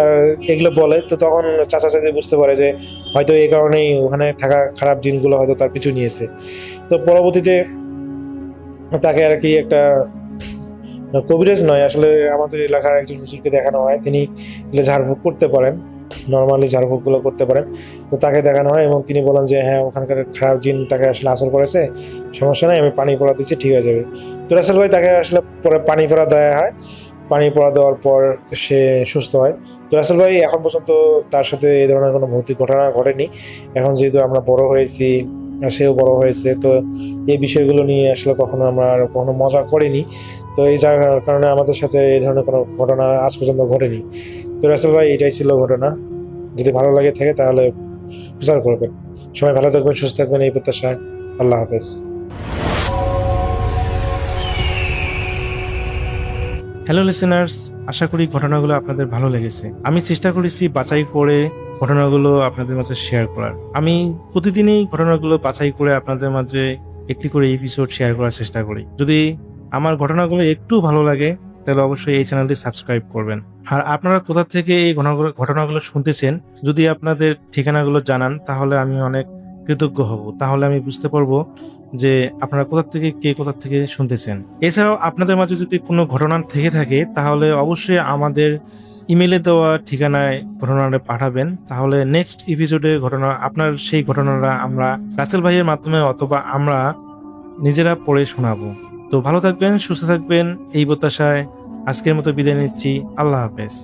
এগুলো বলে, তো তখন চাচা চাচি বুঝতে পারে যে হয়তো এই কারণেই ওখানে থাকা খারাপ জিনগুলো হয়তো তার পিছু নিয়েছে। তো পরবর্তীতে তাকে আর কি একটা কবিরাজ নয়, আসলে আমাদের এলাকার একজন হুজুরকে দেখানো হয়, তিনি ঝাড়ফুঁক করতে পারেন, নর্মালি ঝাড়ফুঁকগুলো করতে পারেন। তো তাকে দেখানো হয় এবং তিনি বলেন যে হ্যাঁ ওখানকার খারাপ জিন তাকে আসলে আসর করেছে, সমস্যা নাই, আমি পানি পড়া দিচ্ছি, ঠিক হয়ে যাবে। তো রাসেল ভাই তাকে আসলে পরে পানি পড়া দেওয়া হয়, পানি পড়া দেওয়ার পর সে সুস্থ হয়। তো রাসেল ভাই এখন পর্যন্ত তার সাথে এই ধরনের কোনো ভৌতিক ঘটনা ঘটেনি। এখন যেহেতু আমরা বড় হয়েছি, সেও বড় হয়েছে, তো এই বিষয়গুলো নিয়ে আসলে আমরা কখনো মজা করিনি। তো এই যার কারণে আমাদের সাথে এই ধরনের কোনো ঘটনা আজ পর্যন্ত ঘটেনি। তো রাসেল ভাই এটাই ছিল ঘটনা। যদি ভালো লাগে থাকে তাহলে প্রচার করবেন। সবাই ভালো থাকবেন, সুস্থ থাকবেন, এই প্রত্যাশায়। আল্লাহ হাফেজ। হ্যালো লিসেনার্স, আশা করি ঘটনাগুলো আপনাদের ভালো লেগেছে। আমি চেষ্টা করেছি বাছাই করে ঘটনাগুলো আপনাদের মাঝে শেয়ার করার। আমি প্রতিদিনই ঘটনাগুলো বাছাই করে আপনাদের মাঝে একটি করে এপিসোড শেয়ার করার চেষ্টা করি। যদি আমার ঘটনাগুলো একটু ভালো লাগে তাহলে অবশ্যই এই চ্যানেলটি সাবস্ক্রাইব করবেন। আর আপনারা কোথা থেকে এই ঘটনাগুলো শুনতেছেন, যদি আপনাদের ঠিকানাগুলো জানান তাহলে আমি অনেক কৃতজ্ঞ হব। তাহলে আমি বুঝতে পারবো যে আপনারা কোথা থেকে শুনতেছেন। এছাড়াও আপনাদের মাঝে যদি কোনো ঘটনা থেকে থাকে তাহলে অবশ্যই আমাদের ইমেলে দেওয়া ঠিকানায় ঘটনাটা পাঠাবেন। তাহলে নেক্সট এপিসোডে আপনার সেই ঘটনাটা আমরা রাসেল ভাইয়ের মাধ্যমে অথবা আমরা নিজেরা পড়ে শোনাবো। তো ভালো থাকবেন, সুস্থ থাকবেন, এই প্রত্যাশায় আজকের মতো বিদায় নিচ্ছি। আল্লাহ হাফেজ।